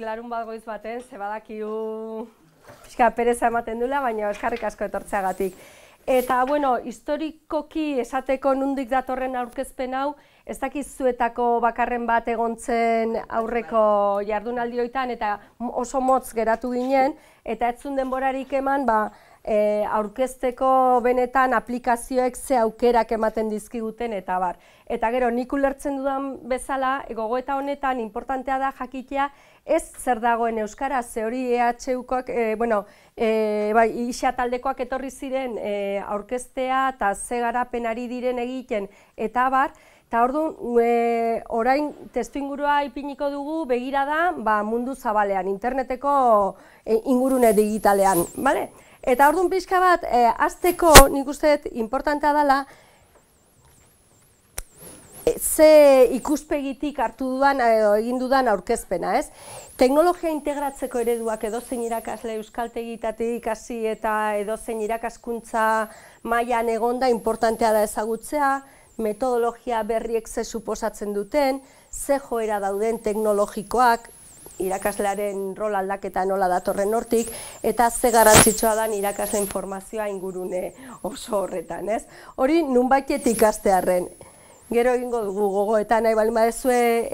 larun bat goiz baten, ze badakigu pixka pereza ematen dula, baina eskerrik asko etortzeagatik. Eta, bueno, historikoki esateko nondik datorren aurkezpen hau, ez dakizuetako bakarren bat egon zen aurreko jardunaldi hoitan, eta oso motz geratu ginen, eta ez zuen denborarik eman, aurkezteko benetan aplikazioek ze aukerak ematen dizkiguten eta bar. Eta gero, nik ulertzen dudan bezala, gogoeta honetan importantea da jakitea ez zer dagoen euskaraz, ze hori EHUkoak, isa taldekoak etorri ziren aurkeztea eta ze garapenari diren egiten eta bar, eta orduan, orain testuingurua ipiniko dugu begirada mundu zabalean, interneteko ingurune digitalean, bale? Eta orduan pixka bat, hasteko nik uste dut importantea dela, ze ikuspegitik hartu dudan edo egin dudan aurkezpena, ez? Teknologia integratzeko ereduak edozein irakasle euskaltegitatik hasi eta edozein irakaskuntza mailan egonda importantea da ezagutzea, metodologia berriek ze suposatzen duten, ze joera dauden teknologikoak, irakaslearen rol aldaketa nola datorren hortik, eta ze garrantzitsua da irakasle informazioa ingurune oso horretan, ez? Hori nunbaitet ikastearren. Gero egingo dugu gogoetan nahi baldin baduzue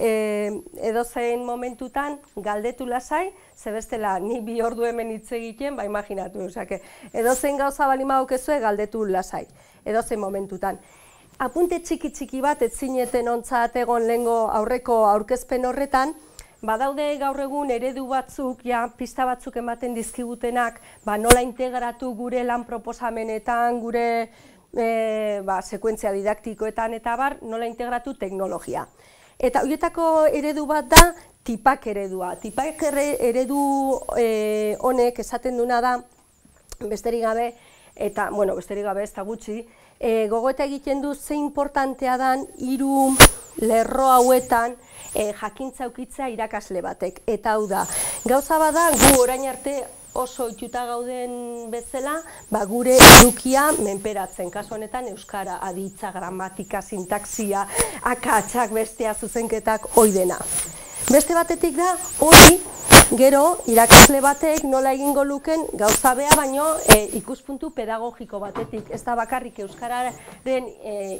edozein momentutan galdetu lasai, ze bestela ni 2 ordu hemen hitz egiten, imaginatu, edozein gauza baldin badaukezue galdetu lasai, edozein momentutan. Apunte txiki bat ez zineten ontzat egon lehengo aurreko aurkezpen horretan, badaude gaur egun eredu batzuk, pista batzuk ematen dizkigutenak, nola integratu gure lan proposamenetan, gure sekuentzia didaktikoetan eta bar, nola integratu teknologia. Eta horietako eredu bat da tipak eredua. Tipak eredu honek esaten duna da, besterik gabe, eta, besterik gabe ez da gutxi, gogoeta egiten du ze importantea dan 3 lerro hauetan jakintza eukitzea irakasle batek. Eta hau da, gauza bada gu orain arte oso ohituta gauden bezala, gure edukia menperatzen, kasu honetan euskara, aditza, gramatika, sintaxia, akatsak, bestea, zuzenketak, hoi dena. Beste batetik da, hori, gero, irakasle batek nola egingo luken gauza bea, baino ikuspuntu pedagogiko batetik. Ez da bakarrik euskararen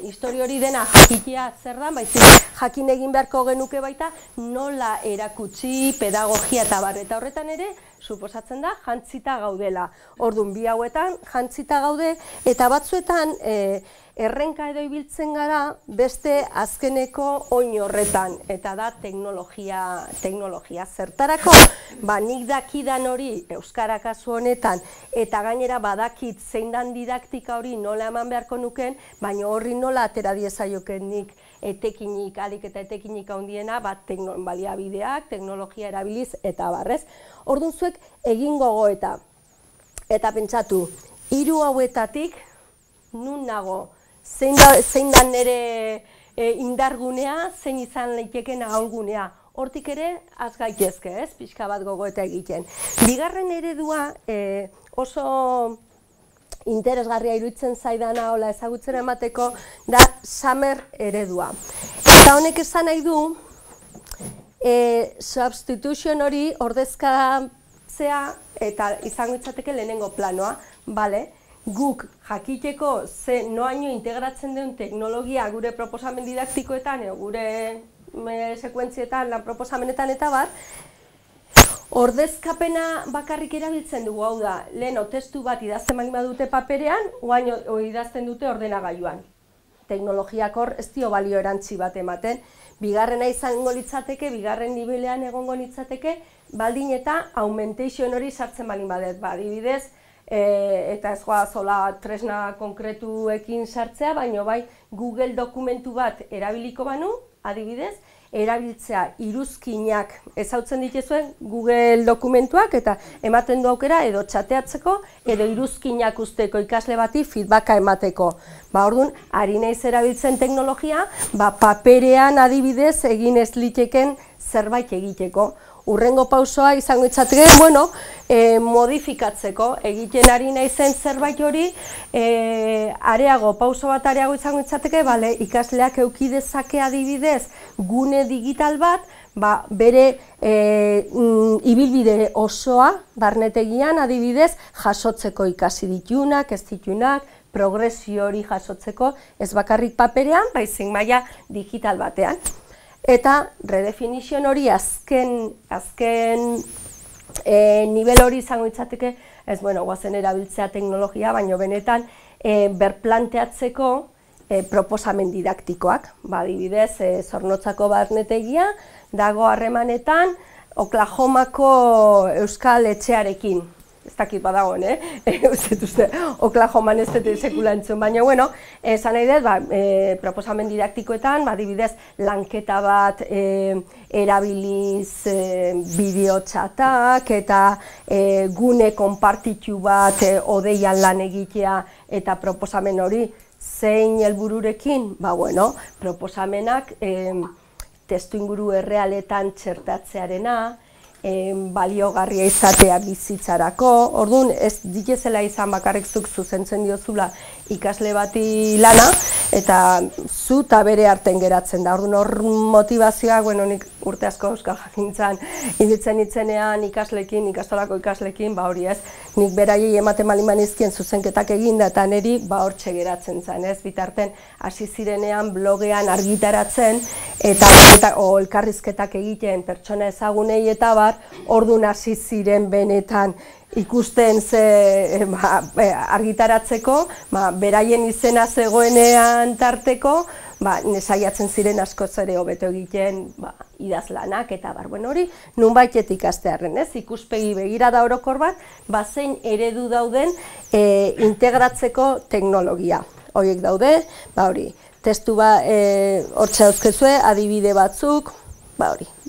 historia hori dena jakitea zer da, baizik jakin egin beharko genuke baita nola erakutsi pedagogia eta bar. Eta horretan ere, suposatzen da, jantzita gaudela. Orduan, bi hauetan jantzita gaude, eta batzuetan errenka edo ibiltzen gara beste azkeneko oin horretan, eta da teknologia zertarako. Nik dakidan hori euskara kasu honetan, eta gainera badakit zein dan didaktika hori nola eman beharko nuken, baina horri nola atera diezaiokenik etekinik, alik eta etekinik handiena, baliabideak, teknologia erabiliz eta barrez. Orduan zuek egin gogoeta, eta pentsatu, 3 hauetatik nun nago, zein da nire indargunea, zein izan leitekeen ahulgunea. Hortik ere, az gaitezke, ez, pixka bat gogoeta egiten. Bigarren eredua oso interesgarria iruditzen zaidana hola ezagutzen emateko da Summer eredua. Eta honek esan nahi du, substitution hori ordezkatzea eta izango itzateke lehenengo planoa, bale? Guk jakiteko ze noaino integratzen duen teknologia gure proposamen didaktikoetan, gure sekuentzietan, lan proposamenetan eta bar, ordezkapena bakarrik erabiltzen dugu, hau da, leheno testu bat idazten baldin badute paperean, oain idazten dute ordenagailuan. Teknologiak hor ez dio balio erantzi bat ematen. Bigarrena izango litzateke, bigarren nibelean egongo litzateke, baldin eta augmentation hori sartzen baldin badet. Adibidez, eta ez goa zola tresna konkretuekin sartzea, baina bai Google dokumentu bat erabiliko banu, adibidez, erabiltzea iruzkinak ezautzen dituzuen Google dokumentuak eta ematen du aukera edo txateatzeko edo iruzkinak usteko ikasle bati feedbacka emateko. Orduan, ari naiz erabiltzen teknologia, paperean adibidez egin ez liteken zerbait egiteko. Urrengo pausoa izango itzateke, modifikatzeko, egiten ari naizen zerbait hori, pauso bat areago izango itzateke, ikasleak eduki dezake adibidez gune digital bat, bere ibilbide osoa barnetegian adibidez jasotzeko ikasi ditunak, ez ditunak, progresio hori jasotzeko ez bakarrik paperean, baizik maila digital batean. Eta redefinition hori azken nivel hori izango itzateke, ez guazen erabiltzea teknologia, baina benetan berplanteatzeko proposamen didaktikoak. Adibidez, Zornotzako barnetegia dago harremanetan Oklahomako euskal etxearekin. Ez dakit badagoen, uste, Oklahoman ez dut sekula entzun, baina, esan nahi dut, proposamen didaktikoetan, adibidez, lanketa bat erabiliz bideotxatak eta gune konpartitu bat odeian lan egitea eta proposamen hori zein helbururekin, proposamenak testuinguru errealetan txertatzearena, baliogarria izatea bizitzarako, orduan ez ditezela izan bakarrik zuk zuzentzen diozula ikasle bati lana, eta zu eta bere arten geratzen da. Orduan hor motivazioa, nik urte asko euskal jakintzan ibiltzen itzenean ikaslekin, ikastolako ikaslekin, hori ez, nik beraiei ematen baliman izkien zuzenketak eginda eta niri hortxe geratzen zen, ez, bitarten hasi zirenean blogean argitaratzen eta elkarrizketak egiten pertsona ezagunei eta orduan hasi ziren benetan ikusten argitaratzeko, beraien izena zegoenean tarteko, saiatzen ziren askoz ere hobeto egiten idazlanak eta hori nunbaitet ikastearren, ez? Ikuspegi begirada orokor bat, zein eredu dauden integratzeko teknologia. Horiek daude, hori, testu hortxe dauzkezue, adibide batzuk,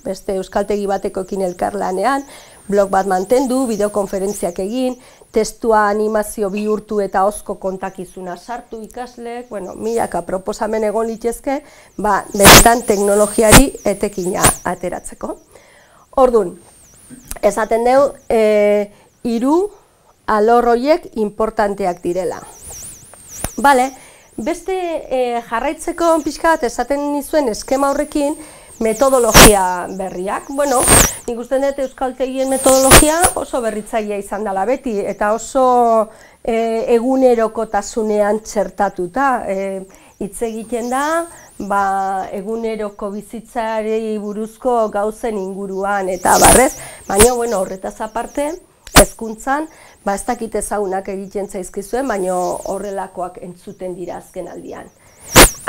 beste euskaltegi batekoekin elkarlanean, blog bat mantendu, bideokonferentziak egin, testua animazio bihurtu eta hozko kontakizuna sartu ikasleek, milaka proposamen egon litezke, benetan teknologiari etekina ateratzeko. Orduan, esaten dugu, 3 alor horiek importanteak direla. Beste jarraitzeko pixka bat esaten nizuen eskema horrekin, metodologia berriak. Nik usten dut euskaltegien metodologia oso berritzailea izan dela beti, eta oso egunerokotasunean txertatuta. Hitz egiten da, eguneroko bizitzari buruzko gauzen inguruan, eta barrez, baina horretaz aparte, hezkuntzan, ez dakit ezagunak egiten zaizkizuen, baina horrelakoak entzuten dira azken aldian.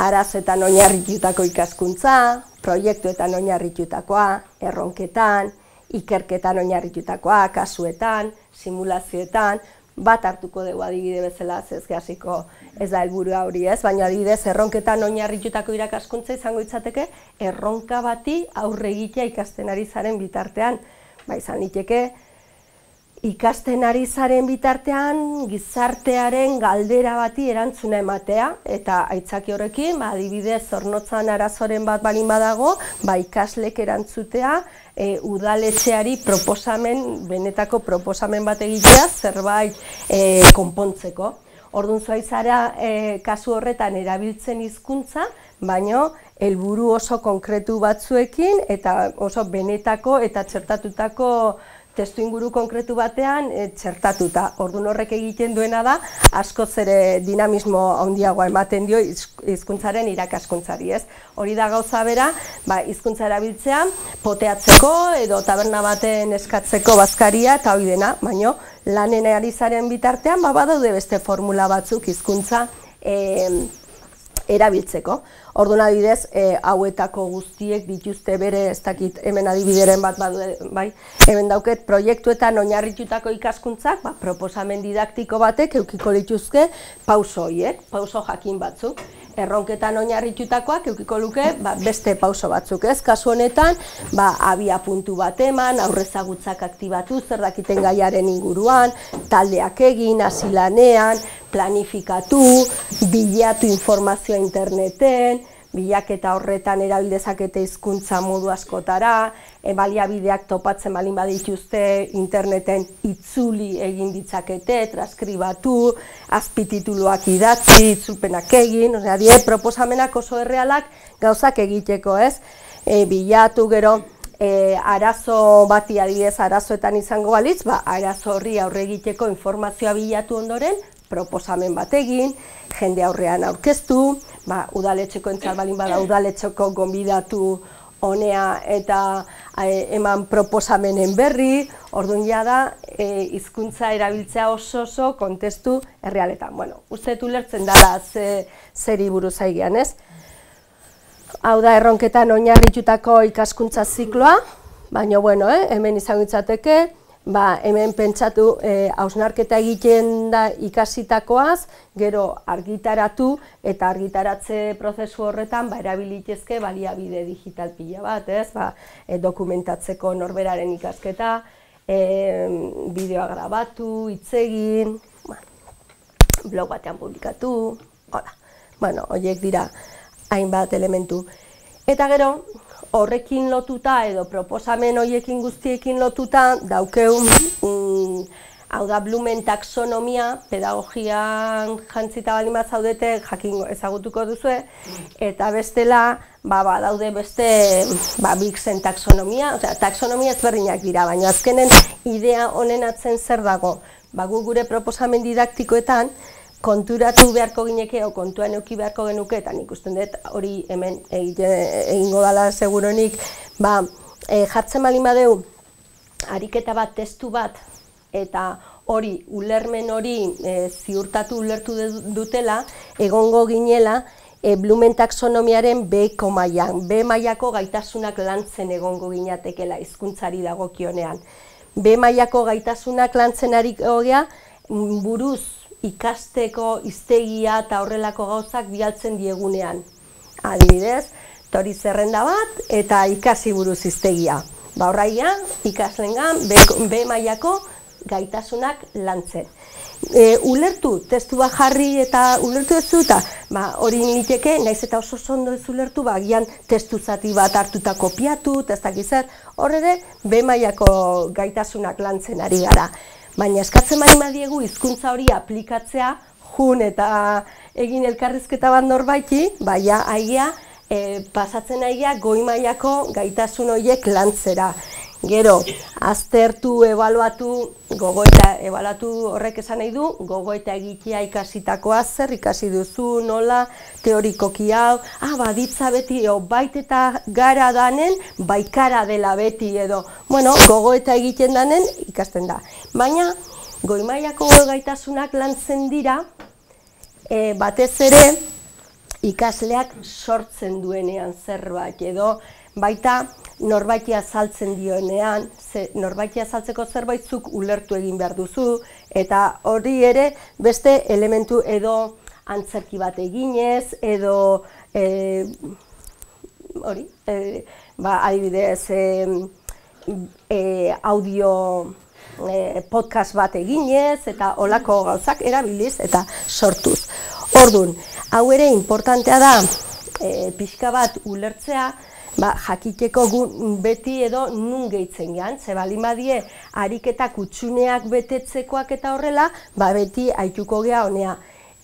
Arazoetan oinarritutako ikaskuntza, proiektuetan oinarritutakoa, erronketan, ikerketan oinarritutakoa, kasuetan, simulazioetan, bat hartuko dugu adibide bezala, ez hasiko ez da helburua hori ez, baina adibidez erronketan oinarritutako irakaskuntza izango litzateke erronka bati aurre egitea ikasten ari zaren bitartean. Izan liteke, ikasten ari zaren bitartean gizartearen galdera bati erantzuna ematea, eta aitzaki horrekin, adibidez Zornotzan arazoren bat balin badago, ikaslek erantzutea udaletxeari benetako proposamen bat egitea zerbait konpontzeko. Orduan zua izara kasu horretan erabiltzen hizkuntza, baina helburu oso konkretu batzuekin eta oso benetako eta txertatutako testu inguru konkretu batean txertatuta. Orduan horrek egiten duena da, askoz ere dinamismo handiagoa ematen dio hizkuntzaren irakaskuntzari, ez? Hori da gauza bera, hizkuntza erabiltzea, poteatzeko edo taberna baten eskatzeko bazkaria eta hori dena, baina lanen ari zaren bitartean, badaude beste formula batzuk hizkuntza erabiltzeko. Orduan adibidez, hauetako guztiek dituzte bere, ez dakit hemen adibideren bat hemen dauket proiektuetan oinarritutako ikaskuntzak, proposamen didaktiko batek eukiko dituzke pauso horiek, pauso jakin batzuk. Erronketan oinarritutakoak eukiko luke beste pauso batzuk, ez? Kasu honetan, abia puntu bat eman, aurrezagutzak aktibatu, zer dakiten gaiaren inguruan, taldeak egin, hasi lanean, planifikatu, bilatu informazioa interneten, bilaketa horretan erabil dezakete hizkuntza modu askotara, baliabideak topatzen balin badituzte interneten itzuli egin ditzakete, transkribatu, azpitituluak idatzi, itzulpenak egin, proposamenak oso errealak gauzak egiteko, ez? Bilatu gero arazo bati adibidez arazoetan izango balitz, arazo horri aurre egiteko informazioa bilatu ondoren, proposamen bat egin, jende aurrean aurkeztu, udaletxeko entzat balin bada udaletxeko gonbidatu honea eta eman proposamenen berri, orduan da hizkuntza erabiltzea oso kontestu errealetan. Bueno, uste dut ulertzen dela zeri buruz aigean, ez? Hau da erronketan oinarritutako ikaskuntza zikloa, baina bueno, hemen izango litzateke, hemen pentsatu hausnarketa egiten da ikasitakoaz, gero argitaratu eta argitaratze prozesu horretan erabilitezke baliabide digital pila bat, ez? Dokumentatzeko norberaren ikasketa, bideoa grabatu, hitz egin, blog batean publikatu, bueno, horiek dira hainbat elementu. Eta gero, horrekin lotuta edo proposamen horiekin guztiekin lotuta daukeun, hau da Blumen taxonomia, pedagogian jantzita baldin bat zaudete jakin ezagutuko duzue, eta bestela daude beste Bixen taxonomia, taxonomia ezberdinak dira, baina azkenen idea honen atzen zer dago. Gu gure proposamen didaktikoetan konturatu beharko gineke, o kontuan euki beharko genuke, eta nik usten dut hori hemen egingo dela seguronik, jartzen baldin badeu, ariketa bat, testu bat, eta hori, ulermen hori ziurtatu ulertu dutela, egongo ginela, Blumen taxonomiaren B-ko mailan, B mailako gaitasunak lantzen egongo ginatekela hizkuntzari dagokionean. B mailako gaitasunak lantzen ari gogea, buruz ikasteko hiztegia eta horrelako gauzak bialtzen diegunean. Adibidez, tori zerrenda bat eta ikasi buruz hiztegia. Horraia, ikaslengan B mailako gaitasunak lantzen. Ulertu, testu bat jarri eta ulertu ez du, eta hori niteke, naiz eta oso ondo ez ulertu, agian testu zati bat hartuta kopiatu, testak zer, horre B mailako gaitasunak lantzen ari gara. Baina eskatzen badiegu hizkuntza hori aplikatzea, jun eta egin elkarrizketa bat norbaiti, aia pasatzen aia goi mailako gaitasun horiek lantzera. Gero, aztertu, ebaluatu, gogoeta, ebaluatu horrek esan nahi du, gogoeta egitea ikasitakoa zer, ikasi duzu, nola, teorikoki hau, baditza beti, bait eta gara danen, baikara dela beti edo, bueno, gogoeta egiten danen ikasten da. Baina, goi mailako gaitasunak lantzen dira, batez ere, ikasleak sortzen duenean zerbait edo, baita norbaiti azaltzen dioenean, norbaiti azaltzeko zerbaizuk ulertu egin behar duzu, eta hori ere beste elementu edo antzerki bat eginez, edo hori, adibidez audio podcast bat eginez, eta holako gauzak erabiliz eta sortuz. Orduan, hau ere importantea da pixka bat ulertzea, jakiteko beti edo nun gehitzen gehan, ze baldin badie ariketa kutsuneak betetzekoak eta horrela, beti haituko geha honea.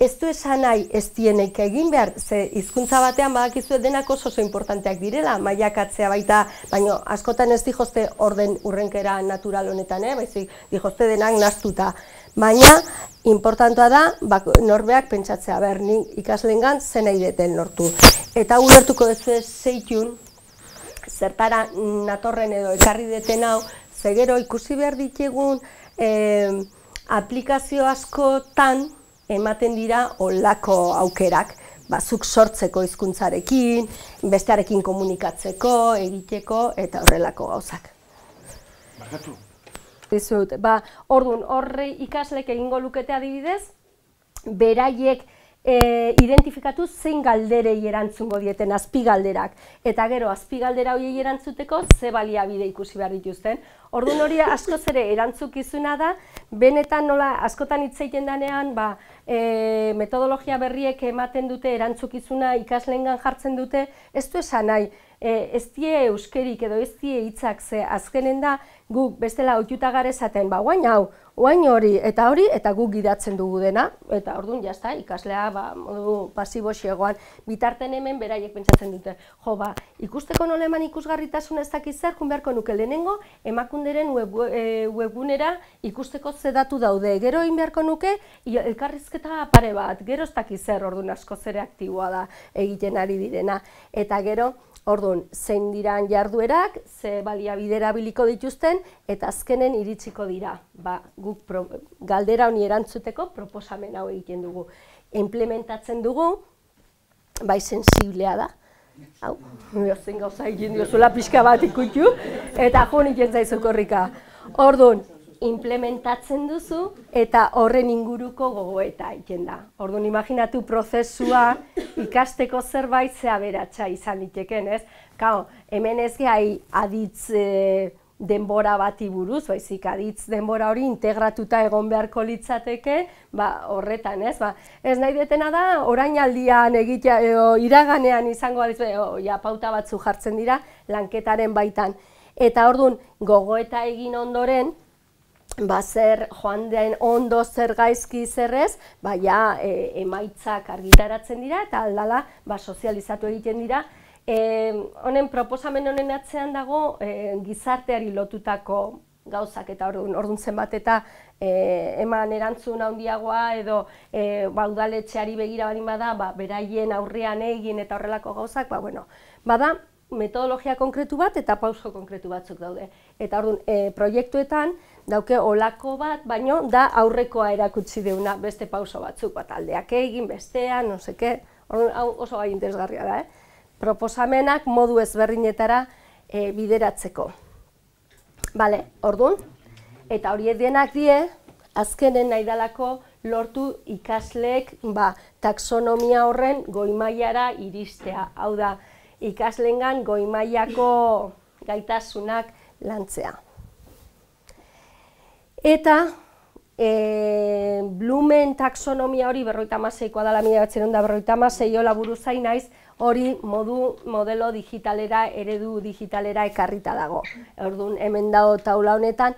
Ez du esan nahi ez dieneik egin behar, ze hizkuntza batean badakizu denak oso importanteak direla, mailakatzea baita, baina askotan ez dijozte orden urrenkera natural honetan, baizik dijozte denak naztuta. Baina, importantua da, norbeak pentsatzea, ni ikaslengan zen nahi deten lortu. Eta ulertuko duzu zeitun, zertara natorren edo ekarri deten hau, ze gero ikusi behar ditugun aplikazio askotan ematen dira olako aukerak, zuk sortzeko hizkuntzarekin, bestearekin komunikatzeko, egiteko eta horrelako gauzak. Barkatu. Dizut, orduan, horre ikaslek egingo lukete adibidez, beraiek identifikatu zein galderei erantzungo dieten azpigalderak. Eta gero, azpigaldera horiei erantzuteko ze baliabide ikusi behar dituzten. Orduan hori askoz ere erantzukizuna da, benetan nola askotan hitz egiten denean, metodologia berriek ematen dute erantzukizuna ikasleengan jartzen dute, ez du esan nahi, ez die euskerik edo ez die hitzak ze azkenen da guk bestela ohituta gara esaten, guain hau, Oain hori, eta guk gidatzen dugu dena, eta orduan, jazta, ikaslea, modu pasibo xegoan, bitarten hemen beraiek pentsatzen dute. Jo, ikusteko noleman ikusgarritasun ez dakiz zer, jun beharko nuke lehenengo, emakunderen webgunera ikusteko ze datu daude. Gero egin beharko nuke, elkarrizketa pare bat, gero ez dakiz zer, orduan asko zere aktiboa da egiten ari direna. Eta gero, orduan, zein diran jarduerak, ze baliabidera biliko dituzten, eta azkenen iritsiko dira. Guk galdera honi erantzuteko proposamen hau egiten dugu. Implementatzen dugu, bai sensiblea da. Hau, zen gauza egin diozula pixka bat ikutu, eta jo niken zaizu korrika. Orduan, implementatzen duzu eta horren inguruko gogoeta egiten da. Orduan, imaginatu prozesua ikasteko zerbait ze aberatsa izan liteken, ez? Kao, hemen ez gai aditz denbora bati buruz, baizik aditz denbora hori integratuta egon beharko litzateke, horretan, ez? Ez nahi detena da, orainaldian egitea, iraganean izango aditz, pauta batzu jartzen dira, lanketaren baitan. Eta orduan, gogoeta egin ondoren, zer joan den ondo zer gaizki zerrez, emaitzak argitaratzen dira eta aldala sozializatu egiten dira. Honen proposamen honen atzean dago gizarteari lotutako gauzak eta orduan zenbat eta eman erantzun handiagoa edo udaletxeari begira baldin bada, beraien aurrean egin eta horrelako gauzak, bada metodologia konkretu bat eta pauso konkretu batzuk daude. Eta orduan, proiektuetan dauke olako bat, baino da aurrekoa erakutsi deuna beste pauso batzuk, aldeak egin, bestean, no seke, hau oso gai interesgarria da, proposamenak modu ezberdinetara bideratzeko. Bale, orduan, eta horiek denak die, azkenen nahi dalako lortu ikasleek taxonomia horren goi-mailara iristea. Hau da, ikasleengan goi-mailako gaitasunak lantzea. Eta Blumen taxonomia hori 56koa dela 1956 hola buruzain naiz, hori modelo digitalera, eredu digitalera ekarrita dago. Orduan, hemen dago taula honetan,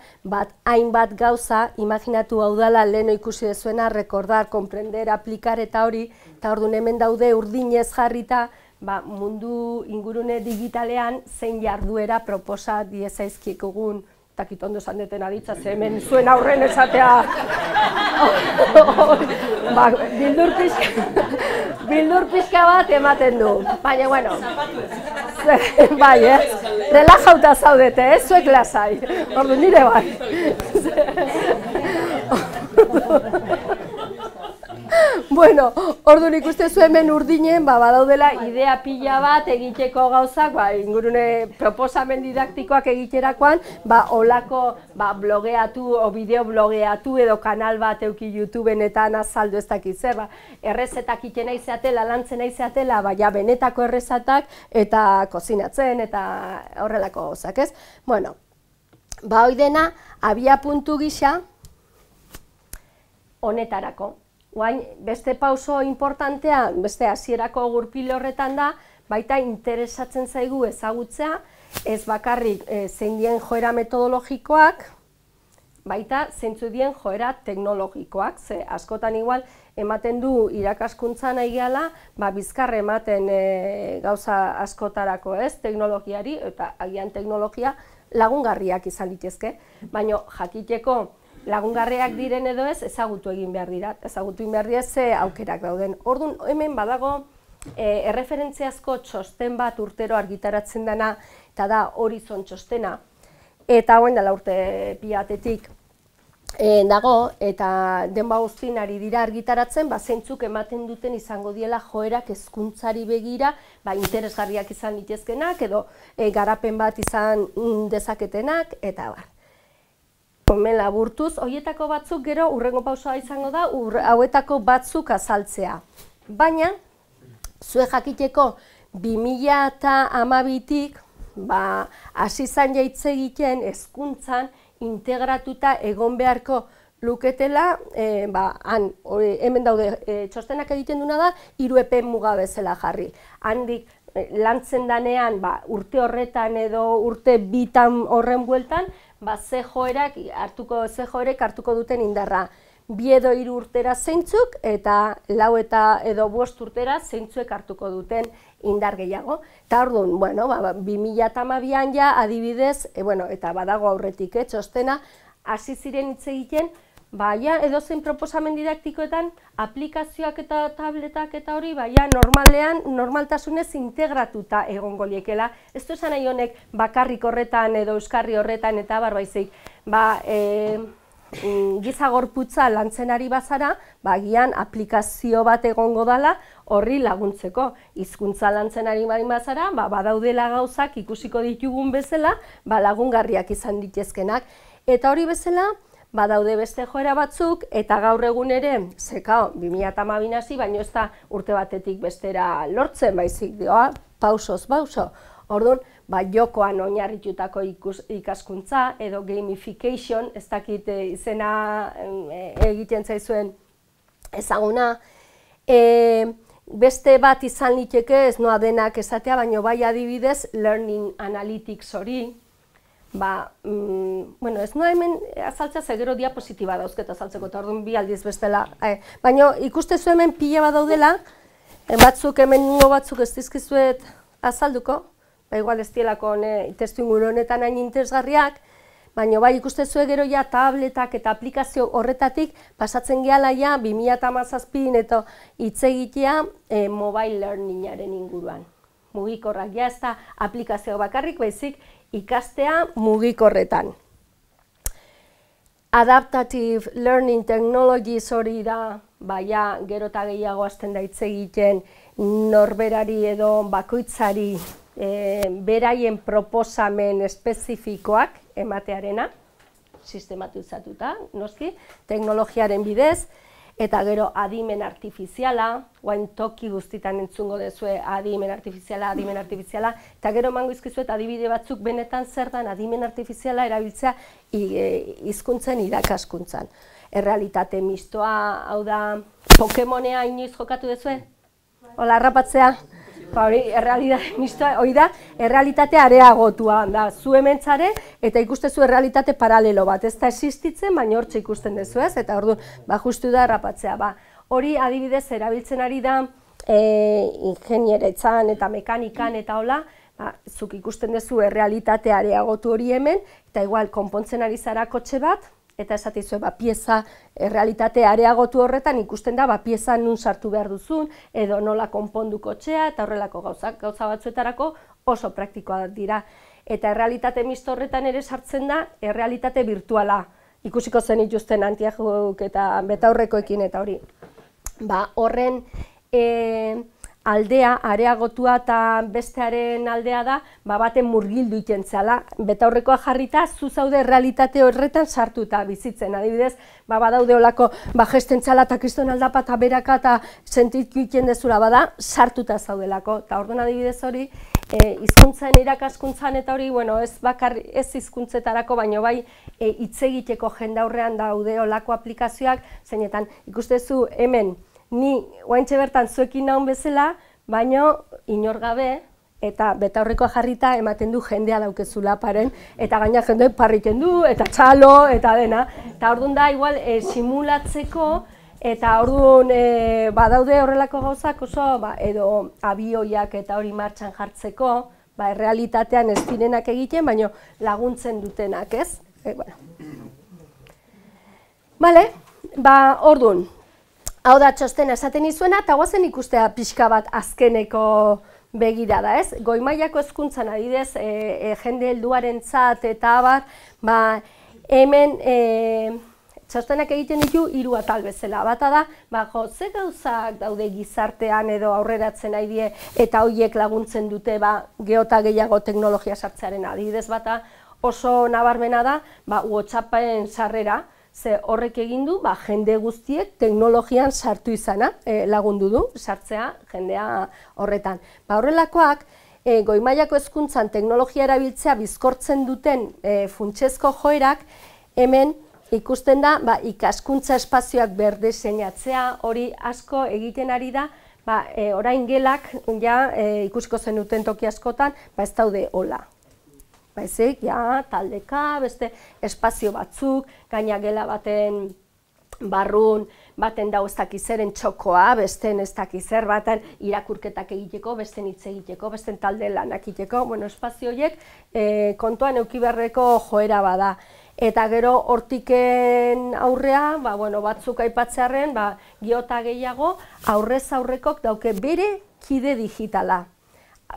hainbat gauza, imaginatu hau dela leheno ikusi dezuena, recordar, comprender, aplicar eta hori, eta orduan hemen daude urdinez jarrita, mundu ingurune digitalean zein jarduera proposa diezaizkikugun, takit ondo esan deten aditza, ze hemen zuen aurren esatea bildur pixka bat ematen du, baina, bueno, bai, relajauta zaudete, zuek lasai, ordu nire bai. Bueno, orduan ikustezu hemen urdinen, badaudela idea pila bat egiteko gauzak, ingurune proposamen didaktikoak egiterakoan, olako blogeatu o bideo blogeatu edo kanal bat euki YouTubeen eta azaldu ez dakit zer, errezetak iten aizeatela, lantzen aizeatela, benetako errezatak eta kozinatzen eta horrelako gauzak, ez? Bueno, hoi dena, abia puntu gisa honetarako. Beste pauso importantea, beste hasierako gurpil horretan da, baita interesatzen zaigu ezagutzea, ez bakarrik zein dien joera metodologikoak, baita zeintzu dien joera teknologikoak, ze askotan igual ematen du irakaskuntza nahi gehala, bizkar ematen gauza askotarako ez, teknologiari, eta agian teknologia lagungarriak izan litezke, baina jakiteko lagungarriak diren edo ez, ezagutu egin behar dira, ezagutu egin behar dira ze aukerak dauden. Orduan, hemen badago erreferentziazko txosten bat urtero argitaratzen dena, eta da Horizon txostena, eta hauen dela urte pilatetik dago, eta denba guztien ari dira argitaratzen, zeintzuk ematen duten izango diela joerak hezkuntzari begira, interesgarriak izan litezkenak, edo garapen bat izan dezaketenak, eta bar. Hemen laburtuz, horietako batzuk gero hurrengo pausoa izango da, hauetako batzuk azaltzea. Baina, zue jakiteko 2012tik, hasi zan jaitze egiten hezkuntzan integratuta egon beharko luketela, hemen daude txostenak egiten duna da, 3 epe muga bezala jarri. Handik, lantzen danean urte horretan edo urte bitan horren bueltan, ze joerek hartuko duten indarra. 2 edo 3 urtera zeintzuk eta 4 eta edo 5 urtera zeintzuek hartuko duten indar gehiago. Eta orduan, 2012an ja adibidez, eta badago aurretik txostena, hasi ziren hitz egiten, edozein proposamen didaktikoetan aplikazioak eta tabletak eta hori, normaltasunez integratuta egongo liekela. Ez du esan nahi honek bakarrik horretan edo euskarri horretan eta baizik, giza gorputza lantzen ari bazara, gian aplikazio bat egongo dela horri laguntzeko. Hizkuntza lantzen ari bazara, badaudela gauzak ikusiko ditugun bezala, lagungarriak izan ditezkenak. Eta hori bezala, badaude beste joera batzuk, eta gaur egun ere, 2012 hasi, baina ez da urte batetik bestera lortzen, baizik dioa, pausoz pauso. Orduan, jokoan oinarritutako ikaskuntza, edo gamification, ez dakit izena egiten zaizuen ezaguna. Beste bat izan liteke, ez noa denak esatea, baina bai adibidez, learning analytics hori. Ez noa hemen azaltzea, gero diapositiba dauzket azaltzeko, eta orduan 2 aldiz bestela. Baina ikustezu hemen pila bat daudela, batzuk hemen ningo batzuk ez dizkizuet azalduko, igual ez dielako testu inguru honetan hain interesgarriak, baina ikustezu gero ja tabletak eta aplikazio horretatik pasatzen gehala ja 2017 eta hitz egitea mobile learningaren inguruan. Mugikorrak, ja ez da aplikazio bakarrik, baizik ikastea mugikorretan. Adaptative Learning Technologies hori da, gero eta gehiago hasten da hitz egiten norberari edo bakoitzari beraien proposamen espezifikoak ematearena, sistematizatuta, noski, teknologiaren bidez, eta gero adimen artifiziala, guain toki guztitan entzungo dezue adimen artifiziala, eta gero emango izkizuet adibide batzuk benetan zer dan adimen artifiziala erabiltzea hizkuntzen irakaskuntzan. Errealitate mistoa, hau da, Pokemonea inoiz jokatu dezue? Hola, harrapatzea? Hori da, errealitate areagotua da, zu hementzare, eta ikustezu errealitate paralelo bat, ez da existitzen, baina hortxe ikusten dezu ez, eta orduan, justu da errapatzea. Hori adibidez erabiltzen ari da, ingenieretzan eta mekanikan eta hola, zuk ikusten dezu errealitate areagotu hori hemen, eta igual, konpontzen ari zara kotxe bat, eta esatizue, pieza errealitate areagotu horretan ikusten da, pieza nun sartu behar duzun, edo nola konpondu kotxea, eta horrelako gauza batzuetarako oso praktikoa dira. Eta errealitate misto horretan ere sartzen da, errealitate virtuala. Ikusiko zen ituzten antiaguk eta betaurrekoekin eta hori. Horren aldea, areagotua eta bestearen aldea da, baten murgildu iten zela. Betaurrekoa jarrita, zu zaude realitate horretan sartuta bizitzen. Adibidez, badaude olako gesten txala eta kriston aldapa eta beraka eta sentitu iten dezula sartuta zaudelako. Eta orduan adibidez hori, hizkuntzen irakaskuntzan eta hori, ez hizkuntzetarako, baina bai hitz egiteko jendaurrean daude olako aplikazioak, zeinetan ikustezu hemen, ni oaintxe bertan zuekin naun bezala, baina inor gabe eta betaurrekoa jarrita ematen du jendea daukezula paren, eta gaina jende parriten du, eta txalo, eta dena. Eta orduan da, igual, simulatzeko, eta orduan badaude horrelako gauzak oso, edo abioiak eta hori martxan jartzeko, errealitatean ez direnak egiten, baina laguntzen dutenak, ez? Orduan, hau da txostena esaten izuena, eta guazen ikustea pixka bat azkeneko begirada, ez? Goi mailako hezkuntzan adidez, jende helduarentzat eta abar, hemen txostenak egiten ditu 3 atal bezala. Bata da, ze gauzak daude gizartean edo aurreratzen nahi die eta horiek laguntzen dute geota gehiago teknologia sartzearen adibidez bata oso nabarmena da, WhatsAppen sarrera, ze horrek egin du, jende guztiek teknologian sartu izana lagundu du, sartzea jendea horretan. Horrelakoak, goi mailako hezkuntzan teknologia erabiltzea bizkortzen duten funtsezko joerak, hemen ikusten da, ikaskuntza espazioak berdeseinatzea, hori asko egiten ari da, orain gelak, ikusiko zenuten toki askotan, ez daude hola. baizik, ja, taldeka, beste espazio batzuk, gaina gela baten barrun, baten dau ez dakiz zeren txokoa, besten ez dakiz zer baten irakurketak egiteko, besten hitz egiteko, besten talde lanak egiteko, bueno, espazio horiek kontuan eduki beharreko joera bada. Eta gero hortiken aurrea, bueno, batzuk aipatzearren, giota gehiago, aurrez aurrekok dauke bere kide digitala.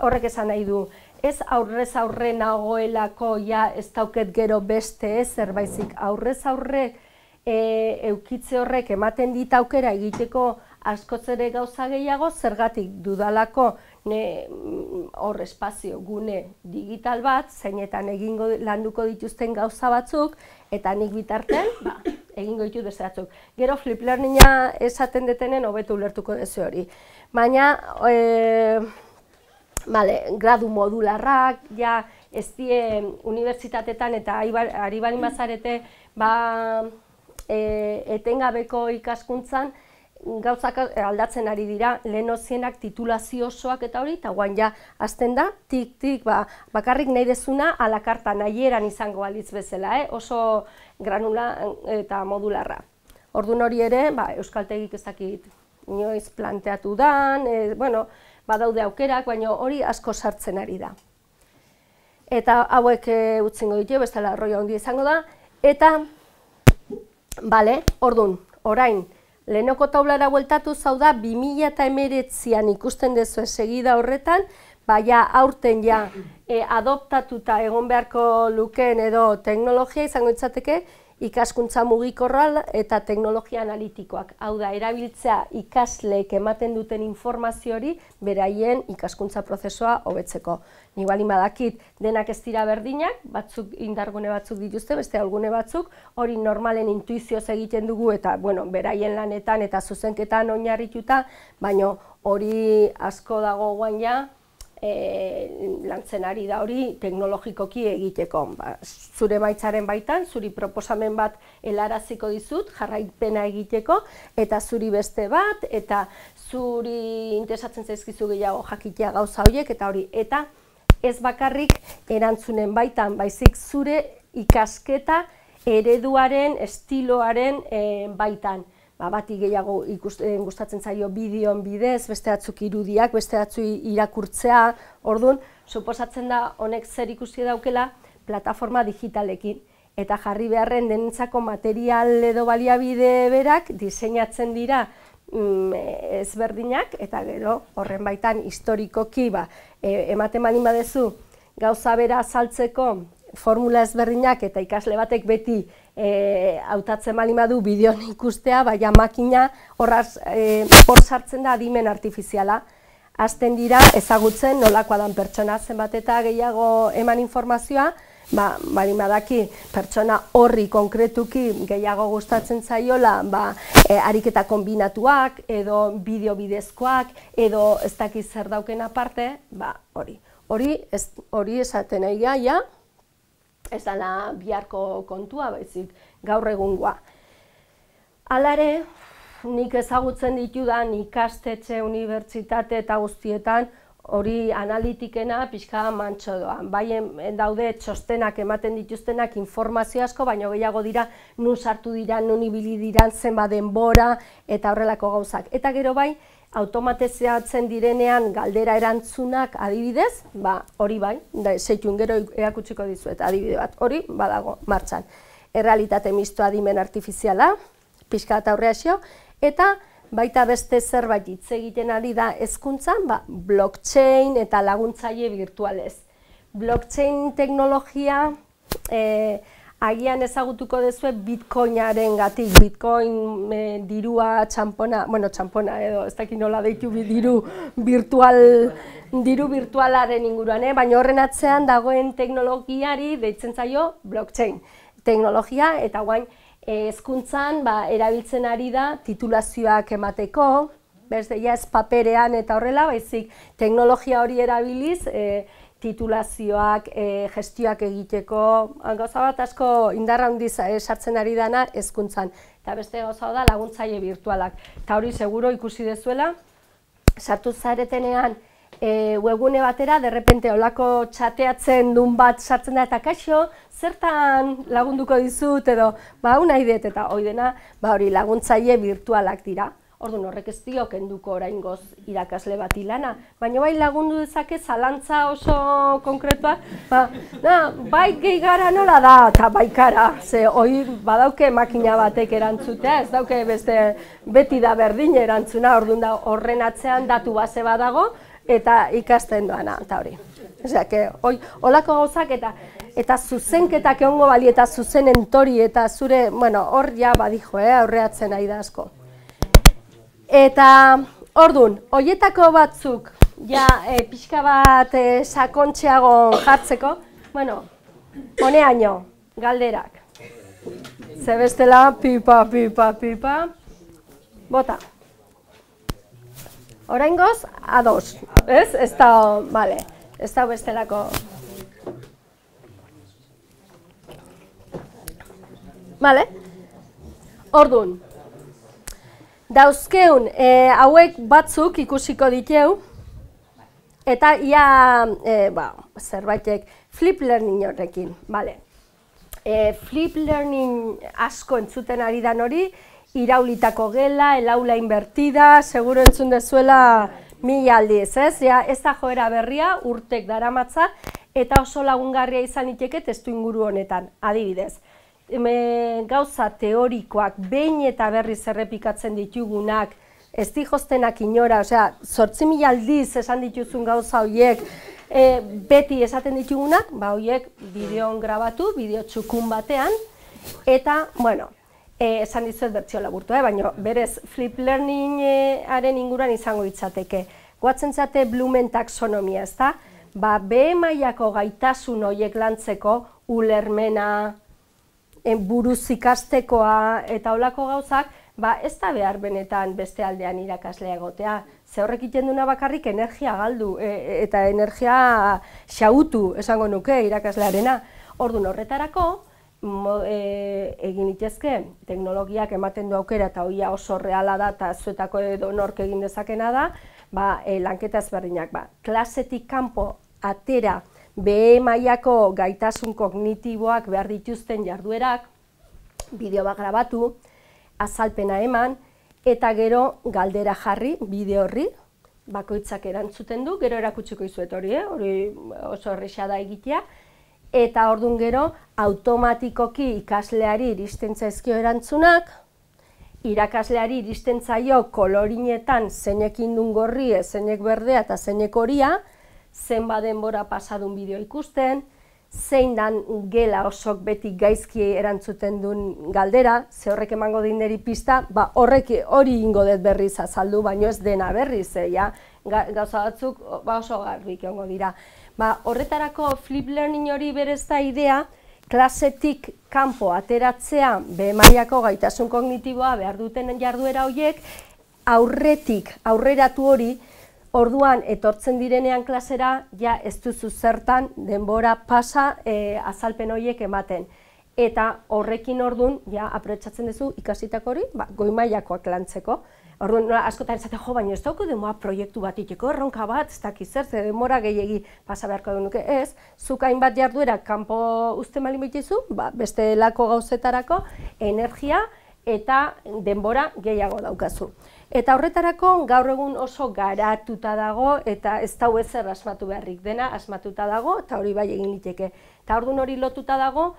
Horrek esan nahi du, ez aurrez aurre nagoelako ja ez dauket gero beste ezer, baizik aurrez aurre eukitze horrek ematen dit aukera egiteko askoz ere gauza gehiago, zergatik dudalako hor espazio gune digital bat, zeinetan landuko dituzten gauza batzuk, eta nik bitartean, egingo ditut beste batzuk. Gero flip learninga esaten detenen hobeto ulertuko duzu hori. Baina, gradu modularrak, ja, ez die unibertsitatetan eta ari bali mazarete, etengabeko ikaskuntzan, gauzak aldatzen ari dira, lehenozienak titulazio osoak eta hori, eta guain ja, azten da, tik, bakarrik nahi dezuna, alakarta nahieran izango balitz bezala, oso granula eta modularra. Orduan hori ere, euskaltegik ez dakit inoiz planteatu dan, bueno, badaude aukerak, baina hori asko sartzen ari da. Eta hauek utzingo ditu, bestela arroio handia izango da, eta, orduan, orain, lehenoko taulara bueltatu zau da, 2019an ikusten dezu segida horretan, aurten ja adoptatuta egon beharko lukeen edo teknologia izango itzateke, ikaskuntza mugikorra eta teknologia analitikoak. Hau da, erabiltzea ikasleek ematen duten informazio hori beraien ikaskuntza prozesua hobetzeko. Ni baldin badakit denak ez dira berdinak, batzuk indargune batzuk dituzte, beste algune batzuk, hori normalen intuizioz egiten dugu eta beraien lanetan eta zuzenketan oinarrituta, baina hori asko dago guain ja, lantzen ari da hori teknologikoki egiteko. Zure emaitzaren baitan, zuri proposamen bat helaraziko dizut, jarraipena egiteko, eta zuri beste bat, eta zuri interesatzen zaizkizu gehiago jakitea gauza horiek, eta hori, eta ez bakarrik erantzunen baitan, baizik zure ikasketa ereduaren, estiloaren baitan. Bati gehiago gustatzen zaio bideoen bidez, beste batzuk irudiak, beste batzuk irakurtzea, orduan, suposatzen da honek zer ikusi daukela plataforma digitalekin. Eta jarri beharren denentzako material edo baliabide berak diseinatzen dira ezberdinak, eta gero horren baitan historikoki ematen baldin badezu gauza bera azaltzeko formula ezberdinak eta ikasle batek beti hautatzen baldin badu bideoan ikustea, baina makina hor sartzen da adimen artifiziala. Hasten dira ezagutzen nolakoa dan pertsona, zenbat eta gehiago eman informazioa, baldin badaki pertsona horri konkretuki gehiago gustatzen zaiola ariketa kombinatuak, edo bideo bidezkoak, edo ez dakiz zer dauken aparte, hori. Hori esaten nahi gaia, ez dela biharko kontua, baizik gaur egungoa. Hala ere, nik ezagutzen ditudan ikastetxe, unibertsitate eta guztietan, hori analitikena pixka mantso doan. Bai daude txostenak ematen dituztenak informazio asko, baina gehiago dira nun sartu dira, nun ibili dira, zenbat denbora eta horrelako gauzak. Eta gero bai, automatizatzen direnean galdera erantzunak adibidez, hori bai, zeitun gero erakutsiko dizuet adibide bat, hori badago martxan. Errealitate misto adimen artifiziala, pixka eta horreazio, eta baita beste zerbait hitz egiten ari da hezkuntzan, blockchain eta laguntzaile virtualez. Blockchain teknologia agian ezagutuko duzue bitcoinaren gatik, bitcoin dirua txampona, txampona edo ez dakit nola deitu diru virtualaren inguruan, baina horren atzean dagoen teknologiari deitzen zaio blockchain teknologia, eta guain hezkuntzan erabiltzen ari da titulazioak emateko, ez paperean eta horrela, baizik teknologia hori erabiliz titulazioak, gestioak egiteko, gauza bat asko indarra handiz sartzen ari dana hezkuntzan. Eta beste gauza da laguntzaile virtualak. Eta hori seguro ikusi dezuela, sartu zaretenean webgune batera, derrepente olako txateatzen dun bat sartzen da, eta kaixo, zertan lagunduko dizut, edo, hau nahi dut, eta hori dena, hori laguntzaile virtualak dira. Orduan horrek ez dio kenduko oraingoz irakasle bati lana, baina bai lagundu dezake zalantza oso konkretua, bai gehi gara nola da, eta bai kara, ze hori badauke makina batek erantzutea, ez dauke beti da berdin erantzuna, orduan da horren atzean datu base badago, eta ikasten doana, eta hori. Olako gauzak eta zuzenketak egongo bali eta zuzenen tori eta zure, hor ja badijo, aurreatzen nahi da asko. Eta, orduan, horietako batzuk, pixka bat sakontxeago jartzeko, honeaino, galderak. Ze bestela, pipa, bota. Oraingoz, ados, ez? Ez da bestelako. Orduan. Dauzkeun, hauek batzuk ikusiko diteu, eta ia, zerbaitek, flip learning horrekin, Flip learning asko entzuten ari dan hori, iraulitako gela, el aula invertida, seguro entzun dezuela 1000 aldiz, ez? Ez da joera berria, urtek daramatza, eta oso lagungarria izan liteke testuinguru honetan, adibidez. Gauza teorikoak behin eta berriz errepikatzen ditugunak, ez dijoztenak inora, 8.000 aldiz esan dituzun gauza horiek, beti esaten ditugunak, horiek bideoan grabatu, bideo txukun batean, eta, esan dizuet bertsio laburtu, baina berez flip learningaren inguruan izango ditzateke. Goatzen zate Blumen taxonomia, ez da? B mailako gaitasun horiek lantzeko, ulermena, buruz ikastekoa eta olako gauzak, ez da behar benetan beste aldean irakaslea egotea. Ze horrek egiten duna bakarrik energia galdu eta energia xautu esango nuke irakaslearena. Orduan horretarako, egin itezke, teknologiak ematen du aukera eta hoia oso reala da eta zuetako edo nork egin dezakena da, lanketa ezberdinak. Klasetik kanpo atera B mailako gaitasun kognitiboak behar dituzten jarduerak, bideo bat grabatu, azalpena eman, eta gero galdera jarri bideo horri, bakoitzak erantzuten du, gero erakutsiko izuet hori, hori oso erresa da egitea, eta orduan gero automatikoki ikasleari iristen zaizkio erantzunak, irakasleari iristen zaio kolorinetan zeinek indun gorri, zeinek berdea eta zeinek horia, zenba denbora pasadun bideo ikusten, zein dan gela osok beti gaizki erantzuten duen galdera, ze horrek emango dineri pista, horrek hori ingo dut berriz azaldu, baino ez dena berriz, gauza batzuk oso garbik egongo dira. Horretarako flip learning hori berez da idea, klasetik kanpo ateratzea B mailako gaitasun kognitiboa behar duten jarduera horiek, aurreratu hori, orduan etortzen direnean klasera, ez duzu zertan denbora pasa azalpen horiek ematen. Eta horrekin orduan, aprobetxatzen duzu ikasitako hori, goi mailakoak lantzeko. Orduan, askotan esaten, baina ez dauko denbora proiektu bat iteko, erronka bat, ez dakiz zer, denbora gehiegi pasa beharko denuke. Ez, zuk hainbat jarduera kanpo uzten bali baitizu, beste lako gauzetarako, energia eta denbora gehiago daukazu. Eta horretarako gaur egun oso garatuta dago eta ez dau ezer asmatu beharrik dena, asmatuta dago eta hori bai egin liteke. Eta orduan hori lotuta dago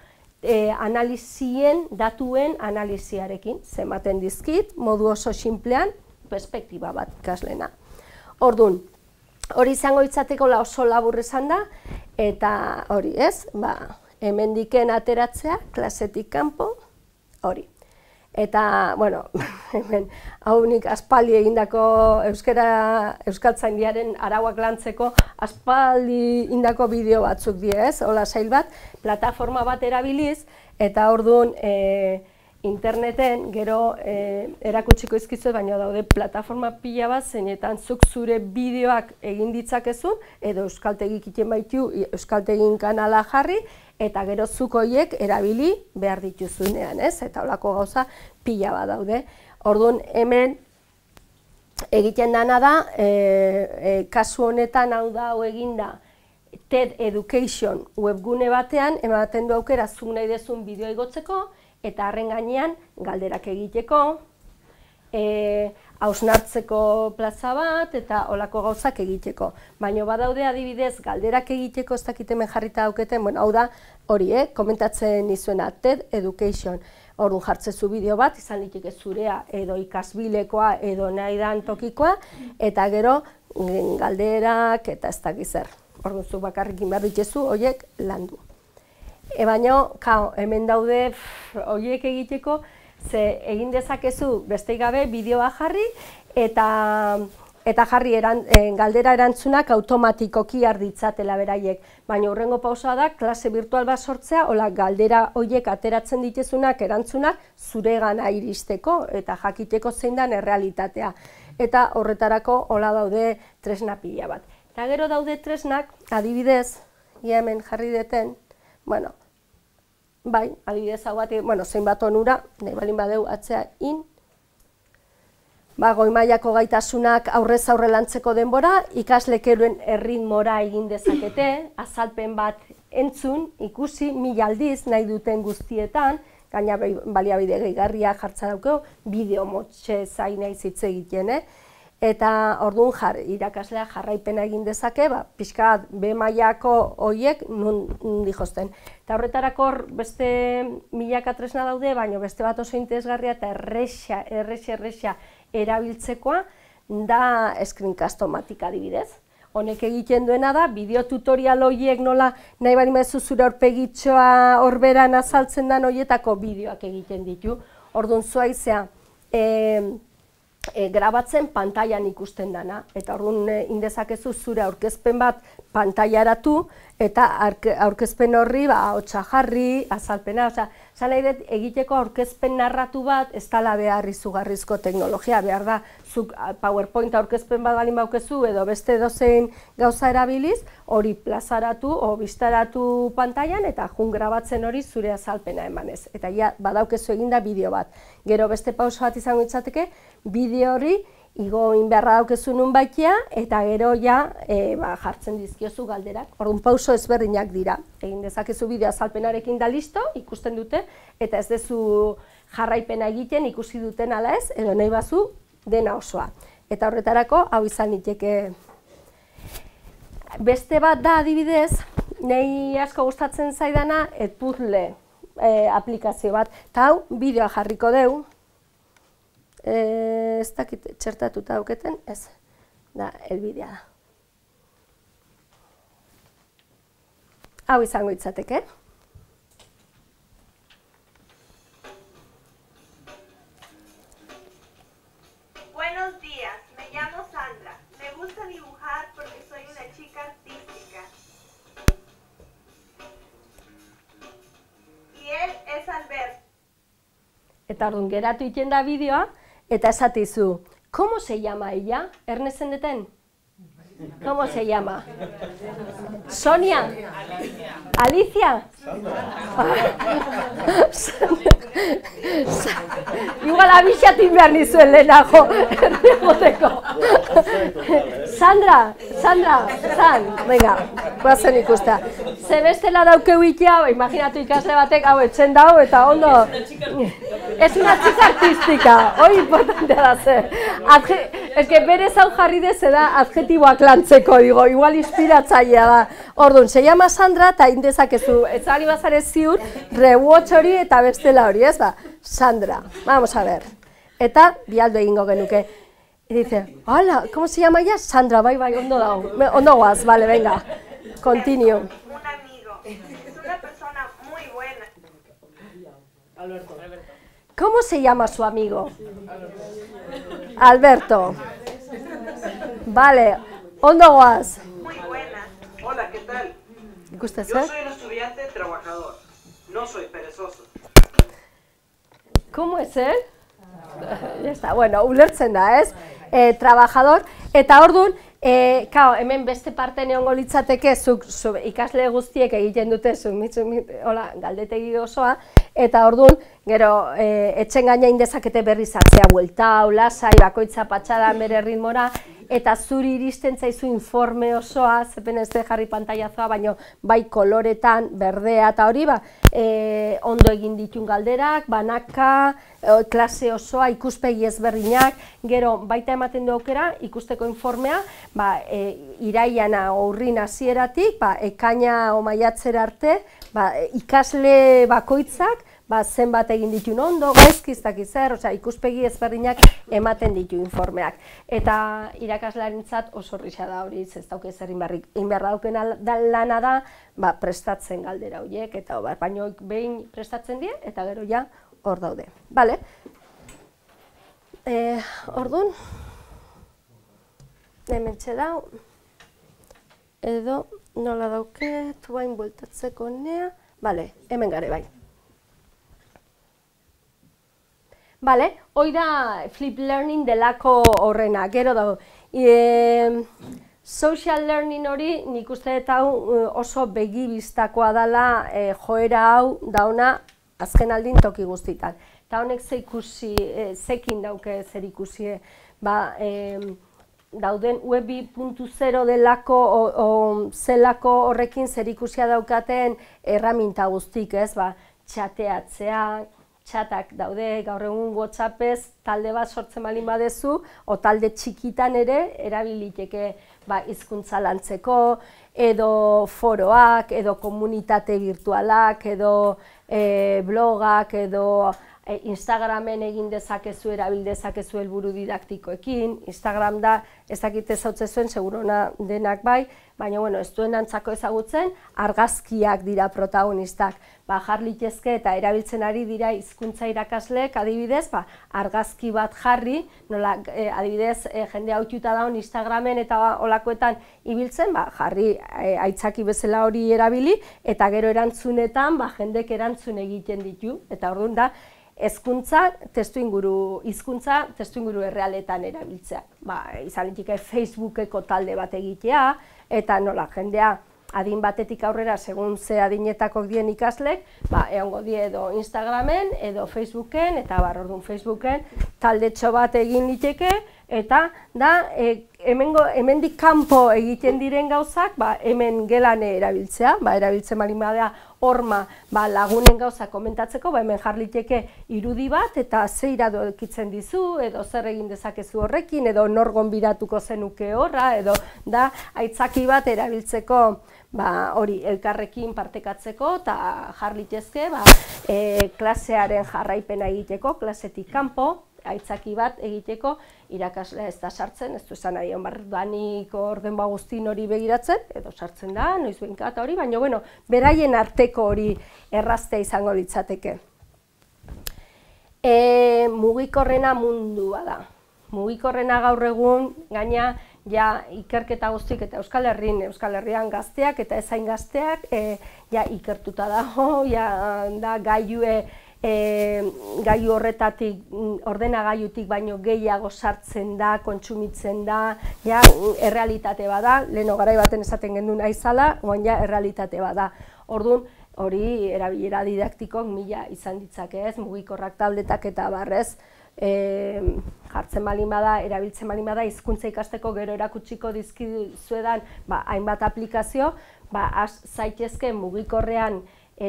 analizien, datuen analiziarekin. Zematen dizkit, modu oso sinplean, perspektiba bat ikaslena. Orduan, hori izango itzateko oso labur esan da, eta hori ez, hemendiken ateratzea, klasetik kanpo, hori. Eta, hemen, hau nik aspaldi egindako Euskaltzaindiaren arauak lantzeko aspaldi indako bideo batzuk diez, hola sail bat, plataforma bat erabiliz, eta orduan interneten gero erakutsiko izkizu, baina daude plataforma pila bat, zeinetan zuk zure bideoak egin ditzakezu, edo euskaltegik iten baitu euskaltegin kanala jarri, eta gero zuk horiek erabili behar dituzunean, ez? Eta holako gauza pila bat daude. Orduan hemen egiten dana da, kasu honetan hau da hau eginda, TED Education webgune batean, ematen du aukera zuk nahi dezun bideoa igotzeko, eta harren gainean galderak egiteko, hausnartzeko plaza bat, eta olako gauzak egiteko. Baina badaude adibidez, galderak egiteko, ez dakit hemen jarrita dauketen, bueno, hau da, hori, komentatzen nizuena, TED Education. Orduan jartzezu bideo bat, izan liteke zurea, edo ikasbilekoa, edo nahi dan tokikoa, eta gero galderak eta ez dakit zer. Orduan zu bakarrikin behar dituzu, horiek landu. Baina, hemen daude horiek egiteko, ze egin dezakezu besteik gabe bideoa jarri eta jarri galdera erantzunak automatikoki har ditzatela beraiek. Baina hurrengo pausoa da, klase virtual bat sortzea, hola galdera horiek ateratzen dituzunak erantzunak zuregana iristeko eta jakiteko zein den errealitatea. Eta horretarako hola daude tresna pila bat. Eta gero daude tresnak, adibidez, hemen jarri deten, bueno, bai, adibidez hau bat, bueno, zein bat onura, nahi balin badeu atzea in, goi mailako gaitasunak aurrez aurre lantzeko denbora, ikaslekeroen erritmora egin dezakete, azalpen bat entzun, ikusi, 1000 aldiz nahi duten guztietan, gaina baliabide gehigarria jartza daukeo, bideo motxe zain nahi zitze egiten, eta orduan irakaslea jarraipena egin dezake, pixka B mailako horiek nun dijozten. Eta horretarako beste milaka tresna daude, baina beste bat oso interesgarria eta errexa erabiltzekoa da Screencast-O-Matic adibidez. Honek egiten duena da, bideo tutorial horiek nola nahi bali maizu zure aurpegitxoa horberan azaltzen den horietako bideoak egiten ditu. Orduan zua izea, grabatzen pantailan ikusten dana, eta orduan indezakezu zure aurkezpen bat pantailaratu, eta aurkezpen horri ahotsa jarri, azalpena, zan nahi dut egiteko aurkezpen narratu bat ez dela behar izugarrizko teknologia, behar da, zuk PowerPoint aurkezpen bat balin baukezu edo beste dozein gauza erabiliz, hori plazaratu o bistaratu pantailan eta jun grabatzen hori zure azalpena emanez. Eta ja, badaukezu eginda bideo bat. Gero beste pauso bat izango itzateke, bideo hori igo inberra daukezu nun baitea, eta gero ja jartzen dizkiozu galderak. Orduan pauso ezberdinak dira. Egin dezakezu bideo azalpenarekin da listo, ikusten dute, eta ez dezu jarraipena egiten ikusi duten ala ez, edo nahi bazu dena osoa. Eta horretarako, hau izan liteke. Beste bat da adibidez, nahi asko gustatzen zaidana, Edpuzzle aplikazio bat. Eta hau, bideoa jarriko deu. Ez dakit txertatuta dauketen, ez, da, elbidea da. Hau izango itzateke. Buenos días, me llamo Sandra. Me gusta dibujar porque soy una chica artística. Y él es Alberto. Eta orduan geratu iten da bideoa, eta esatizu, ¿cómo se llama ella? Ernezen deten? ¿Cómo se llama? Sonia? Alicia? Igual abixatin behar nizuen lehenago, erdegoteko. Sandra, venga, guazen ikustea. Ze bestela daukeu itea, imaginatu ikasle batek, hau etxen dau, eta ondo. Es una chica artística, hori importantea da ze. Ez que berez hau jarri deze da adjetiboak lantzeko, digo, igual inspiratzailea da. Orduan, se llama Sandra, eta indezakezu, ez ari bazare ziur, rewatch hori eta bestela hori, ez da? Sandra, vamos a ver. Eta, bialdo egingo genuke. Y dice, hola, ¿cómo se llama ella? Sandra, bai, ondo dago. Ondo guaz, vale, venga. Continue. Un amigo, es una persona muy buena. Alberto. ¿Cómo se llama su amigo? Alberto. Vale, ondo guaz. Muy buena. Hola, ¿qué tal? ¿Gusta Yo ser? soy un estudiante trabajador, no soy perezoso. ¿Cómo es él? Ya está, bueno, ulertzen da, ez? Trabajador, eta orduan, Kao, hemen beste parte neongo litzateke, zuk ikasle guztiek egiten dute galdetegi osoa, eta orduan, gero, etxen gainain dezakete berriz atzea bueltau, lasai, bakoitza patxadan bere ritmora, eta zuri iristen zaizu informe osoa, zepen ez jarri pantailazoa, baino bai koloretan, berdea eta hori, ondo egin ditun galderak, banaka, klase osoa, ikuspegi ezberdinak, gero baita ematen du aukera ikusteko informea, irailana urrin hasieratik, ekaina o maiatzera arte, ikasle bakoitzak, zenbat egin ditun ondo, gaizki ez dakiz zer, ikuspegi ezberdinak ematen ditu informeak. Eta irakaslearentzat oso risa da hori, ez dauke zer egin behar dauken lana da, prestatzen galdera horiek, eta baino behin prestatzen die, eta gero ja hor daude. Bale? Orduan, hementxe dau, edo nola dauke, tuain bueltatzeko nea, bale, hemen gare bai. Bale, hoi da flip learning delako horrena, gero dago. Social learning hori nik uste eta oso begibistakoa dela joera hau dauna azken aldin toki guztitan. Eta honek zekin dauke zer ikusi, dauden web 2.0 delako zelako horrekin zer ikusia daukaten erraminta guztik, ez, txateatzea, txatak daude, gaur egun WhatsAppez talde bat sortzen balin badezu, o talde txikitan ere erabiliteke hizkuntza lantzeko, edo foroak, edo komunitate virtualak, edo blogak, edo Instagramen egin dezakezu, erabil dezakezu helburu didaktikoekin. Instagram da, ez dakit ezautzen zuen, segurona denak bai, baina ez duen antzako ezagutzen, argazkiak dira protagonistak. Jar litezke eta erabiltzen ari dira hizkuntza irakasleek, adibidez, argazki bat jarri, nola, adibidez, jende hautxuta daun Instagramen eta olakoetan ibiltzen, jarri aitzaki bezala hori erabili, eta gero erantzunetan, jendek erantzun egiten ditu, eta orduan da, hizkuntza testuinguru errealetan erabiltzea. Izan liteke Facebookeko talde bat egitea, eta nola jendea adin batetik aurrera, segun ze adinetakok dien ikaslek, egongo die edo Instagramen, edo Facebooken, eta orduan Facebooken taldetxo bat egin liteke, eta da, hemendik kanpo egiten diren gauzak, hemen gelane erabiltzea, erabiltzen balin badea horma lagunen gauza komentatzeko, hemen jarliteke irudi bat, eta ze iradokitzen dizu, edo zer egin dezakezu horrekin, edo nor gonbidatuko zenuke horra, edo da, aitzaki bat erabiltzeko hori elkarrekin partekatzeko, eta jarlitezke klasearen jarraipena egiteko, klasetik kanpo, aitzaki bat egiteko, irakaslea ez da sartzen, ez du esan nahi onbardanik orden guztin hori begiratzen, edo sartzen da, noiz behinka eta hori, baina, beraien arteko hori erraztea izango litzateke. Mugikorrena mundua da. Mugikorrena gaur egun, gaina, ikerketa guztik eta Euskal Herrian gazteak eta ezain gazteak ikertuta dago, da gailu horretatik, ordenagailutik baino gehiago sartzen da, kontsumitzen da, errealitate bada, leheno garai baten esaten gendu nahi zala, oan errealitate bada. Orduan, hori erabilera didaktikok mila izan ditzake ez, mugikorrak tabletak eta barrez, jartzen balin bada, erabiltzen balin bada, hizkuntza ikasteko gero erakutsiko dizkizuedan hainbat aplikazio, zaitezke mugikorrean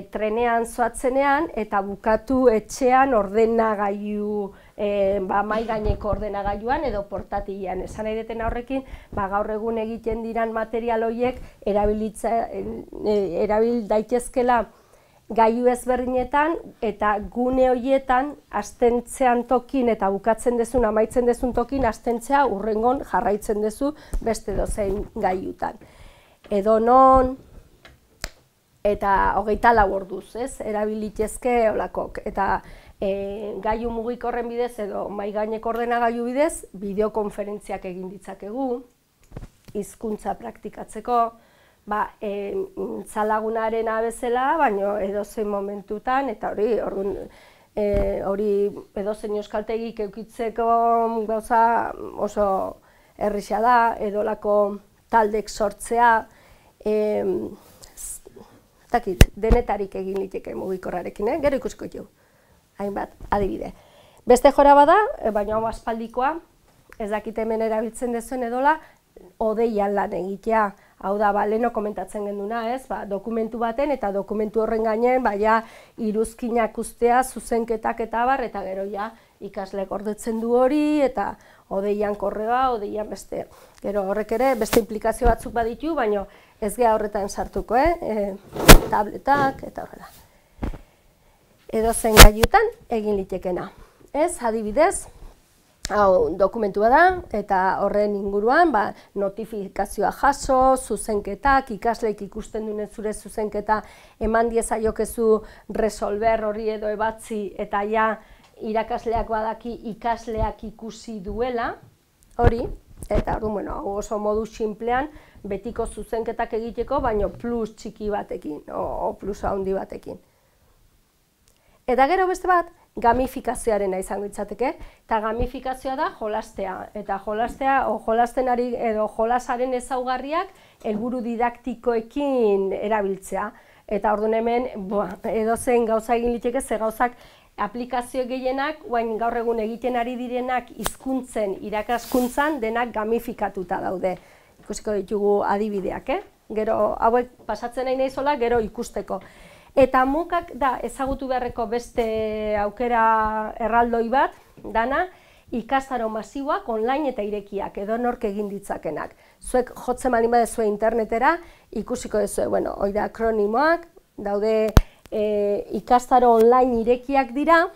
trenean zoatzenean eta bukatu etxean ordenagailu, mai gaineko ordenagailuan edo portatilean. Esan nahi deten horrekin, gaur egun egiten diran material horiek erabil daitezkela gailu ezberdinetan eta gune horietan astentzean tokin eta bukatzen dezun, amaitzen dezun tokin astentzea hurrengon jarraitzen dezu beste dozein gailutan. Edo non, eta 24 orduz, ez, erabilitezke olakok. Eta gailu mugikorren bidez edo mai gaineko ordenagailu bidez, bideokonferentziak egin ditzakegu, hizkuntza praktikatzeko, zalagunaren abezela, baina edozein momentutan, eta hori edozein euskaltegik eukitzeko gauza oso errisa da, edolako taldek sortzea, denetarik egin liteke mugikorrarekin, gero ikusiko dugu, hainbat adibide. Beste jora bada, baina hau aspaldikoa, ez dakit hemen erabiltzen dezuen edola, hodeian lan egitea. Hau da, leheno komentatzen genduna, dokumentu baten eta dokumentu horren gainen, iruzkinak ustea, zuzenketak eta bar, eta gero ja ikasleek gordetzen du hori, eta hodeian korreoa, hodeian beste. Gero horrek ere, beste implikazio batzuk baditu, baina ez geha horretan sartuko, tabletak eta horrela. Edozein gailutan egin litekena. Adibidez, hau dokumentua da, eta horren inguruan notifikazioa jaso, zuzenketak, ikasleik ikusten duen zure zuzenketa eman diezaiokezu resolver hori edo ebatzi, eta ja irakasleak badaki ikasleak ikusi duela, hori, eta oso modu sinplean betiko zuzenketak egiteko, baino plus txiki batekin, o plus handi batekin. Eta gero beste bat, gamifikazioarena izango litzateke, eta gamifikazioa da jolastea, eta jolastenari edo jolasaren ezaugarriak helburu didaktikoekin erabiltzea. Eta orduan hemen, edozein gauza egin liteke, ze gauzak aplikazio gehienak, gaur egun egiten ari direnak hizkuntzen irakaskuntzan denak gamifikatuta daude. Ikusiko ditugu adibideak, gero hauek pasatzen nahi naizola, gero ikusteko. Eta mukak da ezagutu beharreko beste aukera erraldoi bat, dana ikastaro masiboak online eta irekiak, edo nork egin ditzakenak. Zuek jotzen baldin baduzue internetera, ikusiko duzue, hori da akronimoak, daude ikastaro online irekiak dira,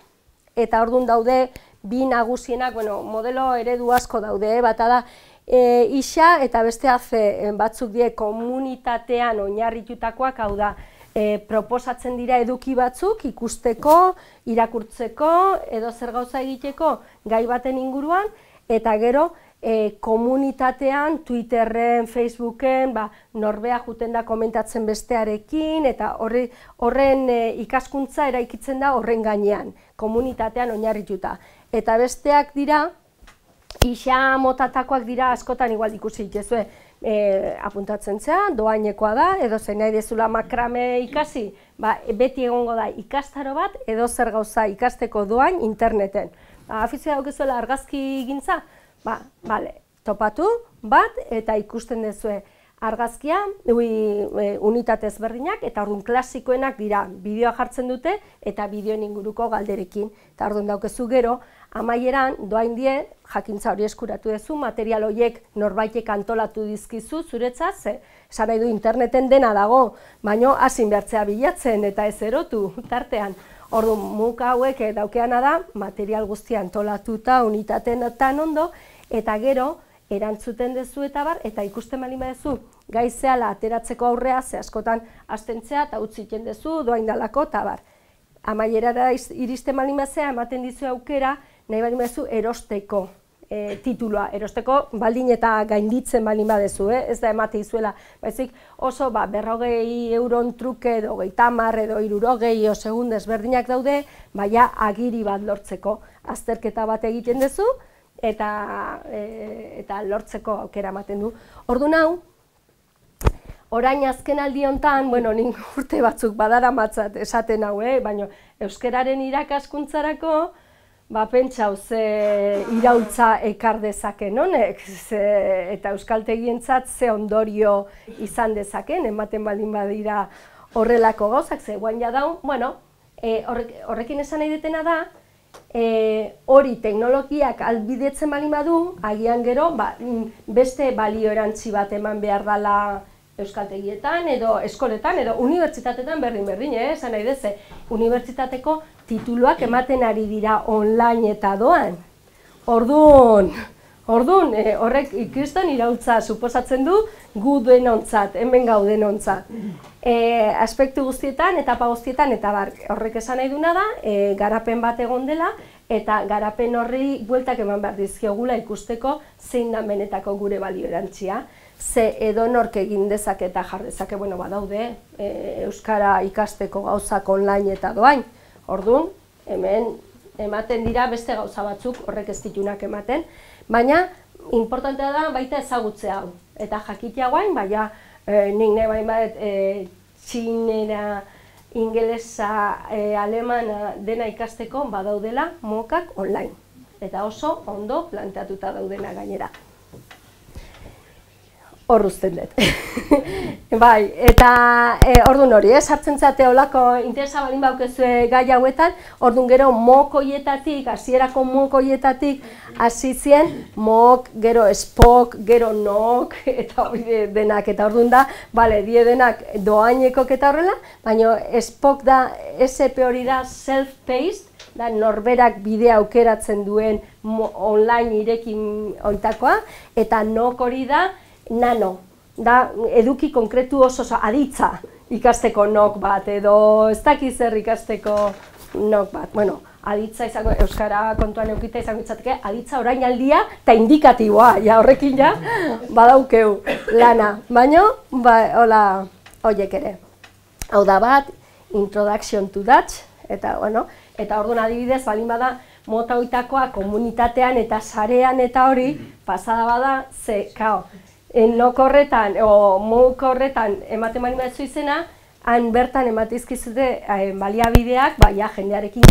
eta orduan daude bi nagusienak, modelo eredu asko daude, bata da isa eta beste batzuk die komunitatean oinarritutakoak, hau da, proposatzen dira eduki batzuk ikusteko, irakurtzeko, edo zer gauza egiteko gai baten inguruan, eta gero komunitatean, Twitterren, Facebooken, norbea juten da komentatzen bestearekin, eta horren ikaskuntza eraikitzen da horren gainean, komunitatean oinarrituta. Eta besteak dira, isa motatakoak dira askotan igual ikusi dituzue, apuntatzen zea, doainekoa da, edo zein nahi dezula makrame ikasi, beti egongo da ikastaro bat, edo zer gauza ikasteko doain interneten. Afizioa daukezuela argazki gintza, topatu bat, eta ikusten dezue argazkia, unitate ezberdinak, eta orduan klasikoenak dira, bideoa jartzen dute, eta bideoen inguruko galderekin. Eta orduan daukezu gero, amaieran, doain die, jakintza hori eskuratu duzu, material horiek norbaitek antolatu dizkizu, zuretzat, esan nahi du interneten dena dago, baino hazin behartzea bilatzen eta ez erotu tartean. Orduan, muka hauek daukeana da, material guztia antolatuta, unitateetan ondo, eta gero, erantzuten dezu eta bar, eta ikusten baldin baduzu gai zehala ateratzeko aurrea, ze askotan hastentzea eta utziten dezu, doain dalako eta bar. Amaierara iristen baldin baduzea, ematen dizu aukera, nahi baldin baduzu erosteko titulua, erosteko baldin eta gainditzen baldin baduzu, ez da emate izuela, baizik oso 40 euron truke edo 30 edo 60 segundu ezberdinak daude, baina agiri bat lortzeko azterketa bat egiten duzu, eta lortzeko aukera ematen du. Orduan hau, orain azken aldi honetan, nik urte batzuk badaramatzat esaten hau, baina euskararen irakaskuntzarako, pentsau ze iraultza ekar dezaken honek, eta euskaltegientzat ze ondorio izan dezaken, ematen baldin badira horrelako gauzak, ze guain jadaun, horrekin esan nahi detena da, hori teknologiak albidetzen baldin badu, agian gero beste balio erantzi bat eman behar dela euskaltegietan edo eskoletan edo unibertsitatetan berdin, esan nahi deze, unibertsitateko tituluak ematen ari dira online eta doan. Orduan, horrek ikriston iraultza suposatzen du gu denontzat, hemen gaudenontzat. Aspektu guztietan, etapa guztietan, eta horrek esan nahi duna da, garapen bat egon dela, eta garapen horri bueltak eman behar dizkiogula ikusteko zein da benetako gure balio erantzia. Ze edonork egin dezake eta jar dezake, badaude, euskara ikasteko gauzak online eta doain. Orduan, hemen ematen dira beste gauza batzuk horrek ez ditunak ematen, baina importantea da baita ezagutzea hau. Eta jakitea guain, baina nik nahi bain bat txinera, ingelesa, alemana dena ikasteko badaudela mokak online. Eta oso ondo planteatuta daudena gainera. Hor uzten dut. Bai, eta orduan hori, sartzen zate olako interesa balin baukezue gai hauetan, orduan gero mokoietatik, hasierako mokoietatik, hasi zien, mok, gero spok, gero nok, eta hori denak, eta orduan da, bale, die denak doainekok eta horrela, baina spok da, SP hori da self-paced, da norberak bidea aukeratzen duen online irekin oitakoa, eta nok hori da, nano, da eduki konkretu oso aditza ikasteko nok bat, edo ez dakiz zer ikasteko nok bat. Bueno, aditza izango, euskara kontuan eukita izango itzateke, aditza orainaldia eta indikatiboa, ja horrekin ja, badaukeu lana. Baina, hola, horiek ere. Hau da bat, introduction to Dutch, eta, bueno, eta orduan adibidez, balin bada, mota hoitakoa komunitatean eta sarean eta hori, pasada bada, ze, kao, nok horretan, o muk horretan ematen bali batzu izena, han bertan ematizkizute baliabideak, ja, jendearekin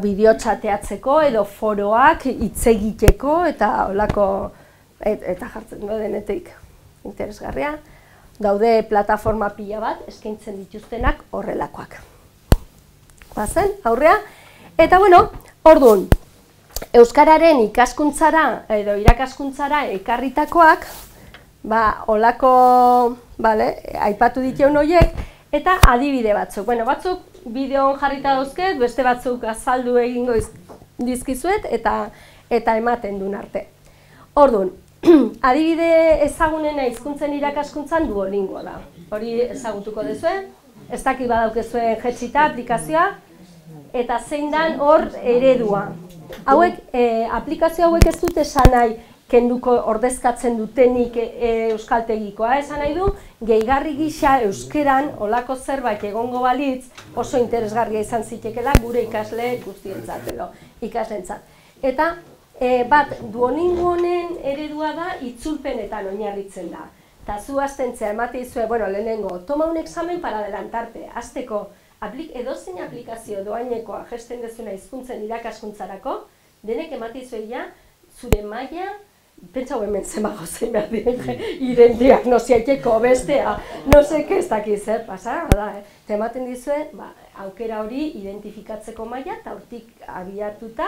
bideo txateatzeko edo foroak hitz egiteko eta holako, eta jartzen denetik interesgarria. Daude plataforma pila bat eskaintzen dituztenak horrelakoak. Bazen, aurrea. Eta bueno, orduan, euskararen ikaskuntzara edo irakaskuntzara ekarritakoak, holako, aipatu diteun horiek, eta adibide batzuk. Bueno, batzuk bideoan jarrita dauzket, beste batzuk azaldu egingo dizkizuet, eta ematen duen arte. Orduan, adibide ezagunena hizkuntzen irakaskuntzan Duolingoa da. Hori ezagutuko duzue, ez dakit badaukezuen jetxita aplikazioa, eta zein dan hor eredua. Hauek, aplikazio hauek ez dute esan nahi kenduko ordezkatzen dutenik euskaltegikoa, esan nahi du, gehigarri gisa euskeran olako zerbait egongo balitz oso interesgarria izan zitekela gure ikasle guztientzat edo ikasleentzat. Eta bat, Duolingo honen eredua da itzulpenetan oinarritzen da. Eta zu hastentzea emate izue, lehenengo, toma un examen para adelantarte, hasteko edozein aplikazio doainekoa gesten dezuna hizkuntzen irakaskuntzarako, denek emate izue ja, zure maila, pentsau hemen zemago zein behar diren, iren diagnoziaikeko bestea, no seke ez dakiz, pasa, da, eta ematen dizue, aukera hori identifikatzeko maila, eta hortik abiatuta,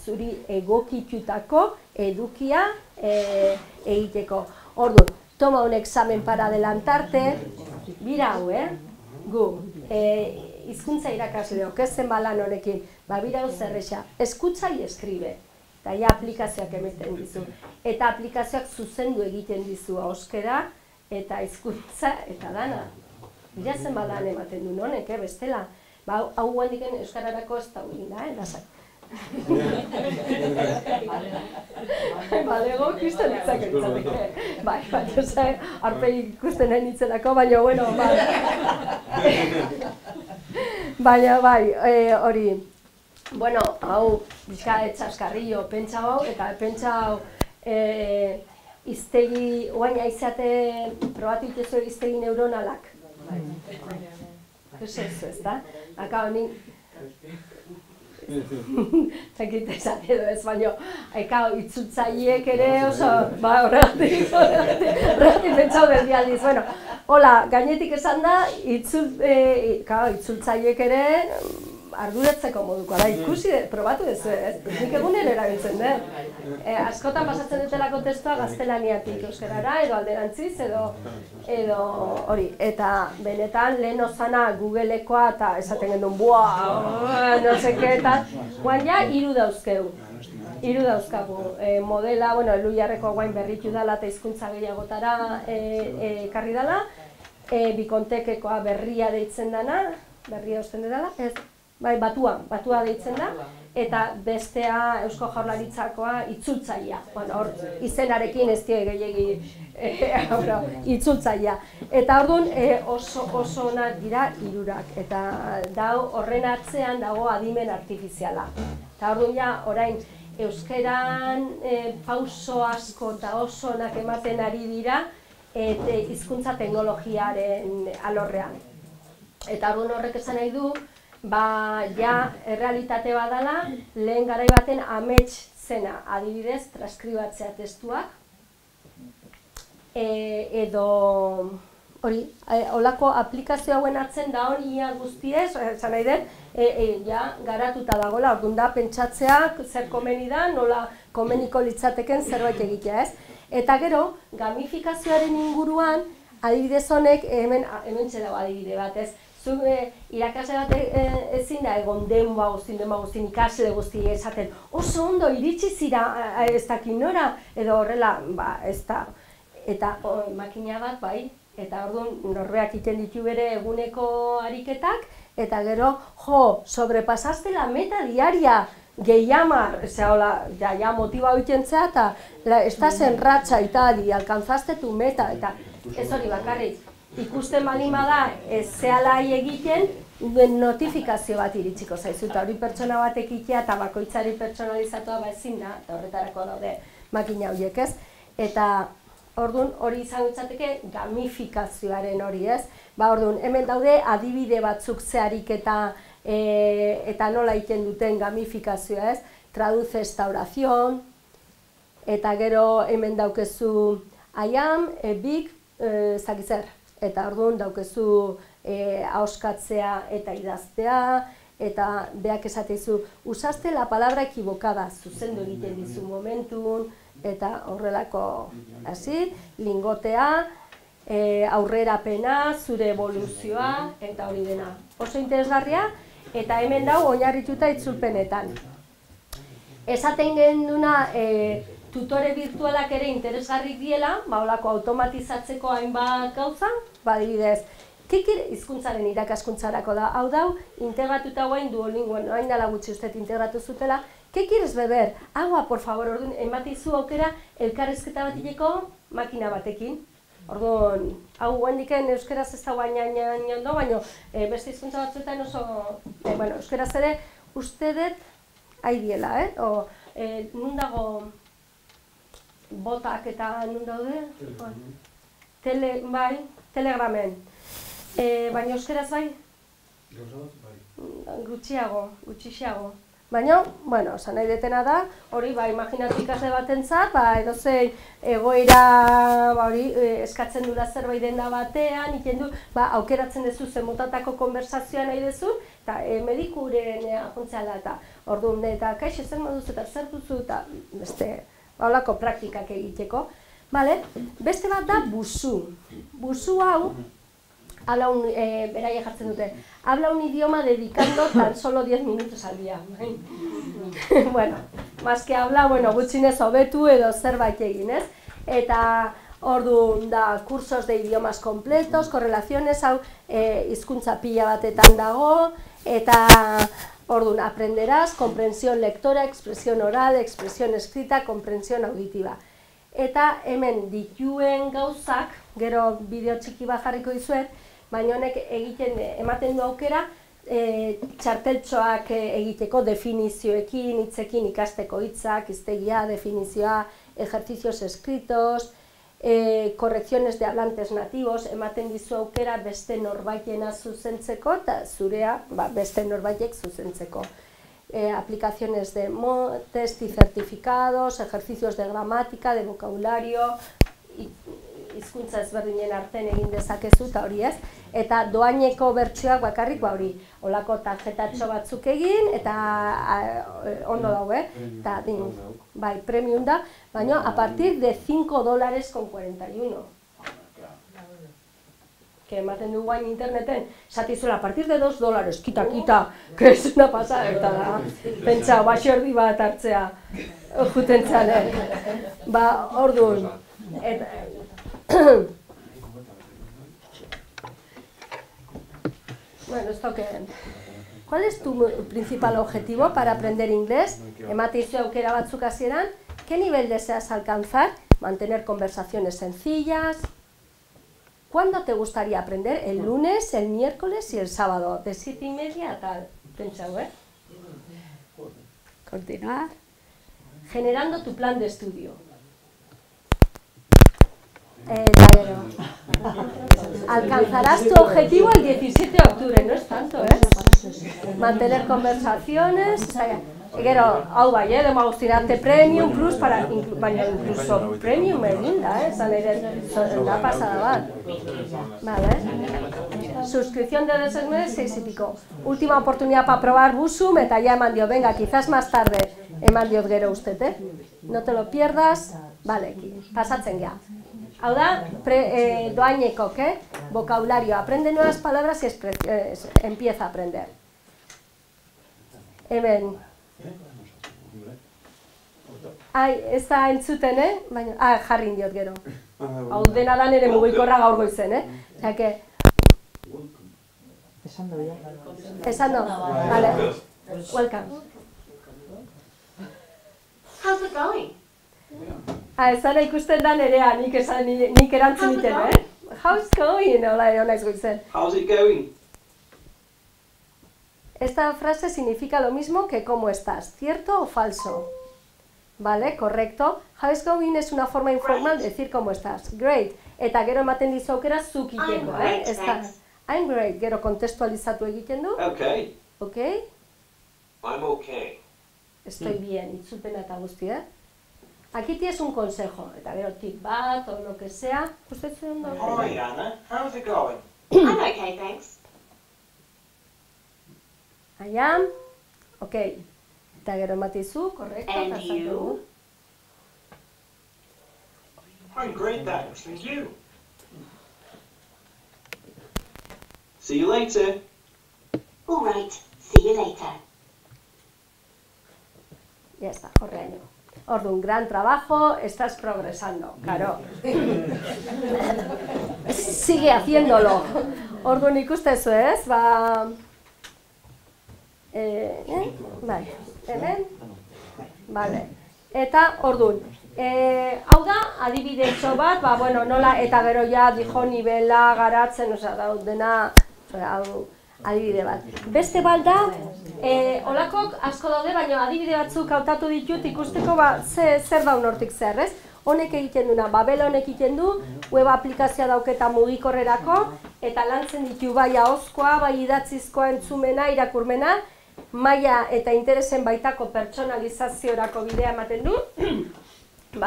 zuri egokitutako edukia egiteko. Orduan, toma un examen para adelantarte, bira hau, gu, hizkuntza irakasleok, ez zen balan honekin, bira hau zerrexa, eskutza y eskribe. Eta ja aplikazioak emeten dizu. Eta aplikazioak zuzendu egiten dizu euskera eta hizkuntza eta dana. Bira zen badan ematen duen honek, bestela. Hau guandiken euskararako ez da egin da, lasai. Balego ikusten ditzak eritzateke. Arpegi ikusten nahi nitzelako, baina, bueno, baina, hori. Bueno, hau, bizka etxaskarrillo, pentsa hau, eta pentsa hau iztegi, oain aizate, probatu itezu iztegi neuronalak. Ez ez da? Haka honi, zakit esan edo ez, baina itzultzaileek ere oso, horregatik pentsau berdialdiz. Bueno, hola, gainetik esan da, itzultzaileek ere arduratzeko modukoa da, ikusi, probatu dezu, ez? Nik egunen erabiltzen den. Askotan pasatzen dutelako testua gaztelaniatik euskarara, edo alderantziz, edo hori. Eta benetan lehen osana Googleekoa eta esaten gendun, buah, no seke, eta guain ja, hiru dauzkegu. Hiru dauzkagu. Modela, Elu Jarreko guain berritu dela eta hizkuntza gehiagotara ekarri dela. Bikontekekoa berria deitzen dana, berria usten dela, ez? Batua deitzen da, eta bestea Eusko Jaurlaritzakoa itzultzailea. Hor, izenarekin ez die gehiegi itzultzailea. Eta orduan oso onak dira hirurak, eta horren atzean dago adimen artifiziala. Eta orduan ja, orain, euskeran pauso asko eta oso onak ematen ari dira hizkuntza teknologiaren alorrean. Eta horrek esan nahi du, ja errealitate badala, lehen garai baten amets zena, adibidez, transkribatzea testuak, edo hori, holako aplikazio hauen atzen da hori guztiez, esan nahi den, garatuta dagoela, orduan da pentsatzeak zer komeni da, nola komeniko litzateken zerbait egitea, ez? Eta gero, gamifikazioaren inguruan, adibidez honek, hemen txedago adibide bat, ez? Zuk irakasle bat ezin da egon denba guztin ikasle guzti esaten oso ondo iritsi zira ez dakin nora, edo horrela, ez da. Eta makina bat, bai, eta orduan norbeak iten ditu bere eguneko ariketak, eta gero, sobrepasaste la meta diaria, gehiamar, ja motiba egiten zea, eta estás en racha y tal, y alcanzaste tu meta, eta ez hori bakarrik. Ikusten baldin bada zehala egiten, notifikazio bat iritsiko zaizu, eta hori pertsona bat ekitea eta bakoitzari pertsonalizatua ezin da, eta horretarako daude makina horiek, ez? Eta orduan hori izango litzateke gamifikazioaren hori, ez? Orduan hemen daude adibide batzuk zeharik eta nola egiten duten gamifikazioa, ez? Traduce esta oración, eta gero hemen daukezu I am a big, zakitzer. Eta orduan daukezu ahoskatzea eta idaztea, eta beak esateizu, usaste la palabra equivocada, zuzendu egiten dizu momentun, eta horrelako, hasi, lingotea, aurrerapena, zure evoluzioa, eta hori dena. Oso interesgarria, eta hemen dau oinarrituta itzulpenetan. Esaten genduna, tutore virtualak ere interesgarrik diela, holako automatizatzeko hainbat gauza, adibidez, hizkuntzaren irakaskuntzarako da, hau dau, integratuta guain Duolingoan, hain dela gutxi uste integratu zutela, ¿qué quieres beber? Agua, por favor, orduan, ematizu aukera elkarrizketa bat ileko makina batekin. Orduan, hau guendiken euskeraz ez da guain ondo, baina beste hizkuntza batzuetan oso, euskeraz ere uste dut haidiela, nun dago botak eta nun daude? Telegramen. Baina euskeraz bai? Gutxiago. Baina, esan nahi detena da, hori, imaginatu ikasle batentzat, edozein egoera eskatzen dura zerbait denda batean, ikendu, aukeratzen duzu zemotatako konversazioa nahi duzu, eta medikuren apuntzeala eta orduan, eta kaixo zer moduz eta zer duzu, eta beste, holako praktikak egiteko. Beste bat da buzu. Buzu hau, beraia jartzen dute, habla un idioma dedicando tan solo 10 minutos al día. Bueno, más que habla, gutxinez hobetu edo zerbait egin, ez? Eta orduan da, cursos de idiomas completos, korrelaciones, hau hizkuntza pila batetan dago, eta orduan aprenderás, comprensión lectora, expresión oral, expresión escrita, comprensión auditiva. Eta hemen dituen gauzak, gero bideo txiki bat jarriko dizuet, baina honek ematen du aukera txarteltxoak egiteko definizioekin, hitzekin ikasteko hitzak, hiztegia, definizioa, ejercicios escritos, correcciones de hablantes nativos, ematen dizu aukera beste norbaitena zuzentzeko eta zurea beste norbaitek zuzentzeko. Aplicaciones de test y certificados, ejercicios de gramática, de vocabulario, hizkuntza ezberdinen artean egin dezakezu eta hori ez, eta doaineko bertsioak bakarrik hori, holako tarjetatxo batzuk egin, eta ondo dago, eta bai, premium da, baina a partir de $5.41. Que ematen du guain interneten, esatizuela, a partir de $2, kita, que es una pasada, eta da, pentsa, baxordi bat hartzea, juten txanen. Orduan, bueno, esto que... ¿Cuál es tu principal objetivo para aprender inglés? Ematizu aukera batzuk hasieran. ¿Qué nivel deseas alcanzar? Mantener conversaciones sencillas. ¿Cuándo te gustaría aprender? ¿El lunes, el miércoles y el sábado? De 7:30 a tal. Penseu, Continuar. generando tu plan de estudio. Eta gero. Alcanzarás tu objetivo el 17 de octubre, no es tanto, Mantener conversaciones, gero, hau bai, demagustirarte premium plus para, baina incluso premium eginda, esan ere, da pasada bat. Vale. Suscripción de 2 meses, 6 y pico. Última oportunidad para probar Busum, eta ya eman dio, venga, quizás más tarde, eman diot gero usted, No te lo pierdas, vale, pasatzen gea. Hau da, doainekok, vocabulario, aprende nuevas palabras y empieza a aprender. Hemen. Ai, ez da entzuten, baina, jarri indiot gero. Hau dena da nire mugikorra gaur goizen, Osea que... Esando ya. Esando, vale. Welcome. How's it going? Ezana ikusten da nerea, nik erantzun iten, How's it going? Hola, naiz goizen. How's it going? Esta frase significa lo mismo que cómo estás, ¿cierto o falso? Vale, correcto. How's it going es una forma informal de decir cómo estás. Great. Eta gero ematen dizu aukera zuk iteko, I'm great. Gero kontestualizatu egiten du. Okay. Okay? I'm okay. Estoy bien, itzulpena eta guzti, Aquí tienes un consejo, eta gero tip bat, o lo que sea. Usted se ondo. Hi, Anna. How's it going? I'm okay, thanks. I am. Okay. Eta gero ematizu, correcto. And you? I'm great, thanks. And you? See you later. All right, see you later. Ya está, horreaino. Orduan, gran trabajo, estás progresando, claro. Sigue haciéndolo. Orduan ikustezu, Ba... Bai, hemen? Vale. Eta, orduan, hau da, adibidetxo bat, bueno, nola, eta gero ja, dijo nivela, garatzen, da, dena, hau, adibide bat. Beste bat da, holakok asko daude, baina adibide batzuk hautatu ditut ikusteko, zer daun hortik zer, Honek egiten duna, Babela honek egiten du, web aplikazioa dauketa mugikorrerako, eta lantzen ditu bai ahozkoa, bai idatzizkoa entzumena, irakurmena, maila eta interesen baitako pertsonalizaziorako bidea ematen du,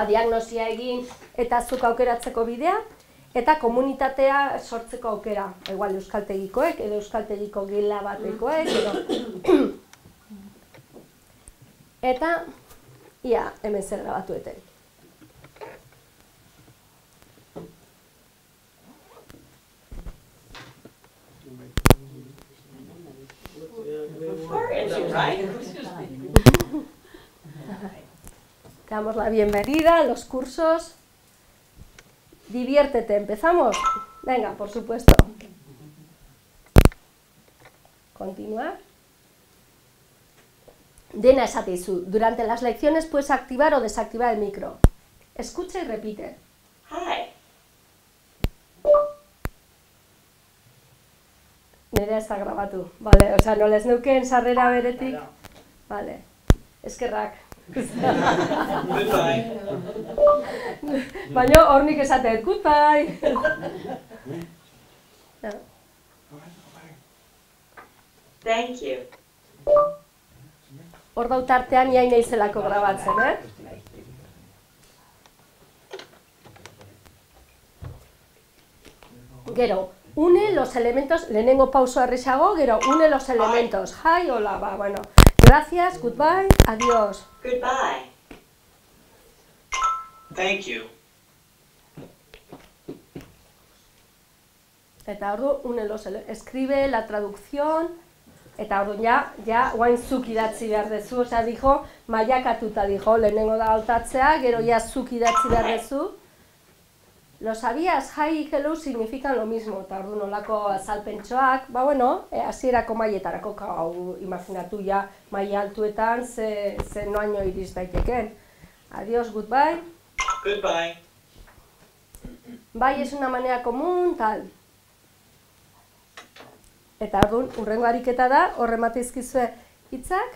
diagnosia egin eta zuk aukeratzeko bidea, eta komunitatea sortzeko aukera, igual euskaltegikoek, edo euskaltegiko gela batekoek, edo... Eta, ia, hemen zer grabatueten. Te damos la bienvenida a los cursos. Diviértete, ¿empezamos? Venga, por supuesto. Continuar. Dena esateizu, durante las lecciones puedes activar o desactivar el micro. Escucha y repite. Hi. Nerea está grabatu. Vale, o sea, no les neuken sarrera beretik. Vale. Eskerrak. Goodbye. Baina hor nik esatet, goodbye. Thank you. Hor dautartean iain naizelako grabatzen, Gero, une los elementos, lehenengo pauso arresago, gero, une los elementos. Hi, hola, bueno. Gracias, goodbye, adiós. Goodbye. Thank you. Eta ordu, une los elementos. Escribe la traducción. Eta orduan ja, guain zuk idatzi behar dezu, osea, dijo, mailakatuta dijo, lehenengo da hautatzea, gero ja zuk idatzi behar dezu. Lo sabías, hi y hello significan lo mismo, eta orduan olako azalpentsoak, bueno, hasierako mailetarako, hau imaginatu ja, maila altuetan, ze noaino iriz daiteken. Adiós, goodbye. Goodbye. Bai, es una manera común, tal. Eta orduan, urrengo ariketa da, horre mateizkizue hitzak.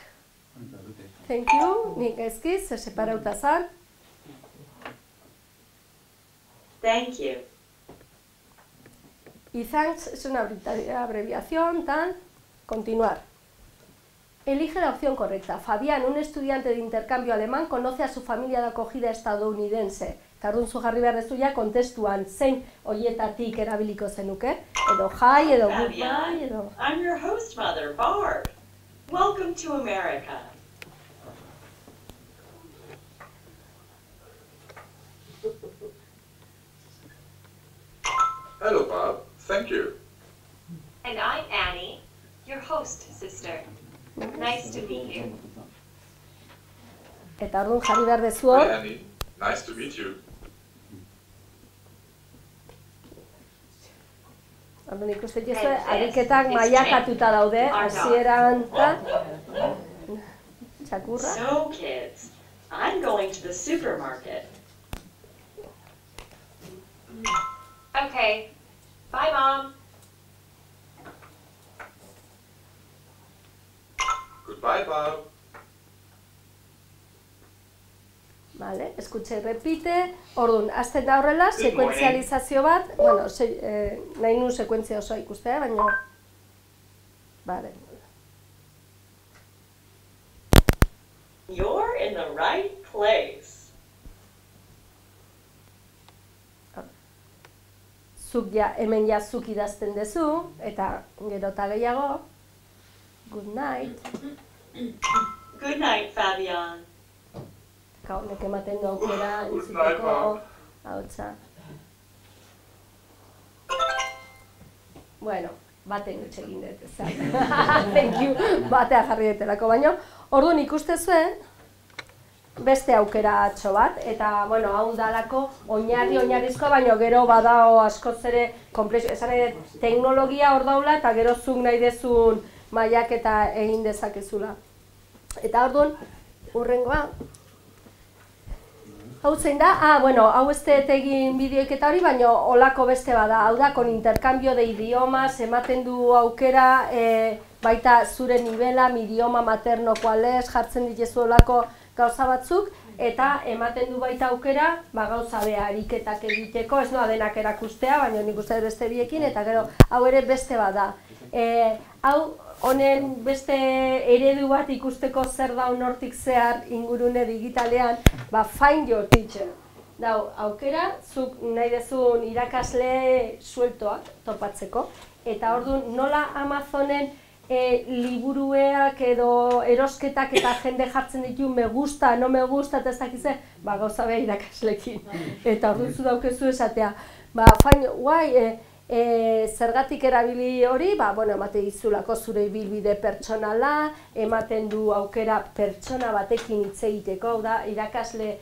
thank you. Nik ezkiz, separauta zan. Thank you. Y thanks es una abreviación, tan, continuar. Elige la opción correcta. Fabián, un estudiante de intercambio alemán, conoce a su familia de acogida estadounidense. Tardun zu jarri behar dezu ja kontestuan zein hoietatik erabiliko zenuke. Edo hi, edo goodbye, edo... I'm your host mother, Barb. Welcome to America. Hello, Bob. Thank you. And I'm Annie, your host sister. Nice to meet you. Eta orduan jarri behar dezu Hi, hor. Annie. Nice to meet you. Orduan ikusten jezue, ariketak mailakatuta daude, hasieran eta... Txakurra. So, kids, I'm going to the supermarket. Okay. Bye, Mom. Goodbye, Bob. Vale, escucha y repite. Orduan, azten da horrela, sekuentzializazio bat, bueno, nahi nun sekuentzia osoa ikustea, baina... Vale. You're in the right place. Zuk ja, hemen ja zuk idazten dezu, eta gero eta gehiago. Good night. Good night, Fabian. Honek ematen du aukera, Good night, entzuteko, Bob. hautsa. Bueno, baten utxe egin dut, ezak. Thank you, batea jarri detelako, baino. Orduan ikustezue, beste aukera atxo bat, eta, bueno, hau dalako oinarrizkoa, baino gero badao askoz ere komplexo. Esan nahi dut, teknologia hor daula, eta gero zuk nahi dezun mailak eta egin dezakezula. Eta orduan, hurrengoa, hau zein da? Bueno, hau ez dut egin bideoiketa hori, baina olako beste bada. Hau da, con intercambio de idiomas, ematen du aukera, baita zure nivela, mi idioma materno cual es, jartzen ditezu olako gauza batzuk, eta ematen du baita aukera, gauza beha ariketak egiteko, ez noa denak erakustea, baina nik uste beste biekin, eta gero hau ere beste bada. Hau, honen beste eredu bat ikusteko zer da hortik zehar ingurune digitalean, find your teacher. Dau, aukera, zuk nahi dezun irakasle sueltoak topatzeko, eta orduan nola Amazonen liburueak edo erosketak eta jende jartzen ditu me gusta, no me gusta, eta ez dakize, gauza beha irakaslekin. Eta orduan zu daukezu esatea, find, why, zergatik erabili hori, bueno, emate dizulako zure ibilbide pertsonala, ematen du aukera pertsona batekin hitz egiteko, hau da, irakasle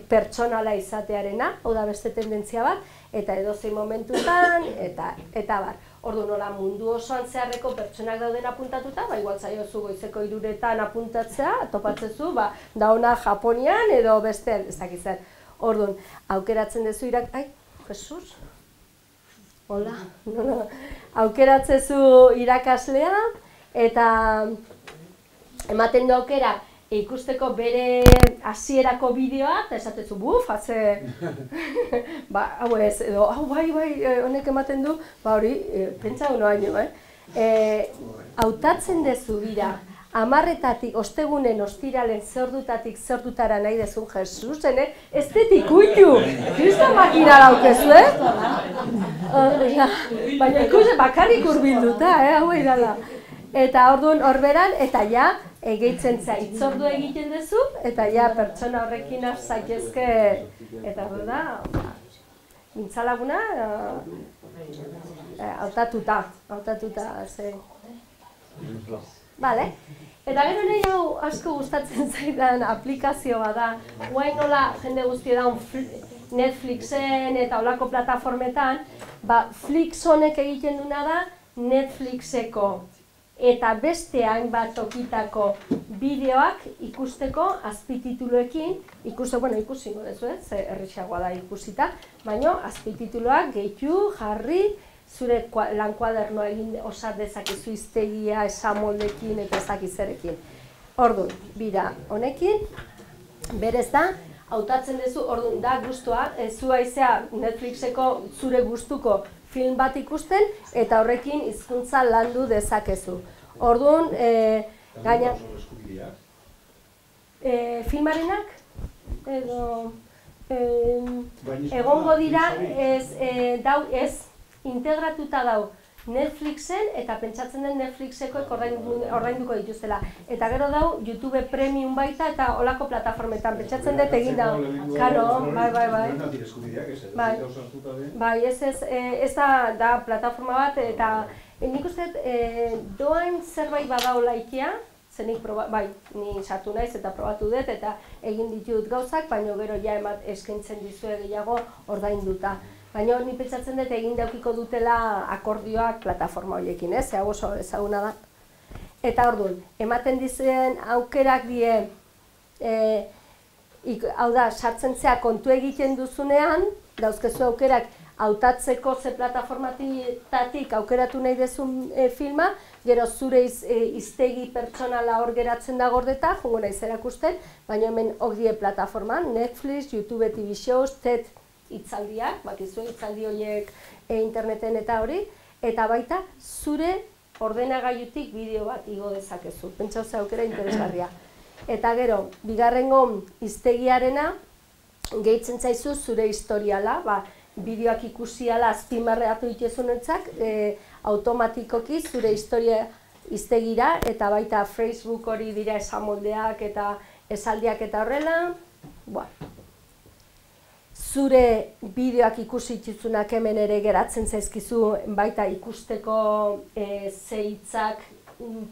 pertsonala izatearena, hau da beste tendentzia bat, eta edozein momentutan, eta bar. Ordu nola mundu osoan zeharreko pertsonak dauden apuntatuta, igual zaiozu goizeko 3:00 apuntatzea, topatzezu, da ona Japonian edo beste, ez dakizzer. Orduan, aukeratzen dezu ai, Jesus? Hola, aukeratzezu irakaslea, eta ematen du aukera ikusteko bere hasierako bideoa, eta esatezu, haze, hau ez, edo, bai, honek ematen du, hori, pentsa uno haino, hautatzen dezu dira, 10:00 ostegunen ostiralen zordutatik zordutara nahi dezun Jesus, ez dut ikutu, kriston makina daukezu, baina ikusen bakarrik urbilduta, hau edala. Eta orduan horberan, eta ja, gehitzen za itzordu egiten duzu, eta ja pertsona horrekin zaitezke, eta hori da, mintzalaguna, hautatuta, ze. Bale, eta gero nahi hau asko gustatzen zaidan aplikazio bada, guain nola jende guzti da Netflixen eta olako plataformetan, Flix honek egiten duna da Netflixeko eta beste hainbat tokitako bideoak ikusteko azpitituluekin, ikusingo dezu, ze errexagoa da ikusita, baina azpitituluak gehitu, jarri, zure lankuadernoa egin osat dezakezu hiztegia, esamoldekin eta ezakizerekin. Orduan, bira honekin, berez da, hautatzen duzu, orduan da guztua, zu aizea Netflixeko zure gustuko film bat ikusten, eta horrekin hizkuntza landu dezakezu. Orduan, gaina... Filmarenak, edo... Egongo dira, ez, integratuta dau Netflixen, eta pentsatzen den Netflixekoek ordainduko dituztela. Eta gero dau YouTube Premium baita eta olako plataformetan, pentsatzen dut egin dau. Karo, bai, ez da plataforma bat, eta nik uste doain zerbait badau laikia, zenik ni sartu naiz eta probatu dut eta egin ditut gauzak, baina gero ja eskaintzen dizue gehiago ordainduta. Baina ni pentsatzen dut egin daukiko dutela akordioak plataforma horiekin, ez? Hau oso ezaguna da. Eta orduan, ematen dizuen aukerak die, hau da, sartzen zea kontu egiten duzunean, dauzkezu aukerak hautatzeko ze plataformatatik aukeratu nahi dezun filma, gero zure hiztegi pertsonala hor geratzen da gordeta, jongo naiz erakusten, baina hemen hor die plataforman, Netflix, YouTube TV Shows, TED hitzaldiak, bakizu hitzaldi horiek interneten eta hori, eta baita zure ordenagailutik bideo bat igo dezakezu. Pentsa ze aukera interesgarria. Eta gero, bigarrengo hiztegiarena gehitzen zaizu zure historiala, bideoak ikusiala azpimarratu dituzunentzak, automatikoki zure historia hiztegira eta baita Facebook hori dira esamoldeak eta esaldiak eta horrela, zure bideoak ikusi dituzunak hemen ere geratzen zaizkizu baita ikusteko ze hitzak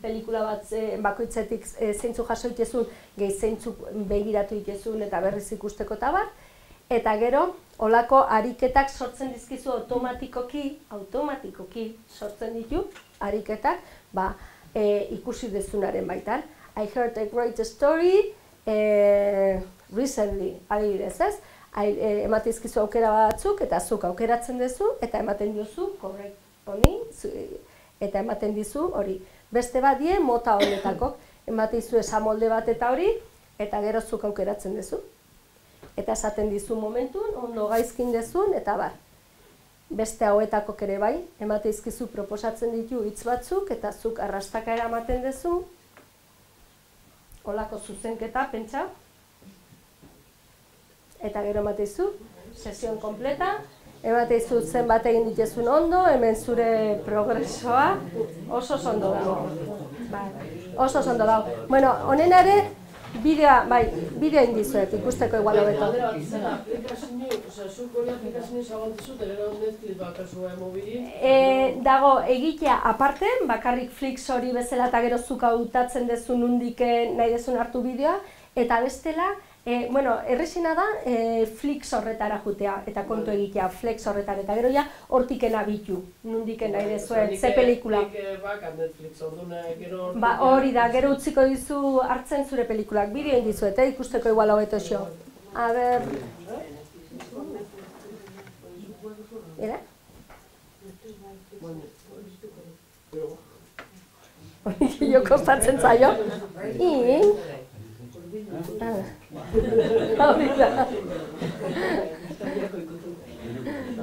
pelikula bat bakoitzetik zeintzu jaso dituzun, gehi zeintzuk begiratu dituzun eta berriz ikusteko eta bar. Eta gero, holako ariketak sortzen dizkizu automatikoki sortzen ditu ariketak ikusi dezunaren baitan. I heard a great story recently, adibidez ez? Ematen dizkizu aukera batzuk eta zuk aukeratzen duzu eta ematen diozu correct honi eta ematen dizu hori. Beste bat die mota honetako, ematen dizu esamolde bat eta hori eta gero zuk aukeratzen duzu. Eta esaten dizu momentun, ondo gaizkin dezun, eta bar. Beste hauetakok ere bai, ematen dizkizu proposatzen ditu hitz batzuk, eta zuk arrastaka eramaten duzu, holako zuzenketa, pentsa, eta gero ematen dizu, sesion kompleta, ematen dizu zenbat egin dituzun ondo, hemen zure progresoa, oso ondo dago. Oso ondo dago. Bueno, honenare, bideoa indizuet, ikusteko igual hobeto. Dago egitea aparte, bakarrik Flix hori bezala eta gero zuk hautatzen dezun nondik nahi dezun hartu bideoa, eta bestela, errexena da Flix horretara jutea eta kontu egitea, Flex horretara, eta gero ja hortiken abitu, nondiken nahi dezuen, ze pelikula. Hori da, gero utziko dizu hartzen zure pelikulak, bideo indizuet, ikusteko igual hobeto xo. A ber... Era? Jo kostatzen zaio.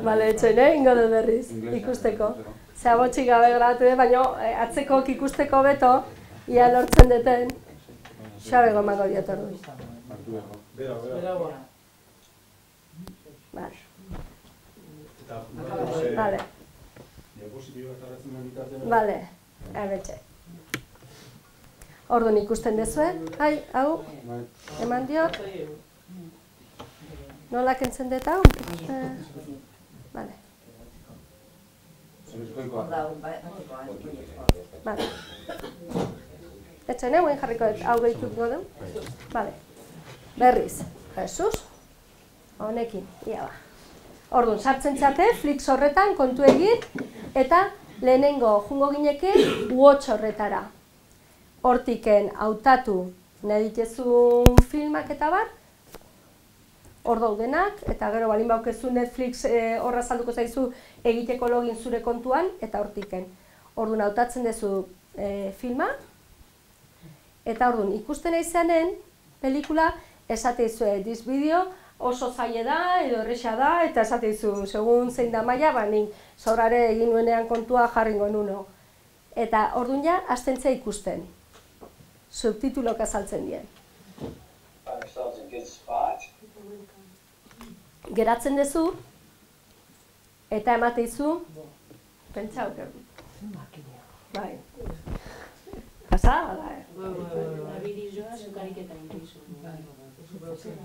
Bale, etxoin, ingo dut berriz, ikusteko. Zea botxik gabe grabatu baina atzekok ikusteko beto, ia lortzen deten, xabego emango diot ordu. Bale. Bale, ebetxe. Orduan ikusten dezue, hau, eman diot. Nola kentzen dut hau? Bale. Bale. Etxene, guen jarriko hau gehituko du. Bale. Berriz, Jesus. Honekin, ia ba. Orduan, sartzen txate, Flix horretan, kontu egin, eta lehenengo jungo gineke watch horretara. Hortiken hautatu nahi dituzun filmak eta bar, hor daudenak, eta gero balin baukezu Netflix horra salduko zaizu egiteko login zure kontuan, eta hortiken. Orduan hautatzen duzu filma, Eta orduan, ikusten izanen, pelikula, esate izue, this video oso zaila da, edo erresa da, eta esate izu, segun zein da maila, nik sobrare egin nuenean kontua jarringo nuno. Eta orduan ja, hastentzea ikusten. Subtitulok azaltzen dien. Geratzen dezu, eta emateizu, pentsau, bai. Pasada,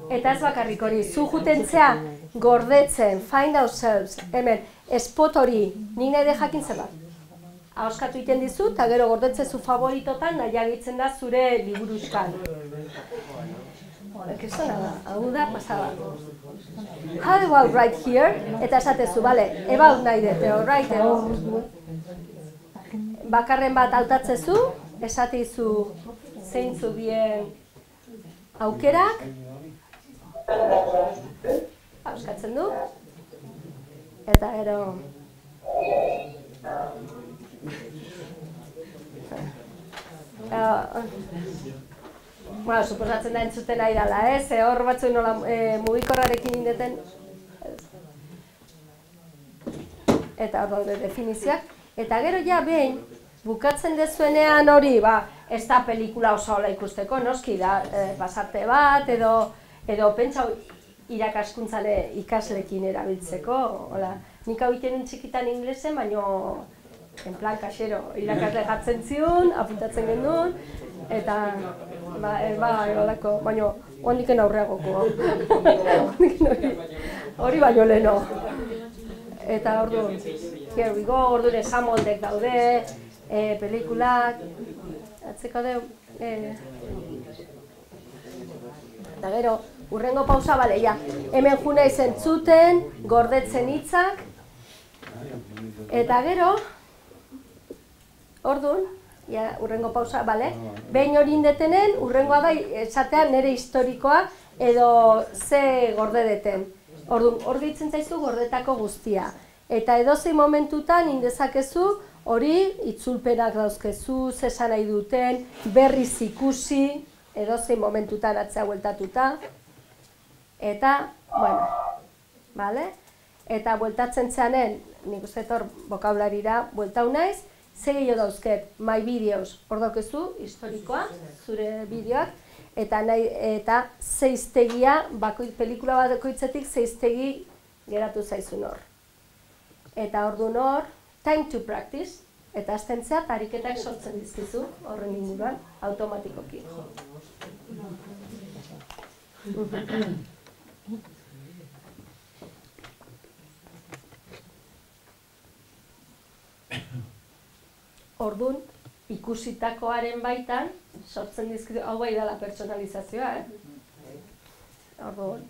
Eta ez bakarrik hori, zu jutentzea gordetzen, find ourselves, hemen, spot hori, nik nahi de jakin zer bat. Ahoskatu egiten dizu, eta gero gordetzen zu favoritotan, nahi agitzen da zure liburuzkan. Krisona da, hau da, pasada. How about right here? Eta esatezu, bale, about nahi dute, right, bakarren bat hautatzezu, esateizu zeintzu bien aukerak, hauskatzen du, eta gero suposatzen da entzuten ari dela, hor batzuen nola mugikorrarekin indeten, eta hor daude definizioak, eta gero ja behin, bukatzen dezuenean hori, ez da pelikula oso hola ikusteko, noski da, pasarte bat, edo pentsau irakaskuntzan ikaslekin erabiltzeko, hola, nik hau iten txikitan inglesen, baino, en plan kasero, irakasle jartzen ziun, apuntatzen genuen, eta, holako, baino, hondiken aurreagoko, hori baino leheno. Eta orduan, here we go, orduan esamoldek daude, pelikulak, atzeko deu, eta gero, urrengo pausa, bale, ja, hemen juna izen zuten, gordetzen hitzak, eta gero, orduan, ja, urrengo pausa, bale, behin hori indetenen, urrengoa da, esatean nire historikoa, edo ze gorde deten. Orduan, hor ditzen zaizu gordetako guztia. Eta edozein momentutan indezakezu hori itzulpenak dauzkezu, zesan nahi duten, berriz ikusi, edozein momentutan atzea bueltatuta. Eta, bueno, bale? Eta bueltatzen zeanen, nik uste hor bokablarira bueltau naiz, ze gehiago dauzket, my videos, hor daukezu, historikoa, zure bideoak, eta zeiztegia, pelikula bat dakoitzetik zeiztegi geratu zaizun hor. Eta orduan hor, time to practice, eta hastentzea ariketak sortzen dizkizu, horren inguruan, automatikoki. Orduan, ikusitakoaren baitan, sortzen dizkizu, hau bai dela pertsonalizazioa, Orduan,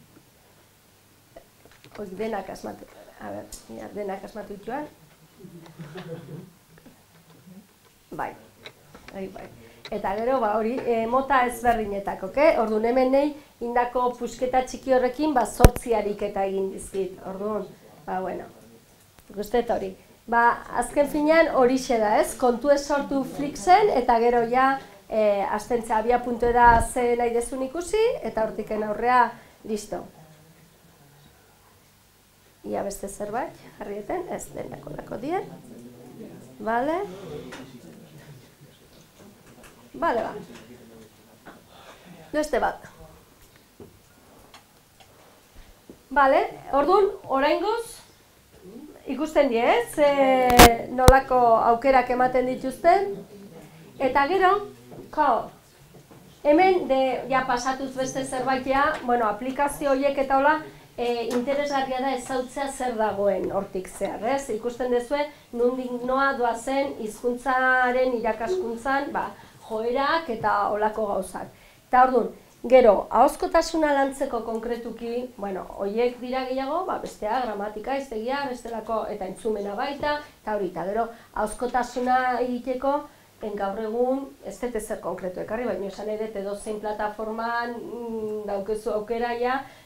denak asmatu, denak asmatu dituan. Bai. Eta gero, hori, mota ezberdinetako, Orduan, hemen nahi, indako pusketa txiki horrekin, 8 ariketa egin dizkit, orduan, bueno, guztet hori. Azken finean horixe da, kontu ez sortu Flixen, eta gero ja, astentzea abia puntu da ze nahi dezun ikusi, eta hortiken aurrea, listo. Ia beste zerbait, jarrieten, ez denako dako dien. Bale? Bale, Beste bat. Bale, orduan, oraingoz, ikusten die, nolako aukerak ematen dituzten. Eta gero, hemen, ja pasatuz beste zerbaitea, aplikazio horiek eta hola, interesgarria da ezautzea zer dagoen hortik zehar, Ikusten duzue, nondik noa doazen hizkuntzaren irakaskuntzan, joerak eta holako gauzak. Eta orduan, gero, ahozkotasuna lantzeko konkretuki, horiek dira gehiago, bestea, gramatika, hiztegia, bestelako eta entzumena baita, eta hori, eta gero, ahozkotasuna egiteko, gaur egun, ez dut ezer konkretu ekarri, baina esan edet edozein plataforman daukezu aukera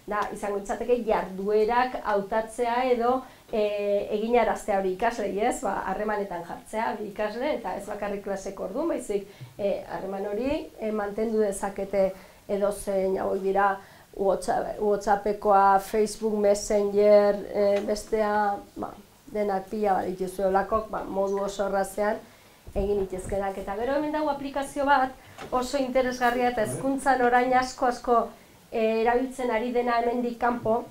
da izango litzateke jarduerak hautatzea edo eginaraztea hori ikaslei, ez? Harremanetan jartzea hori ikasle eta ez bakarrik klaseko orduan, baizik harreman hori mantendu dezakete edozein hauek dira WhatsAppekoa, Facebook Messenger, bestea, denak pila bat dituzu olakok, modu oso errazean egin itezkenak. Eta gero hemen dago aplikazio bat oso interesgarria eta hezkuntzan orain asko erabiltzen ari dena hemendik kanpo,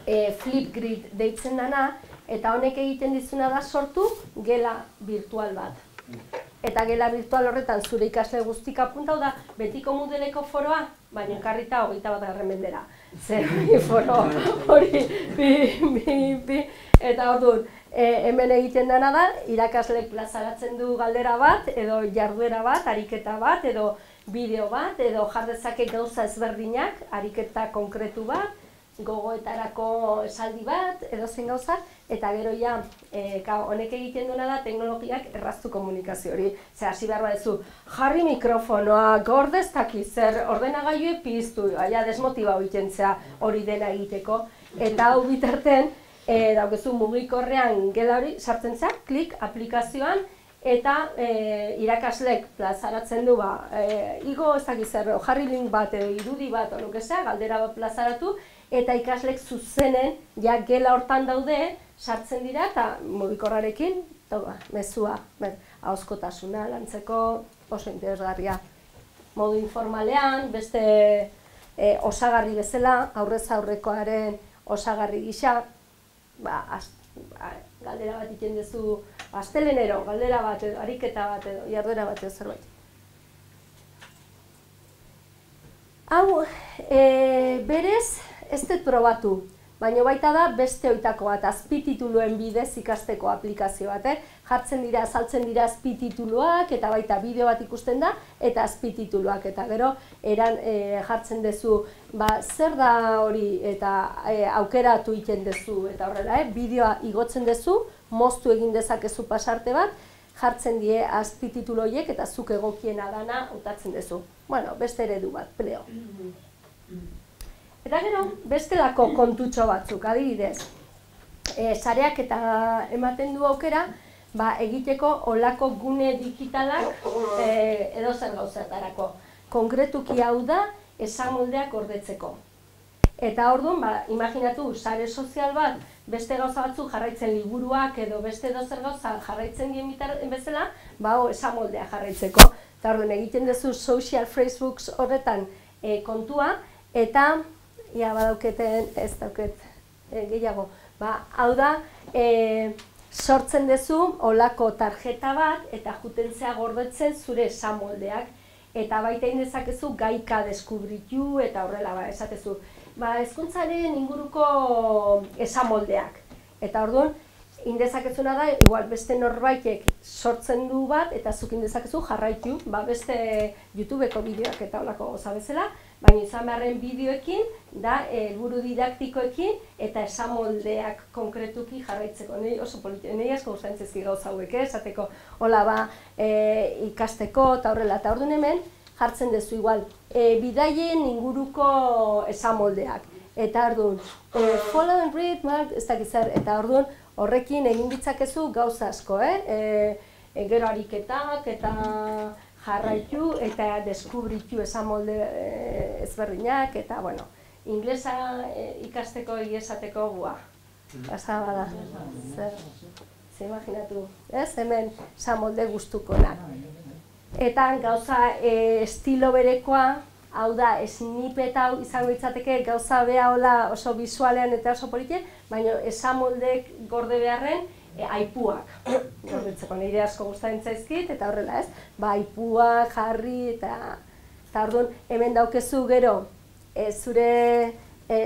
Flipgrid deitzen dana, eta honek egiten dizuna da sortu gela virtual bat. Eta gela virtual horretan zure ikasle guztik apuntau da betiko Moodleko foroa, baina ekarrita 21. mendera. Zer foro hori eta orduan, hemen egiten dena da, irakasleek plazaratzen du galdera bat, edo jarduera bat, ariketa bat, edo bideo bat, edo jardezake gauza ezberdinak, ariketa konkretu bat, gogoetarako esaldi bat, edozein gauzak, eta gero honek egiten duena da teknologiak erraztu komunikazio hori. Zer, hasi behar badezu, jarri mikrofonoa, gorde ez dakiz zer, ordenagailue piztu, desmotibau egiten zea hori dena egiteko. Eta hau bitartean, daukezu mugikorrean gela hori sartzen zea, klik aplikazioan, eta irakaslek plazaratzen du, igo ez dakiz zer, jarri link bat edo irudi bat, galdera bat plazaratu, eta ikaslek zuzenen, gela hortan daude, sartzen dira eta mugikorrarekin, mezua, ahozkotasuna lantzeko oso interesgarria. Modu informalean, beste osagarri bezala, aurrez aurrekoaren osagarri gisa, galdera bat iten duzu, astelenero, galdera bat edo, ariketa bat edo, jarduera bat edo zerbait. Hau, berez, ez dut probatu, baina baita da beste oitako bat, azpitituluen bidez ikasteko aplikazio bat, jartzen dira, azaltzen dira azpitituluak, eta baita bideo bat ikusten da, eta azpitituluak, eta gero jartzen duzu, zer da hori, eta aukeratu egiten duzu, eta horrela, bideoa igotzen duzu, moztu egin dezakezu pasarte bat, jartzen die azpititulu horiek, eta zuk egokiena dana hautatzen duzu. Bueno, beste eredu bat, pleo. Eta gero, bestelako kontutxo batzuk, adibidez, sareak eta ematen du aukera, egiteko olako gune digitalak edozer gauzatarako. Konkretuki hau da, esamoldeak gordetzeko. Eta orduan, imaginatu, sare sozial bat, beste gauza batzuk jarraitzen liburuak edo beste edozer gauza jarraitzen dien bezala, esamoldeak jarraitzeko. Eta orduan, egiten duzu social Facebooks horretan kontua, eta badauketen, ez dauket gehiago, hau da, sortzen duzu olako tarjeta bat eta jutentzea gordetzen zure esamoldeak eta baita indezakezu gaika deskubritu eta horrela esatezu. Hezkuntzaren inguruko esamoldeak eta orduan indezakezuna da, igual beste norbaitek sortzen du bat eta zuk indezakezu jarraitu, beste YouTubeko bideoak eta olako goza bezala, baina izan beharren bideoekin, helburu didaktikoekin eta esamoldeak konkretuki jarraitzeko. Nei asko gustatzen zaizkit gauza hauek, esateko hola ikasteko eta horrela. Eta orduan hemen jartzen duzu igual bidaien inguruko esamoldeak. Eta orduan, follow and read, ez dakiz zer, eta orduan horrekin egin ditzakezu gauza asko, gero ariketak eta jarraitu eta deskubritu esamolde ezberdinak eta, bueno, inglesa ikasteko esateko Pasa bada, zer imaginatu, hemen esamolde gustukonak. Eta gauza estilo berekoa, hau da, snippet hau izango litzateke gauza bea hola oso bisualean eta oso polite, baina esamoldek gorde beharren aipuak gordetzeko, nire asko gustatzen zaizkit eta horrela ez, aipuak jarri eta orduan hemen daukezu gero zure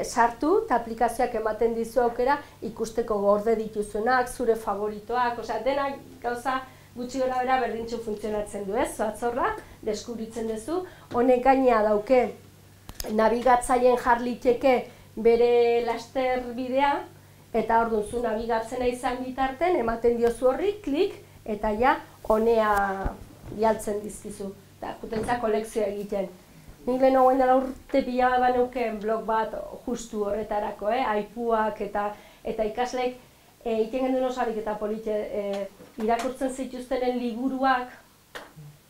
sartu eta aplikazioak ematen dizu aukera ikusteko gorde dituzunak, zure favoritoak, denak gauza gutxi gora bera berdintxu funtzionatzen du, atzorra, deskubritzen duzu. Honek gainea dauke nabigatzaileen jarliteke bere laster bidea, eta orduan zu nabigatzena izan bitarten, ematen diozu horri, klik, eta ja honea bialtzen dizkizu, eta jutentza kolekzioa egiten. Nik lehen hoguen dela urte pila bat baneuken blog bat justu horretarako, aipuak eta ikasleek egiten genduen osarik eta polite irakurtzen zituztenen liburuak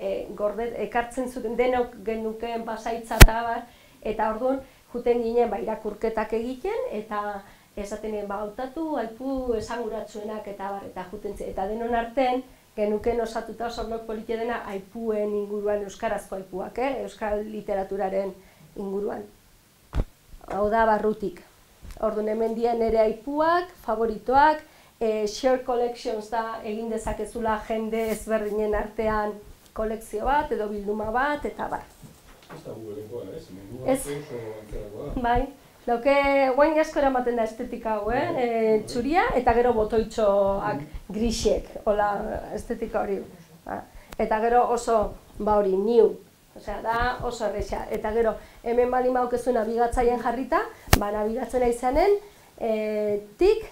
ekartzen zuten denok genukeen pasaitza eta bar, eta orduan juten ginen irakurketak egiten eta esaten nien hautatu aipu esanguratsuenak eta bar, eta juten eta denon artean genuken osatuta oso blog polite dena aipuen inguruan, euskarazko aipuak, euskal literaturaren inguruan. Hau da barrutik. Orduan hemen dien nire aipuak, favoritoak, share collections da egin dezakezula jende ezberdinen artean kolekzio bat edo bilduma bat, eta bar. Ez da Google-ekoa, ez? Ez, bai. Dauke, guain asko eramaten da estetika hau, txuria eta gero botoitxoak grisek, hola estetika hori. Eta gero oso, hori, new, osea, da oso erresa. Eta gero, hemen baldin baukezu nabigatzaien jarrita, nabigatzen izanen, tik,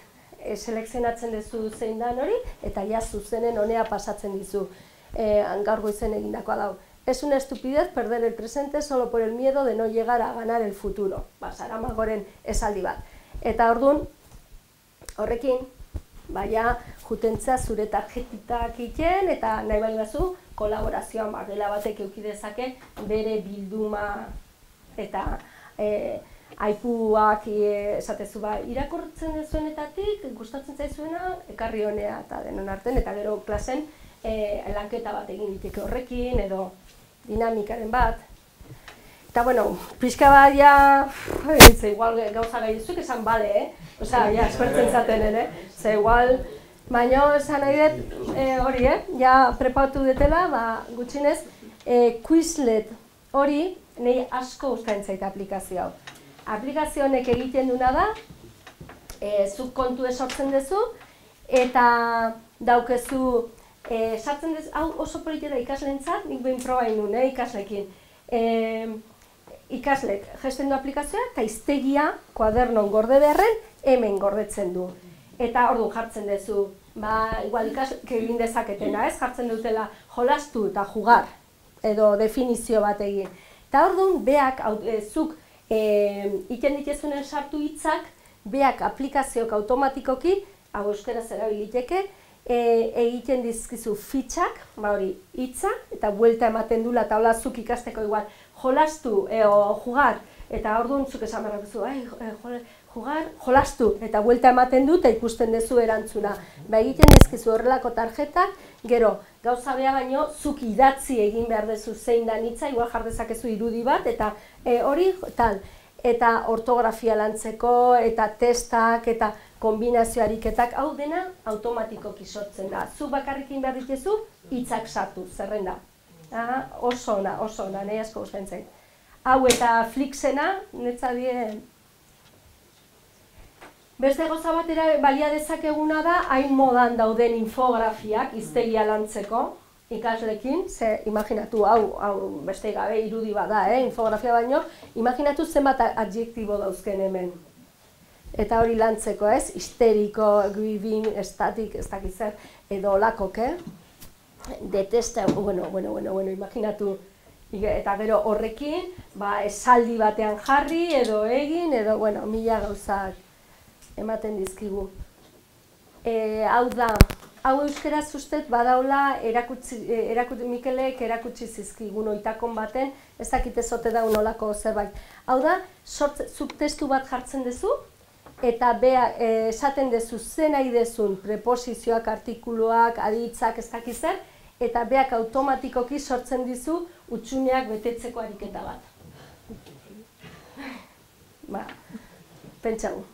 selekzionatzen duzu zein dan hori, eta ja zuzenen honea pasatzen dizu. Gaur goizen egindakoa dau. Es una estupidez perder el presente solo por el miedo de no llegar a ganar el futuro. Saramagoren esaldi bat. Eta orduan, horrekin, jutentza zure tarjetitak egiten, eta nahi bali bazu, kolaborazioan gela batek eduki dezake bere bilduma eta aipuak esatezu irakurtzen dezuenetatik, gustatzen zaizuena, ekarri honea eta denon artean, eta gero klasen lanketa bat egin diteke horrekin, edo dinamikaren bat. Eta, bueno, pixka bat igual gauza gaizuk esan bale, Osea, espertzen zaten, Ze igual, baina esan nahi dut, hori, prepautu dutela, gutxinez, Quizlet hori, nahi asko gustatzen zait aplikazio hau. Aplikazio honek egiten duna da, zuk kontu sortzen duzu, eta daukezu, sartzen duz, hau oso polite da ikasleentzat, nik behin proba inun, ikaslekin. Ikaslek gesten du aplikazioa eta hiztegia kuadernon gorde beharren hemen gordetzen du. Eta orduan jartzen duzu, igual ikaslek egin dezaketena, jartzen dutela jolastu eta jugar, edo definizio bat egin. Eta orduan, beak, zuk iten ditezunen sartu hitzak, beak aplikazioak automatikoki, hau euskaraz erabiliteke, egiten dizkizu fitxak, hori hitza, eta buelta ematen dula, eta hola zuk ikasteko igual, jolastu, jugar, eta orduan zuk esan behar duzu, jugar, jolastu, eta buelta ematen du, eta ikusten duzu erantzuna. Egiten dizkizu horrelako tarjetak, gero, gauza beha baino, zuk idatzi egin behar duzu zein da hitza, igual jardezakezu irudi bat, eta hori, tal, eta ortografia lantzeko, eta testak, eta kombinazio ariketak, hau dena automatikoki sortzen da. Zu bakarrikin behar dituzu, hitzak sartu, zerrenda. Oso ona, nahi asko gustatzen zait. Hau eta Flixena, netzadien. Beste gauza batera balia dezakeguna da, hain modan dauden infografiak hiztegia lantzeko ikaslekin, ze imaginatu, hau beste gabe irudi bada, infografia baino, imaginatu zenbat adjektibo dauzken hemen. Eta hori lantzeko, histeriko, grieving, static, ez dakiz zer, edo olakok, detesta, bueno, imaginatu, eta gero horrekin, esaldi batean jarri, edo egin, edo, mila gauzak ematen dizkigu. Hau da, hau euskeraz ustez badaula Mikelek erakutsi zizkigun oitakon baten, ez dakite zote daun olako zerbait. Hau da, zuk testu bat jartzen duzu, eta esaten duzu zen nahi dezun preposizioak, artikuluak, aditzak, ez dakiz zer, eta beak automatikoki sortzen dizu utxuneak betetzeko ariketa bat. Pentsau.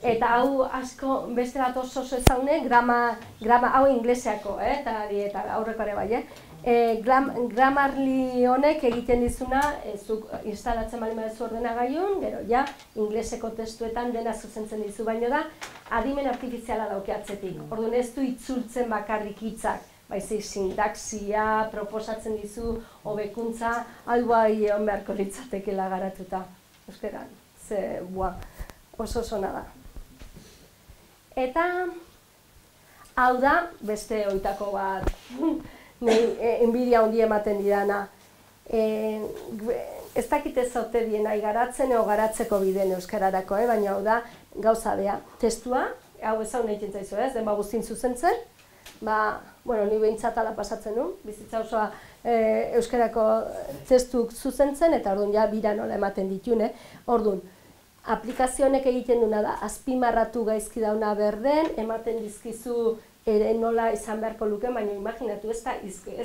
Eta hau asko beste bat oso ezaune, grama hau ingleseako, eta aurreko ere bai, Grammarly honek egiten dizuna, zuk instalatzen bali madezu ordenagailun, gero ingleseko testuetan dena zuzentzen dizu, baino da adimen artifiziala dauke atzetik. Orduan ez du itzultzen bakarrik hitzak, baizik sintaxia, proposatzen dizu, hobekuntza, hau bai egon beharko litzatekela garatuta. Euskeran, ze, oso sona da. Eta hau da, beste oitako bat enbidia handi ematen didana. Ez dakite zote diena garatzen edo garatzeko bideen euskararako, baina hau da gauza bea. Testua, hau ezagun egiten zaizu ez, denba guztin zuzentzen, ni behintzat ala pasatzen nuen, bizitza osoa euskarako testuk zuzentzen, eta orduan ja bira nola ematen ditune. Orduan, aplikazio honek egiten duna da, azpimarratu gaizki dauna berden, ematen dizkizu ere nola izan beharko luke, baina imaginatu ez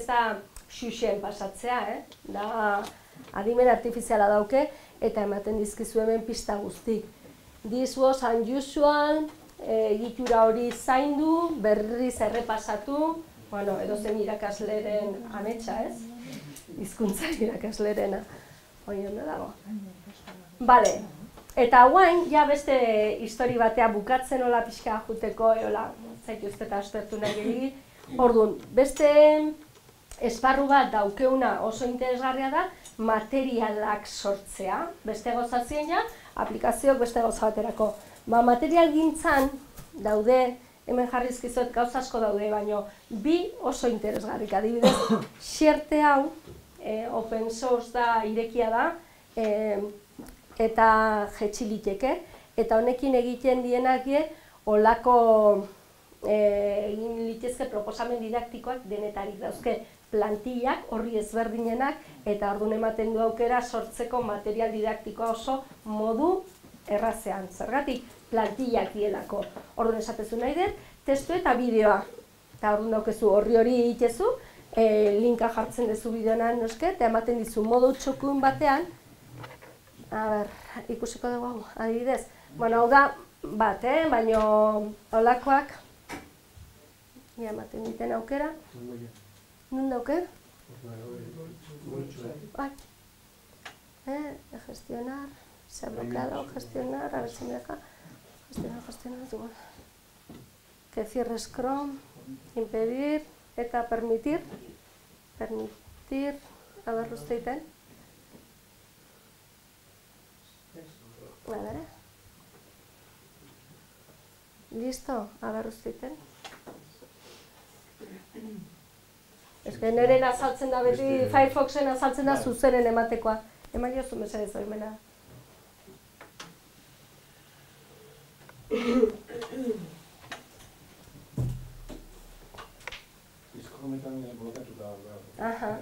da xuxen pasatzea, da adimen artifiziala dauke, eta ematen dizkizu hemen pista guztik. This was unusual, egitura hori zaindu, berriz errepasatu, edozein irakasleren ametsa, ez? Hizkuntza irakaslerena. Hori ondo dago. Bale, eta guain, ja beste histori batea bukatzen hola pixka juteko, zaitu ez eta aspertu nahi gehiagik. Orduan, beste esparru bat daukeuna oso interesgarria da, materialak sortzea. Beste gozazien ja, aplikazioak beste goza baterako. Material gintzan daude, hemen jarrizkizuet gauza asko daude, baina bi oso interesgarrik. Adibidez, xerte hau, open source da, irekia da, eta jetxiliteke, eta honekin egiten dienak olako egin litezke proposamen didaktikoak denetarik dauzke plantillak, horri ezberdinenak, eta orduan ematen du aukera sortzeko material didaktikoa oso modu errazean. Zergatik, plantillak dielako. Orduan esatezu nahi dut, testu eta bideoa. Eta orduan daukezu horri egitezu, linka jartzen dezu bideoan noske, eta ematen dizu modu txokun batean, ikusiko dugu hau, adibidez. Hau da bat, baina holakoak, ematen diten aukera. Non dauke? Gestionar, se ha bloqueado, gestionar, a ver si me deja. Gestionar, que cierre Chrome, impedir, eta permitir, a ver, usteiten. A ver, listo, a ver, usteiten. Ez que neren azaltzen da beti, Firefoxen azaltzen da zuzeren ematekoa. Eman jozu mesedez oimena. Diskometan blokatuta. Aha.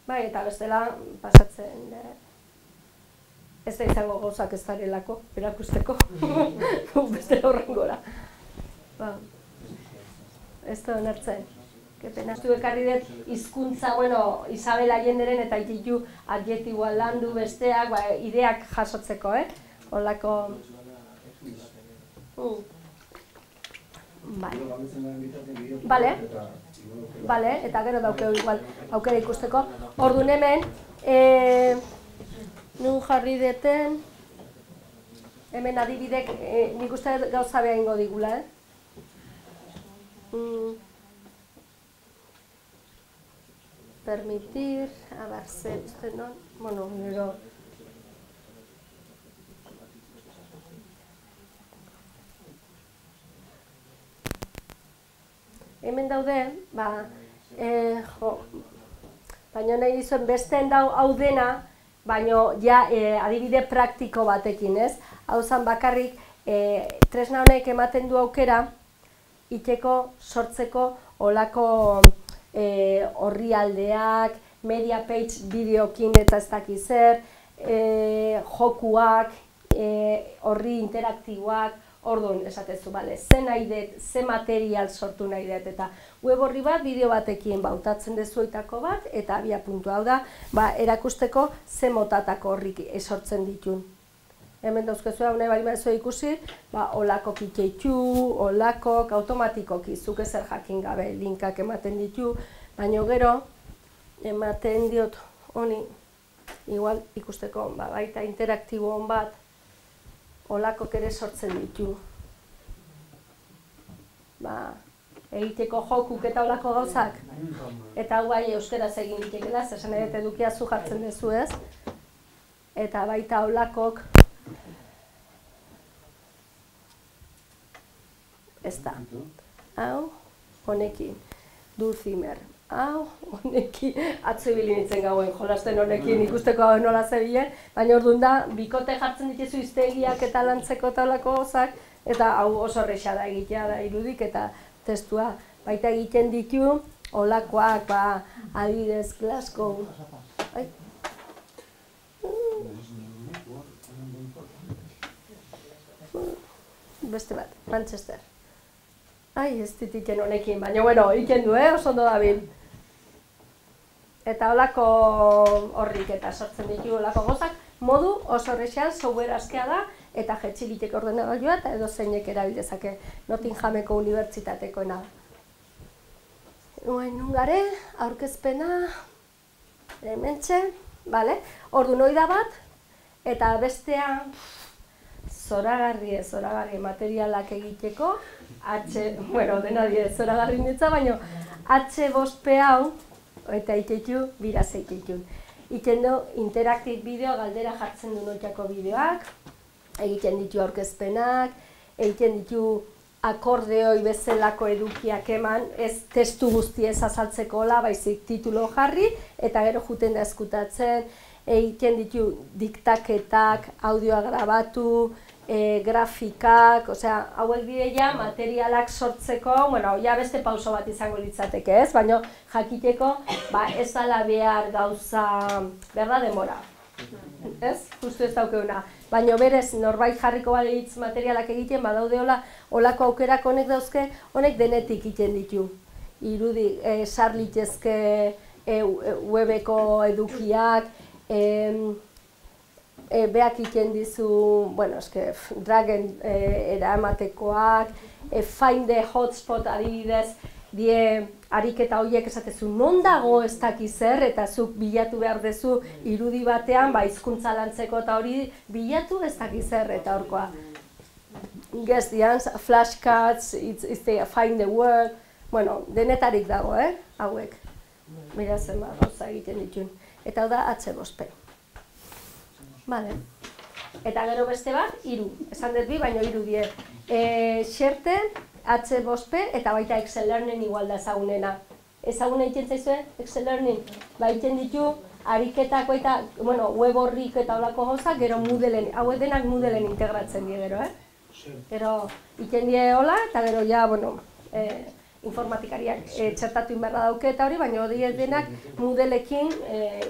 Bai, eta bestela pasatzen. Ez da izango gauzak ez darelako, erakusteko, beste horrengora. Ez da onartzen. Kepena. Estu ekarri dut hizkuntza, Isabel Allenderen eta ititu adjektiboa landu besteak, ideak jasotzeko, Holako... Bale, eta gero daukeu igual aukera ikusteko. Orduan hemen, nun jarri deten, hemen adibidek, nik uste gauza beha ingo digula, Permitir, a ver, uste non, nero... Hemen daude, baina nahi dizuen besteen hau dena, baina ja adibide praktiko batekin, ez? Hau zan bakarrik, tresna honek ematen du aukera, iteko, sortzeko, olako orrialdeak, media page bideokin eta ez dakiz zer, jokuak, horri interaktiboak, orduan esatezu, ze nahi dut, ze material sortu nahi dut, eta web horri bat bideo batekin bautatzen dezuetako bat, eta abia puntu hau da, erakusteko ze motatako horrik sortzen ditun. Hemen dauzkezu hau nahi bali maizua ikusi, olako kiteitu, olakok, automatikoki, zuk ezer jakin gabe linkak ematen ditu, baina gero ematen diot honi, igual ikusteko, baita interaktibo hon bat, olakok ere sortzen ditu. Egiteko jokuk eta olako gauzak. Eta guai euskeraz egin ditekela, zesan edo edukia zu jartzen dezu ez. Eta baita olakok ez da. Hau, honekin, Dulcimer. Hau, honekin, atzo ibili nintzen gauen jolasten honekin ikusteko hau nola zebilen, baina orduan da, bikote jartzen dituzu hiztegiak eta lantzeko taulako gozak, eta hau oso erresa da egitea da irudik eta testua baita egiten ditu, olakoak, ba, adibidez, Glasgow. Beste bat, Manchester. Ai, ez dit iken honekin, baina bueno, iken du, oso ondo dabil. Eta holako horrik eta sortzen ditu holako gozak, modu oso horrexean software askea da, eta jetxiliteko ordenagailua eta edo zeinek erabildezake Nottinghameko unibertsitatekoena. Nungare, aurkezpena, hementxe, bale? Orduan hori da bat, eta bestea zoragarri materialak egiteko, dena zoragarri nitza, baina H5P hau, eta itetu, biraz eitetun. Iten du, interaktif bideo, galdera jartzen du noitako bideoak, egiten ditu aurkezpenak, egiten ditu akordeoi bezalako edukiak eman, ez testu guztiez azaltzeko hola, baizik titulo jarri, eta gero juten da eskutatzen, egiten ditu diktaketak, audioa grabatu, grafikak, osea, hauek direia materialak sortzeko, bueno, ja beste pauso bat izango litzateke ez, baina jakiteko, ez dala behar gauza, behar da demora, ez? Justu ez daukeuna. Baina berez, norbait jarriko balitz materialak egiten, badaude holako aukerak honek dauzke, honek denetik egiten ditu. Irudi, sarlitezke webeko edukiak, beak egiten dizu, dragen eramatekoak, find the hotspot adibidez, die ariketa horiek esatezu non dago ez dakiz zer, eta zuk bilatu behar dezu irudi batean, hizkuntza lantzeko eta hori bilatu ez dakiz zer, eta horkoa. Guess the answer, flashcards, find the word, bueno, denetarik dago, hauek. Mira zenba gauza egiten ditun. Eta hau da H5P. Vale. Eta gero beste bat, 3. Esan dut bi, baina 3 die. Xerte, H5P eta baita Excel Learning igual da ezagunena. Ezaguna egiten zaizue, Excel Learning? Egiten ditu, ariketak baita, web horrik eta holako gauzak, gero Moodleen, hauek denak Moodleen integratzen die gero, Gero, egiten die hola, eta gero ja, informatikariak txertatu inberra dauke eta hori, baina hori denak Moodleekin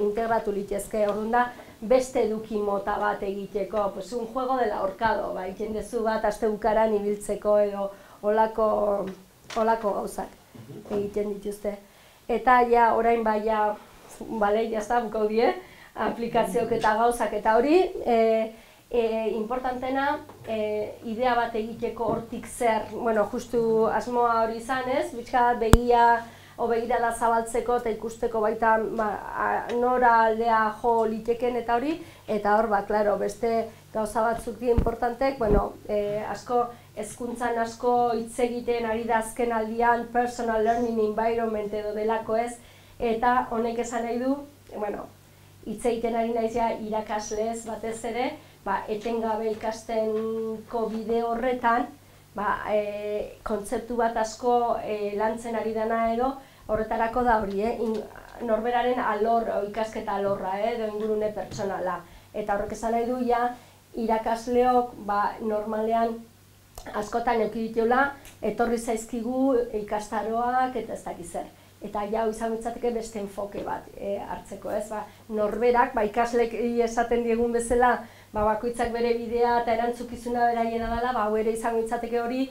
integratu litezke, orduan da, beste eduki mota bat egiteko, un juego del ahorcado, egiten dezu bat aste bukaran ibiltzeko edo holako gauzak egiten dituzte. Eta ja, orain baia, jazta, bukau die, aplikazioak eta gauzak eta hori, importantena, idea bat egiteko hortik zer, justu asmoa hori izan ez, bitxka begia, begirada zabaltzeko eta ikusteko baita nora aldea jo liteken eta hori, eta hor, klaro, beste gauza batzuk dira importantek, asko, hezkuntzan asko hitz egiten ari da azken aldian personal learning environment edo delako ez, eta honek esan nahi du, hitz egiten ari naizia irakaslez batez ere, etengabe ikastenko bide horretan, kontzeptu bat asko lantzen ari dena edo, horretarako da hori, norberaren alor, ikasketa alorra, edo ingurune pertsonala. Eta horrek esan nahi du, irakasleok normalean askotan eukiditela, etorri zaizkigu ikastaroak eta ez dakiz zer. Eta jau izan mitzateke beste enfoke bat hartzeko, ez? Norberak, ikaslek esaten diegun bezala, bakoitzak bere bidea eta erantzukizuna beraiena dela, hau ere izango mitzateke hori,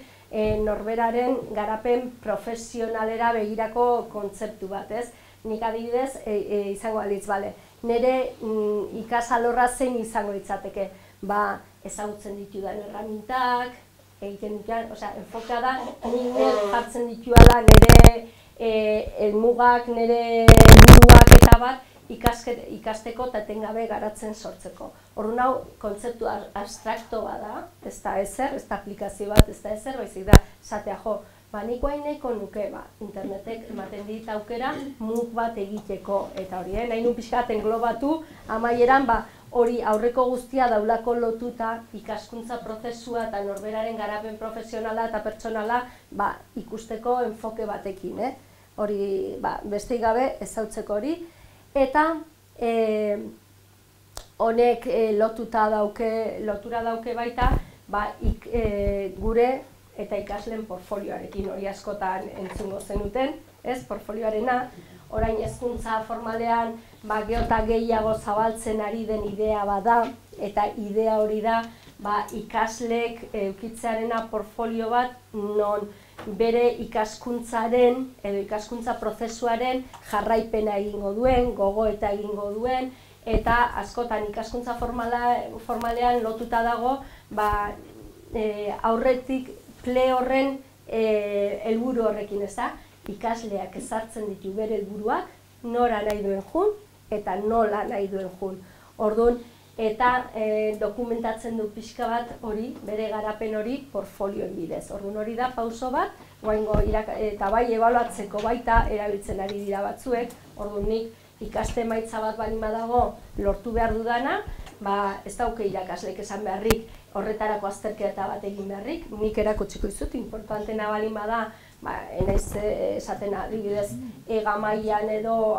norberaren garapen profesionalera begirako kontzeptu bat, ez? Nik adibidez, izango alitz, bale. Nire ikasalorra zein izango litzateke, ezagutzen ditudan erramintak, egiten dituan, enfoka da, nire jartzen dituala nire helmugak, nire helburuak eta bat, ikasteko eta etengabe garatzen sortzeko. Orduan hau, kontzeptu abstrakto bada, ez da ezer, ez da aplikazio bat, ez da ezer, baizik da, esatea jo, nik guain nahiko nuke, internetek ematen dit aukera mug bat egiteko, eta hori, nahi nun pixkat englobatu, amaieran, hori aurreko guztia daulako lotuta ikaskuntza prozesua eta norberaren garapen profesionala eta pertsonala ikusteko enfoke batekin, hori besteik gabe ezautzeko hori, eta honek lotura dauke baita gure eta ikasleen portfolioarekin, hori askotan entzungo zenuten, portfolioarena, orain hezkuntza formalean gero eta gehiago zabaltzen ari den idea bada, eta idea hori da ikaslek eukitzearena portfolio bat non bere ikaskuntzaren edo ikaskuntza prozesuaren jarraipena egingo duen, gogoeta egingo duen, eta askotan ikaskuntza formalean lotuta dago aurretik ple horren helburu horrekin, ez da? Ikasleak ezartzen ditu bere helburuak, nora nahi duen jun, eta nola nahi duen jun. Orduan, eta dokumentatzen du pixka bat hori, bere garapen hori, portfolioen bidez. Orduan hori da pauso bat, eta bai ebaluatzeko baita erabiltzen ari dira batzuek, orduan nik ikaste emaitza bat baldin badago lortu behar dudana, ez dauke irakaslek esan beharrik, horretarako azterketa bat egin beharrik, nik erakutsiko dizut, importantena baldin bada, enaiz esaten adibidez ega mailan edo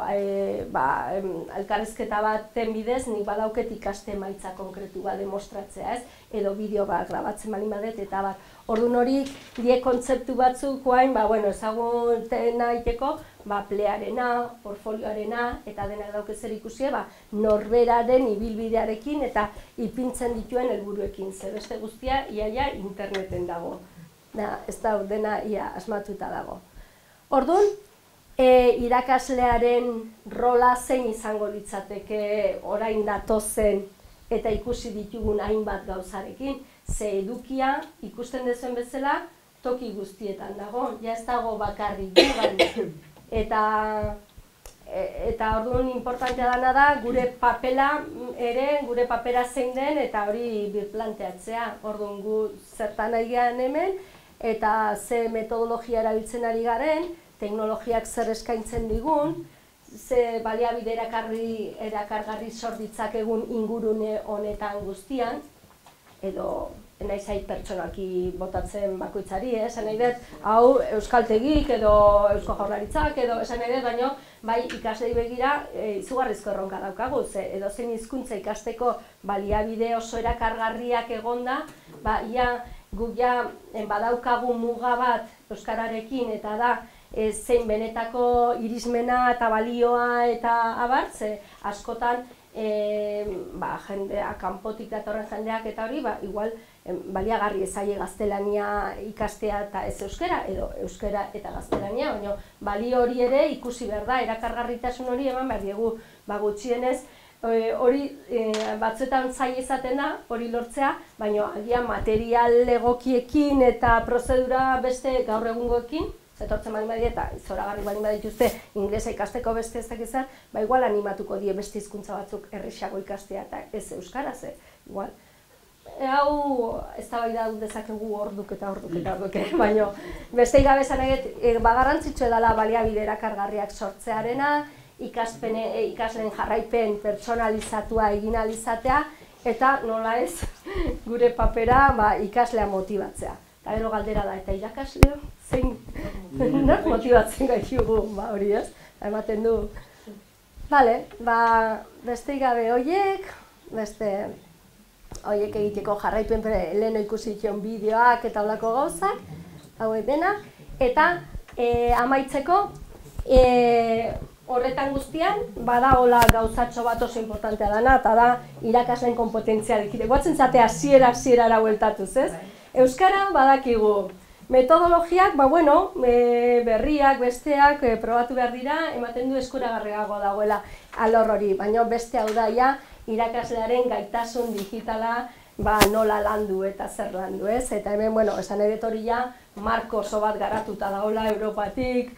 elkarrizketa baten bidez, nik badauket ikaste emaitza konkretu bat demostratzea, edo bideo bat grabatzen baldin badet, eta bat. Orduan hori, die kontzeptu batzuk guain, ezagutzen egiteko, plearena, portfolioarena, eta denak dauke zer ikusi, norberaren ibilbidearekin eta ipintzen dituen helburuekin, ze beste guztia iaia interneten dago. Ez da dena ia asmatuta dago. Orduan, irakaslearen rola zein izango litzateke orain datozen eta ikusi ditugun hainbat gauzarekin, ze edukia ikusten dezuen bezala toki guztietan dago, ja ez dago bakarrik gugan. Eta orduan importantea dana da gure papela gure papera zein den eta hori birplanteatzea. Orduan gu zertan ari garen hemen, eta ze metodologia erabiltzen ari garen, teknologiak zer eskaintzen digun, ze baliabide erakargarri sor ditzakegun ingurune honetan guztian, edo nahi zait pertsonalki botatzen bakoitzari, esan nahi dut, hau euskaltegik edo eusko jaurlaritzak edo esan nahi dut, baina bai ikaslei begira izugarrizko erronka daukagu, edo zein hizkuntza ikasteko baliabide oso erakargarriak egonda, guk badaukagu muga bat euskararekin eta da zein benetako irismena eta balioa eta abartze, askotan jendeak, kanpotik datorren jendeak eta hori, igual baliagarri ezaie gaztelania ikastea eta ez euskera, edo euskera eta gaztelania, baina balio hori ere ikusi behar da, erakargarritasun hori eman behar diegu, gutxienez, hori batzuetan zaila izaten da, hori lortzea, baina agian material egokiekin eta prozedura beste gaur egungoekin, zetortzen baldin badie eta zoragarri baldin badituzte inglesa ikasteko beste ez dakizan, igual animatuko die beste hizkuntza batzuk errexago ikastea eta ez euskaraz, igual. Hau eztabaida dezakegu orduk eta orduk, baina besteik gabe esan eget, garrantzitsua dela baliabide erakargarriak sortzearena, ikasleen jarraipen pertsonalizatua egin ahal izatea, eta nola ez gure papera ikaslea motibatzea. Eta gero galdera da, eta irakaslea zein nork motibatzen gaitugu, hori ez, ematen du. Bale, besteik gabe horiek, horiek egiteko jarraipen leheno ikusi dituen bideoak eta holako gauzak, hauek dena, eta amaitzeko, horretan guztian, bada hola gauzatxo bat oso importantea dana, eta da irakasleen kompetentzialik. Guatzen zate hasiera bueltatuz, ez? Euskara badakigu, metodologiak, berriak, besteak, probatu behar dira, ematen du eskuragarriago dagoela alor hori, baina beste hau da, irakaslearen gaitasun digitala nola landu eta zer landu, ez? Eta hemen, esan edet hori marko oso bat garatuta daula Europatik,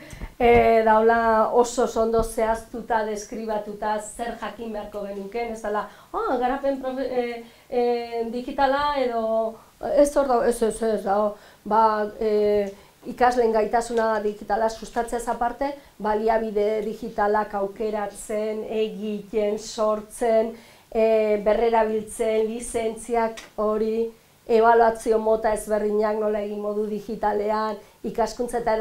daula oso ondo zehaztuta, deskribatuta, zer jakin beharko genuken, ez dela, garapen digitala edo ez hor dago, ez dago, ikasleen gaitasuna digitala sustatzeaz aparte, baliabide digitalak aukeratzen, egiten, sortzen, berrerabiltzen, lizentziak hori, ebaluazio mota ezberdinak nola egin modu digitalean, ikaskuntza eta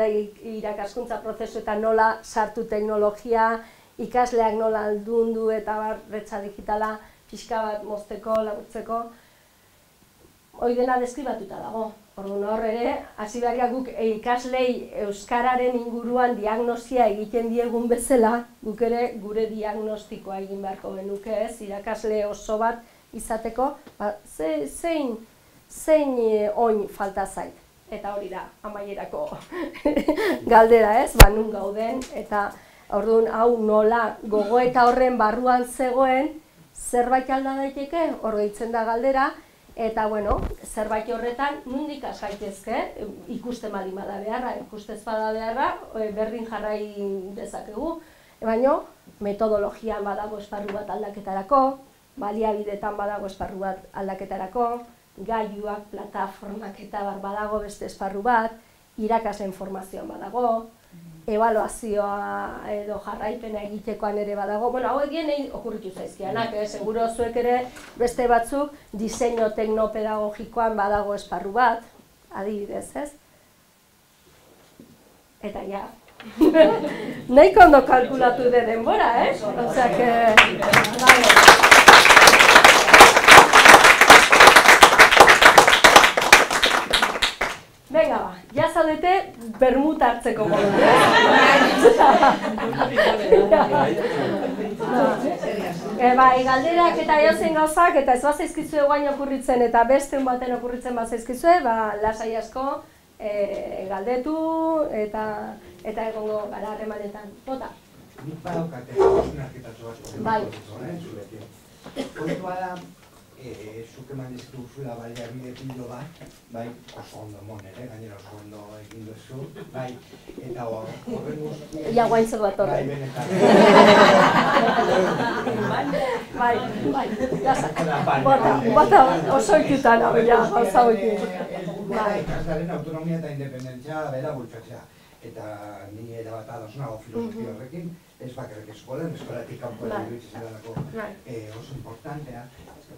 irakaskuntza prozesuetan nola sartu teknologia, ikasleak nola aldundu eta barretza digitala pixka bat mozteko, laburtzeko, hori dena deskribatuta dago. Orduan hor ere, hasi behar guk ikaslei euskararen inguruan diagnosia egiten diegun bezala, guk ere gure diagnostikoa egin beharko genuke ez, irakasle oso bat izateko, zein oin falta zait. Eta hori da, amaierako galdera ez, nun gauden, eta orduan hau nola gogoeta horren barruan zegoen, zerbait alda daiteke, hor gehitzen da galdera, eta bueno, zerbait horretan nondik has gaitezke, ikusten baldin bada beharra, ikustez bada beharra, berdin jarrai dezakegu, baina metodologian badago esparru bat aldaketarako, baliabidetan badago esparru bat aldaketarako, gailuak, plataformak eta badago beste esparru bat, irakasleen formazioan badago, ebaluazioa edo jarraipena egitekoan ere badago. Bueno, hau egin okurritu zaizkianak, seguro zuek ere beste batzuk diseinu teknopedagogikoan badago esparru bat, adibidez, ez? Eta ja, nahiko ondo kalkulatu de denbora, Osea que... Venga ba, ja zaudete bermut hartzeko modu. Bai, galderak eta edozein gauzak, eta ez bazaizkizue guain okurritzen eta beste baten okurritzen bazaizkizue, lasai asko galdetu eta egongo gara harremanetan. Bota? Nik badaukate hausnarketatxo bat zurekin. Kontua da, zuk eman dizkiguzula baliabide pilo bat, bai, oso ondo mon ere, gainera oso ondo egin duzu, bai, eta horren guzti... Ja, guaintzeko bat horren. Bai, benetan. Bota oso ikutan, ja, gauza hoekin. Ikaslearen autonomia eta independentzia bera bultzatzea. Eta ni erabat ados nago filosofia horrekin, ez bakarrik eskolan, eskolatik kanpo iruditzen zelako oso importantea.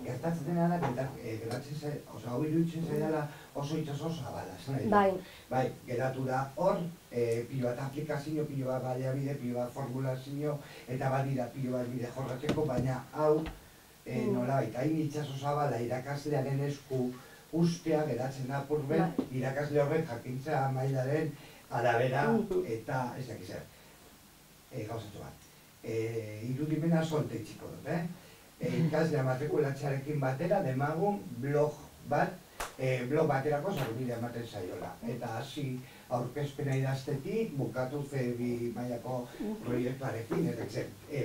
Gertatzen dena da, hau iruditzen zaidala oso itxaso zabala, esan nahi du. Bai, geratu da hor, pilo bat aplikazio, pilo bat baliabide, pilo bat formulazio, eta badira pilo bat bide jorratzeko, baina hau nolabait, hain itxaso zabala irakaslearen esku ustea geratzen da purben, irakasle horrek jakintza mailaren arabera eta ez dakiz zer, gauzatu bat. Irudimena solte itxiko dut, ikaslea matrikulatzearekin batera demagun blog baterako sarbidea ematen zaiola. Eta hasi aurkezpena idaztetik, bukatu C2 mailako proiektuarekin, eta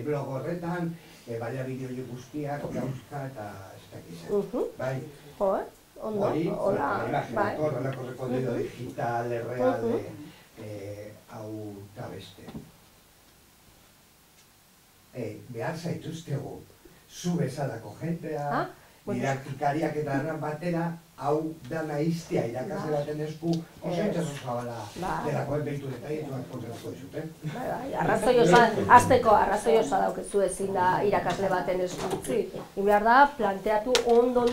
blog horretan, baliabide hori guztiak, gauzka eta ez dakiz zer. Bai, hori, horrelako rekondido digital, erreal, hau eta beste. Behar zaituztegu, zu bezalako jentea, didaktikariak eta erran batera, hau dana iztea irakasle baten esku, oso itxaso zabala delakoen behitu detaietu bat kontratuko dizuten. Arrazoi osa, azteko arrazoi osa daukezu ezin da irakasle baten esku utzi. Behar da, planteatu ondo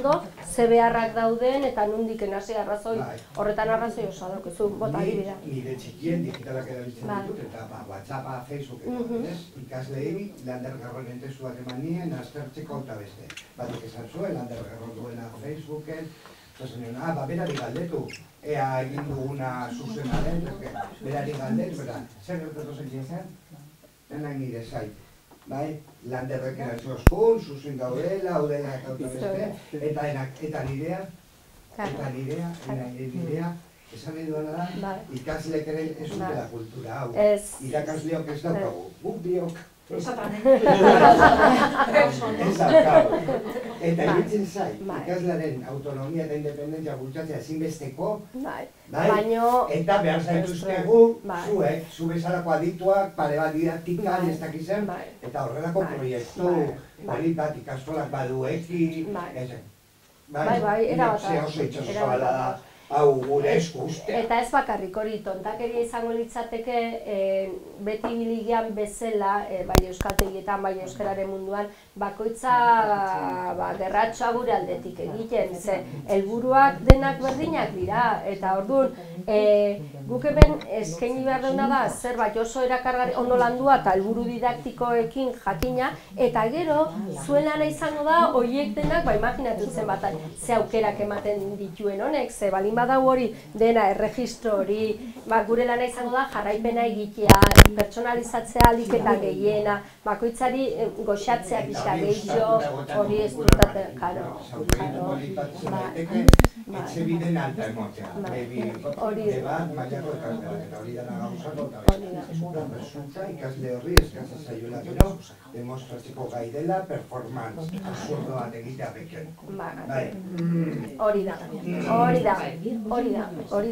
ze beharrak dauden eta nondik hasi arrazoi, horretan arrazoi osa daukezu, bota adibidea. Nire txikien digitalak erabiltzen ditut eta WhatsAppa, Facebook eta ikasleei Lander Garroren testu bat eman nien aztertzeko eta beste. Batek esan zuen, Lander Garron duena Facebooken, berari galdetu, ea egin duguna zuzena den, berari galdetu, zer gertatu zentzen zen? Denak nire zait. Bai, Landerrek erazioskun, zuzen gaudela, hau dela eta beste, eta nirea, esan nahi duela da, ikaslek ere ez dutela kultura hau. Irakasleok ez daukagu, guk biok. Ez daukagu. Eta iruditzen zait, ikaslaren autonomia eta independentzia bultzatzea ezinbesteko, eta behar zaituztegu, zuek, zu bezalako adituak, pare bat didaktikan, ez dakizen, eta horrelako proiektu, bat ikastolak badueki, bai, oso itxaso zabala da, hau gure esku ustea. Eta ez bakarrik hori, tontakeria izango litzateke beti biligian bezala, bai euskaltegietan, bai euskararen munduan, bakoitza gerratxoa gure aldetik egiten, ze helburuak denak berdinak dira, eta orduan guk hemen eskaini behar duna da zerbait oso erakargarri ondo landua eta helburu didaktikoekin jakina, eta gero zuen lana izango da horiek denak, imaginatu zen bat, ze aukerak ematen dituen honek, ze balin badau hori dena erregistro hori, gure lana izango da jarraipena egitea, pertsonalizatzea alik eta gehiena, bakoitzari goxatzea pixka gehiago, hori ez dutatzen, karo. Etxe biden alta emotea, debat, mailako ikasleak, eta hori dena gauzako, eta resulta ikasle horri eskasa zaiola gero, demostratzeko gai dela performance, absurdo bat egitea beken. Hori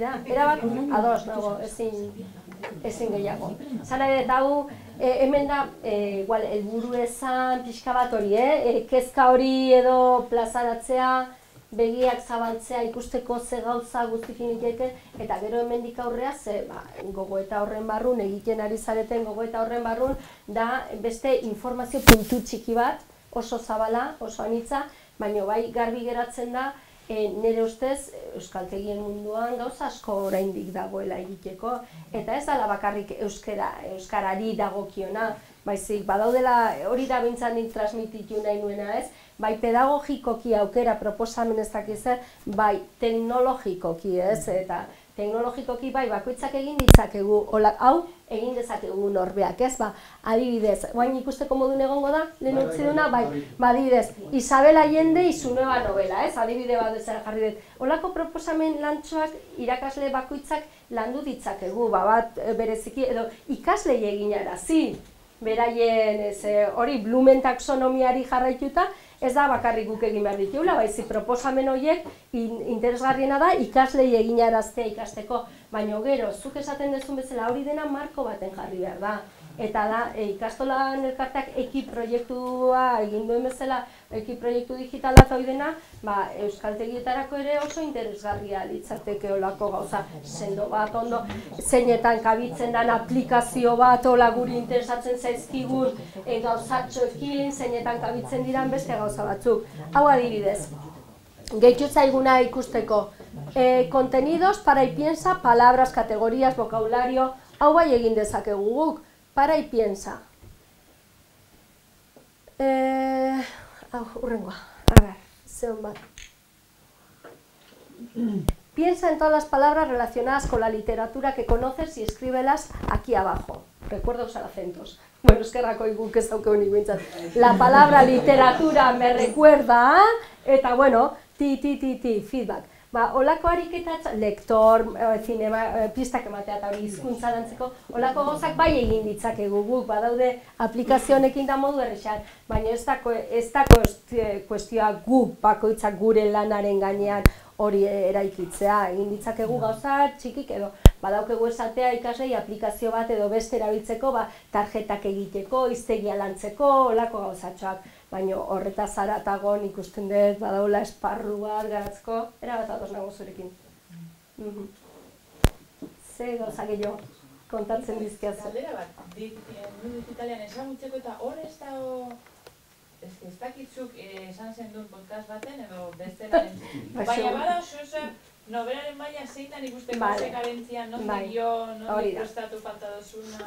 da, erabat ados dago, ezin gehiago. Zara eta hau, hemen da, helburu ezan pixka bat hori, kezka hori edo plazaratzea, begiak zabaltzea ikusteko ze gauza guztikin egiten, eta gero hemendik aurrea ze gogoeta horren barrun, egiten ari zareten gogoeta horren barrun, da beste informazio puntu txiki bat, oso zabala, oso anitza, baina bai garbi geratzen da, nire ustez euskaltegien munduan gauza asko oraindik dagoela egiteko, eta ez dela bakarrik euskarari dagokiona, baizik badaudela hori da bintzan nik transmititu nahi nuena ez, bai pedagogikoki aukera proposamen ez dakizer, bai teknologikoki ez, eta teknologikoki bai bakoitzak egin ditzakegu, hau egin dezakegu norbeak ez, adibidez, guain ikusteko modun egongo da, lehen utzi duna, adibidez, Isabel Allende y su nueva novela, ez, adibide bat bezala jarri dut. Holako proposamen lantxoak irakasle bakoitzak landu ditzakegu, bat bereziki, edo ikaslei eginarazi, beraien hori Blumen taxonomiari jarraituta, ez da bakarrik guk egin behar ditugula, baizik proposamen horiek interesgarriena da ikaslei eginaraztea ikasteko, baina gero, zuk esaten duzun bezala hori dena marko baten jarri behar da. Eta da, ikastolan elkarteak proiektua egin duen bezala, proiektu digitala eta hori dena, euskaltegietarako ere oso interesgarria litzateke olako gauza sendo bat ondo, zeinetan kabitzen den aplikazio bat, hola guri interesatzen zaizkigun gauzatxoekin, zeinetan kabitzen diran beste gauza batzuk. Hau adibidez, gehitu zaiguna ikusteko, contenidos para y piensa, palabras, categorías, vocabulario, hau bai egin dezakegu guk. Para y piensa. Urrengoa, a ver, zeon bat. Piensa en todas las palabras relacionadas con la literatura que conoces y escríbelas aquí abajo. Recuerda usar acentos. Bueno, eskerrako iguk ez dauke honik bintzat. La palabra literatura me recuerda, eta bueno, feedback. Olako ariketa, lektor, pistak ematea eta hori hizkuntza lantzeko, olako gauzak bai egin ditzakegu guk, badaude aplikazionekin da modu errexan, baina ez da kuestioa guk bakoitzak gure lanaren gainean hori eraikitzea, egin ditzakegu gauza txikik edo badaukegu esatea ikaslei aplikazio bat edo beste erabiltzeko, tarjetak egiteko, hiztegia lantzeko, olako gauzatxoak. Baina horretaz haratagon ikusten dut, badaula esparru bat garatzko, erabat ados nago zurekin. Ze gauza gehiago kontatzen dizkiaz. Galdera bat, mundu digitalean ezagutzeko eta hor ez dago, ez dakitzuk esan zen duen podcast baten edo bestelaren. Baina bada oso nobelaren maila zeitan ikusteko ze karentzia, non dio, non prestatu falta dozuna,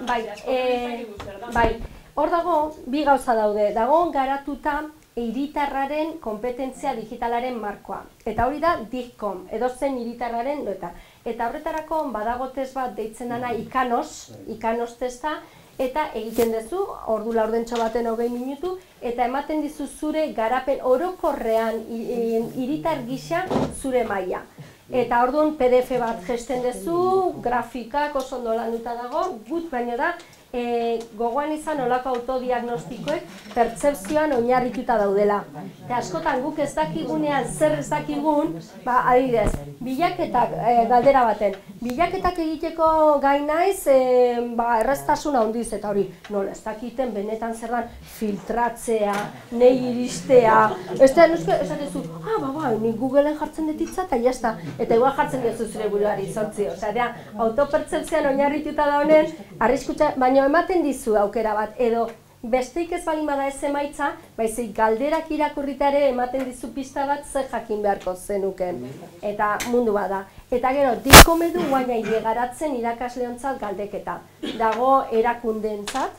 bai, hor dago, bi gauza daude, dago garatuta hiritarraren kompetentzia digitalaren markoa. Eta hori da DIGCOM, edozen hiritarraren dueta. Eta horretarako badago test bat deitzen dana ikanos testa, eta egiten duzu, ordu laurdentxo baten 20 minutu, eta ematen dizu zure garapen orokorrean hiritar gisa zure maila. Eta orduan PDF bat gesten duzu, grafikak oso ondo landuta dago, gut baino da, gogoan izan olako autodiagnostikoek pertzepzioan oinarrituta daudela. Eta askotan guk ez dakigunean zer ez dakigun, adibidez, bilaketak galdera baten, bilaketak egiteko gai naiz, erraztasuna handiz, eta hori, nola, ez dakiten benetan zer dan filtratzea, nahi iristea, esatezu, ni Googleen jartzen detitza eta jazta, eta igual jartzen dezu zure buruari zontzi, osea, autopertzepzioan oinarrituta da honen, arriskutza, baina ematen dizu aukera bat, edo besteik ez balin bada ez emaitza, baizik galderak irakurritare ematen dizu pista bat ze jakin beharko zenuken, eta mundu bada. Eta gero, dikomedu guaina garatzen irakasleontzat galdeketa. Dago erakundeentzat,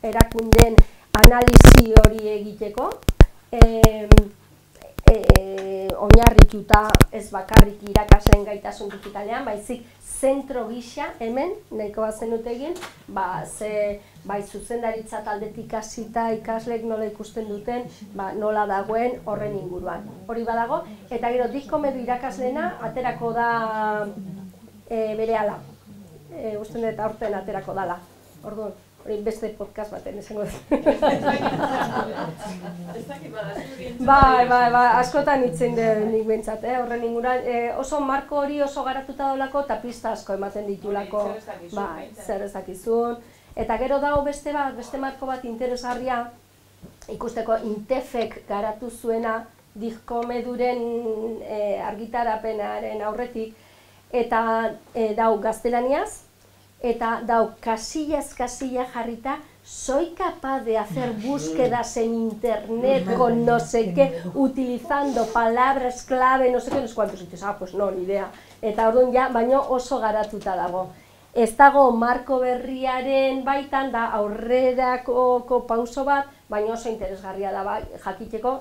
erakundeen analizi hori egiteko, oinarrituta ez bakarrik irakasleen gaitasun digitalean, baizik zentro gisa hemen, nahiko bat zenut egin, bai zuzendaritza taldetik hasita ikasleek nola ikusten duten, nola dagoen horren inguruan. Hori badago, eta gero dikomedu irakasleena aterako da berehala. Usten dut aurten aterako dala. Orduan, hori beste podcast baten esango dut. Askotan hitzen nik behintzat, horren inguruan. Oso marko hori oso garatuta daulako eta pista asko ematen ditulako. Zer ez dakizun. Eta gero dago beste marko bat interesgarria, ikusteko Intefek garatu zuena dikomeduren argitarapenaren aurretik, eta dau gaztelaniaz, eta dau casillas jarrita, soy capaz de hacer búsquedas en internet con no sé qué, utilizando palabras clave, no sé qué, no sé cuántos sitios, pues no, ni idea. Eta orduan ja, baino oso garatuta dago. Ez dago marko berriaren baitan da aurrerako pauso bat, baina oso interesgarria da jakiteko,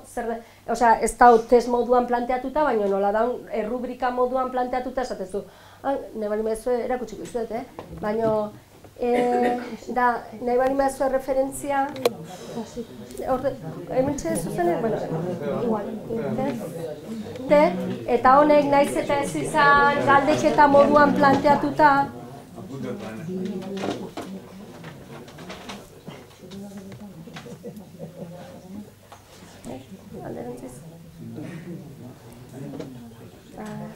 ez da test moduan planteatuta, baina nola da rubrika moduan planteatuta esatezu. Nahi bali maizue erakutsiko izuet, baina nahi bali maizue referentzia, hemen txe zuzenen, igual, eta honek naiz eta ez izan galdeketa moduan planteatuta, alderantziz.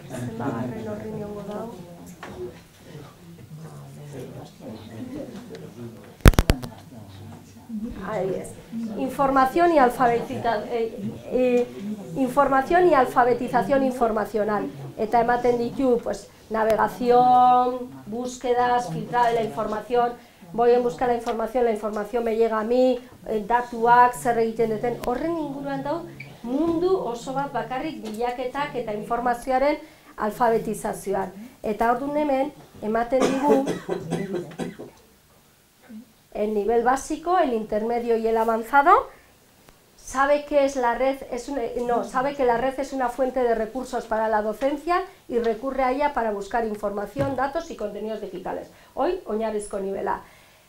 Zenbagarren horri niongo dau. Información y alfabetización informacional. Eta ematen ditu, navegación, búsquedas, filtrado de la información, voy en busca de la información me llega a mí, datuak, zer egiten duten, horren inguruan dau, mundu oso bat bakarrik bilaketak eta informazioaren alfabetizazioan. Eta orduan hemen, ematen digu, el nivel básico, el intermedio y el avanzado, sabe que la red es una fuente de recursos para la docencia y recurre a ella para buscar información, datos y contenidos digitales. Hoy, oinarrizko nivela.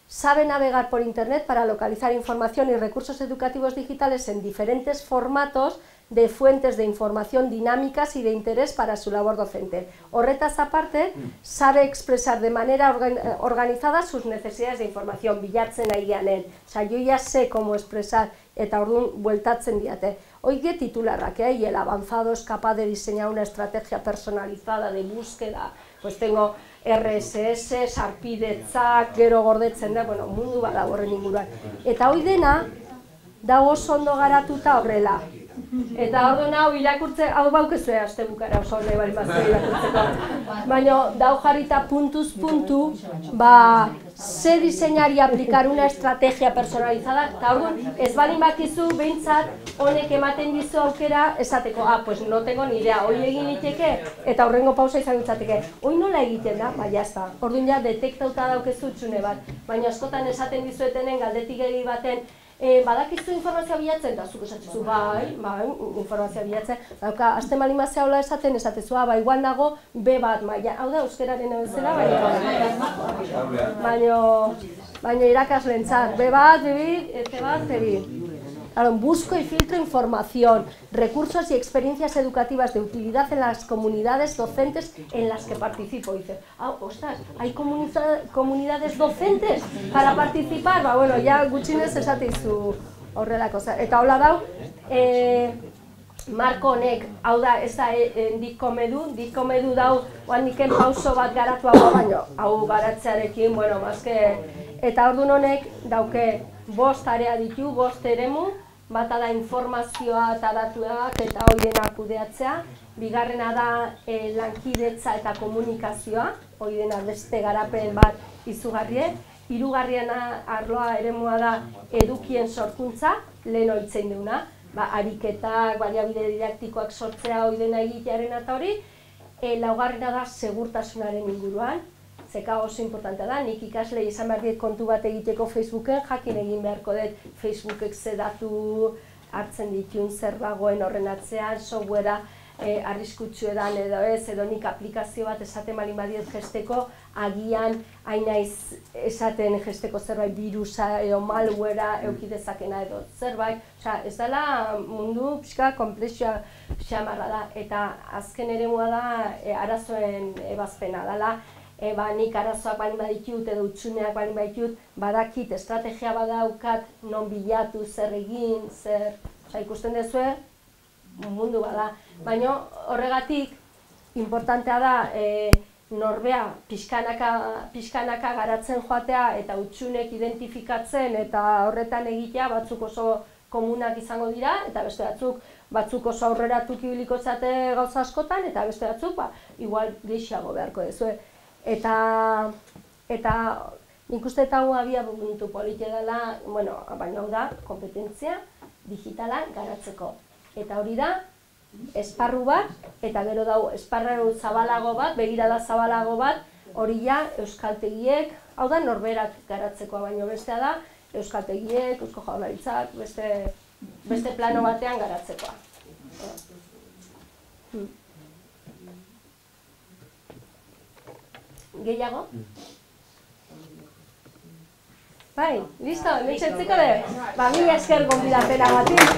Sabe navegar por internet para localizar información y recursos educativos digitales en diferentes formatos de fuentes de información dinámicas y de interés para su labor docente. Horretaz aparte, sabe expresar de manera organizada sus necesidades de información, bilatzen ari ganen. Yo ya sé cómo expresar, eta orduan bueltatzen diate. Oige titularrak, y el avanzado es capaz de diseñar una estrategia personalizada de búsqueda, pues tengo RSS, sarpidetzak, gero gordetzen da, mundu bada horren inguruan. Eta hoi dena, dago oso ondo garatuta horrela. Eta orduan hau irakurtze, hau baukezue aste bukara oso nahi bali mazue irakurtzeko. Baina dau jarrita puntuz puntu, se diseñar y aplicar una estrategia personalizada, eta orduan ez balin bakizu behintzat honek ematen dizu aukera esateko, pues no tengo ni idea, hoi egin liteke eta horrengo pausa izan ditzateke. Hoi nola egiten da? Jazta. Orduan ja detektauta daukezu txune bat, baina askotan esaten dizuetenen galdetik egi baten badakizu informazioa bilatzen, eta zuk esatzu, informazioa bilatzen, dauka, azte malimazia hola esatezu, igual nago B bat, hau da euskeraren bezala, baina irakaslentzat, B bat, B bi, C bat, C bi. Busco y filtro información, recursos y experiencias educativas de utilidad en las comunidades docentes en las que participo. Y dice, ostras, ¿hay comunidades docentes para participar? Ya gutxinez esateizu horrelako. Eta hola dau, marko honek, hau da, ez da dikomedu dau, oandiken pauso bat garatu hau, baino, hau garatzearekin, bueno, mazke, eta orduan honek dauke 5 area ditu, 5 eremu, bata da informazioa eta datuak eta hoidena kudeatzea, bigarrena da lankidetza eta komunikazioa, hoidena beste garapen bat izugarrie, hirugarriena arloa eremua da edukien sorkuntza, lehen oitzen duguna, ariketak, baliabide didaktikoak sortzea hoidena egitearen eta hori, laugarrena da segurtasunaren inguruan, zeka oso importantea da, nik ikaslei izan behar diet kontu bat egiteko Facebooken, jakin egin beharko dut Facebookek ze datu hartzen ditun zer dagoen horren atzean, softwarea arriskutsu edan edo ez, edo nik aplikazio bat esaten balin badiet gesteko, agian hainaiz esaten gesteko zerbait virusa edo malwarea eukidezakena edo zerbait, ez dela mundu pixka komplexua xamarra da, eta azken eremua da arazoen ebazpena dela, nik arazoak balin baditut edo utsuneak balin baditut, badakit estrategia badaukat non bilatu, zer egin, zer, ikusten dezue, mundu bada. Baina horregatik, importantea da norbea pixkanaka garatzen joatea eta utsunek identifikatzen eta horretan egitea batzuk oso komunak izango dira eta beste batzuk oso aurreratuk ibiliko zate gauza askotan eta beste batzuk igual gehiago beharko dezu. Eta nik uste eta hau abiapuntu politia dela, baina hau da, kompetentzia digitala garatzeko. Eta hori da, esparru bat, eta gero dau esparru zabalago bat, begirada zabalago bat, hori ja euskaltegiek, hau da norberak garatzekoa, baino bestea da, euskaltegiek, Eusko Jaurlaritzak, beste plano batean garatzekoa. Gehiago? Bai, listo, emitxetzeko de? Mila esker gonbidatena batik.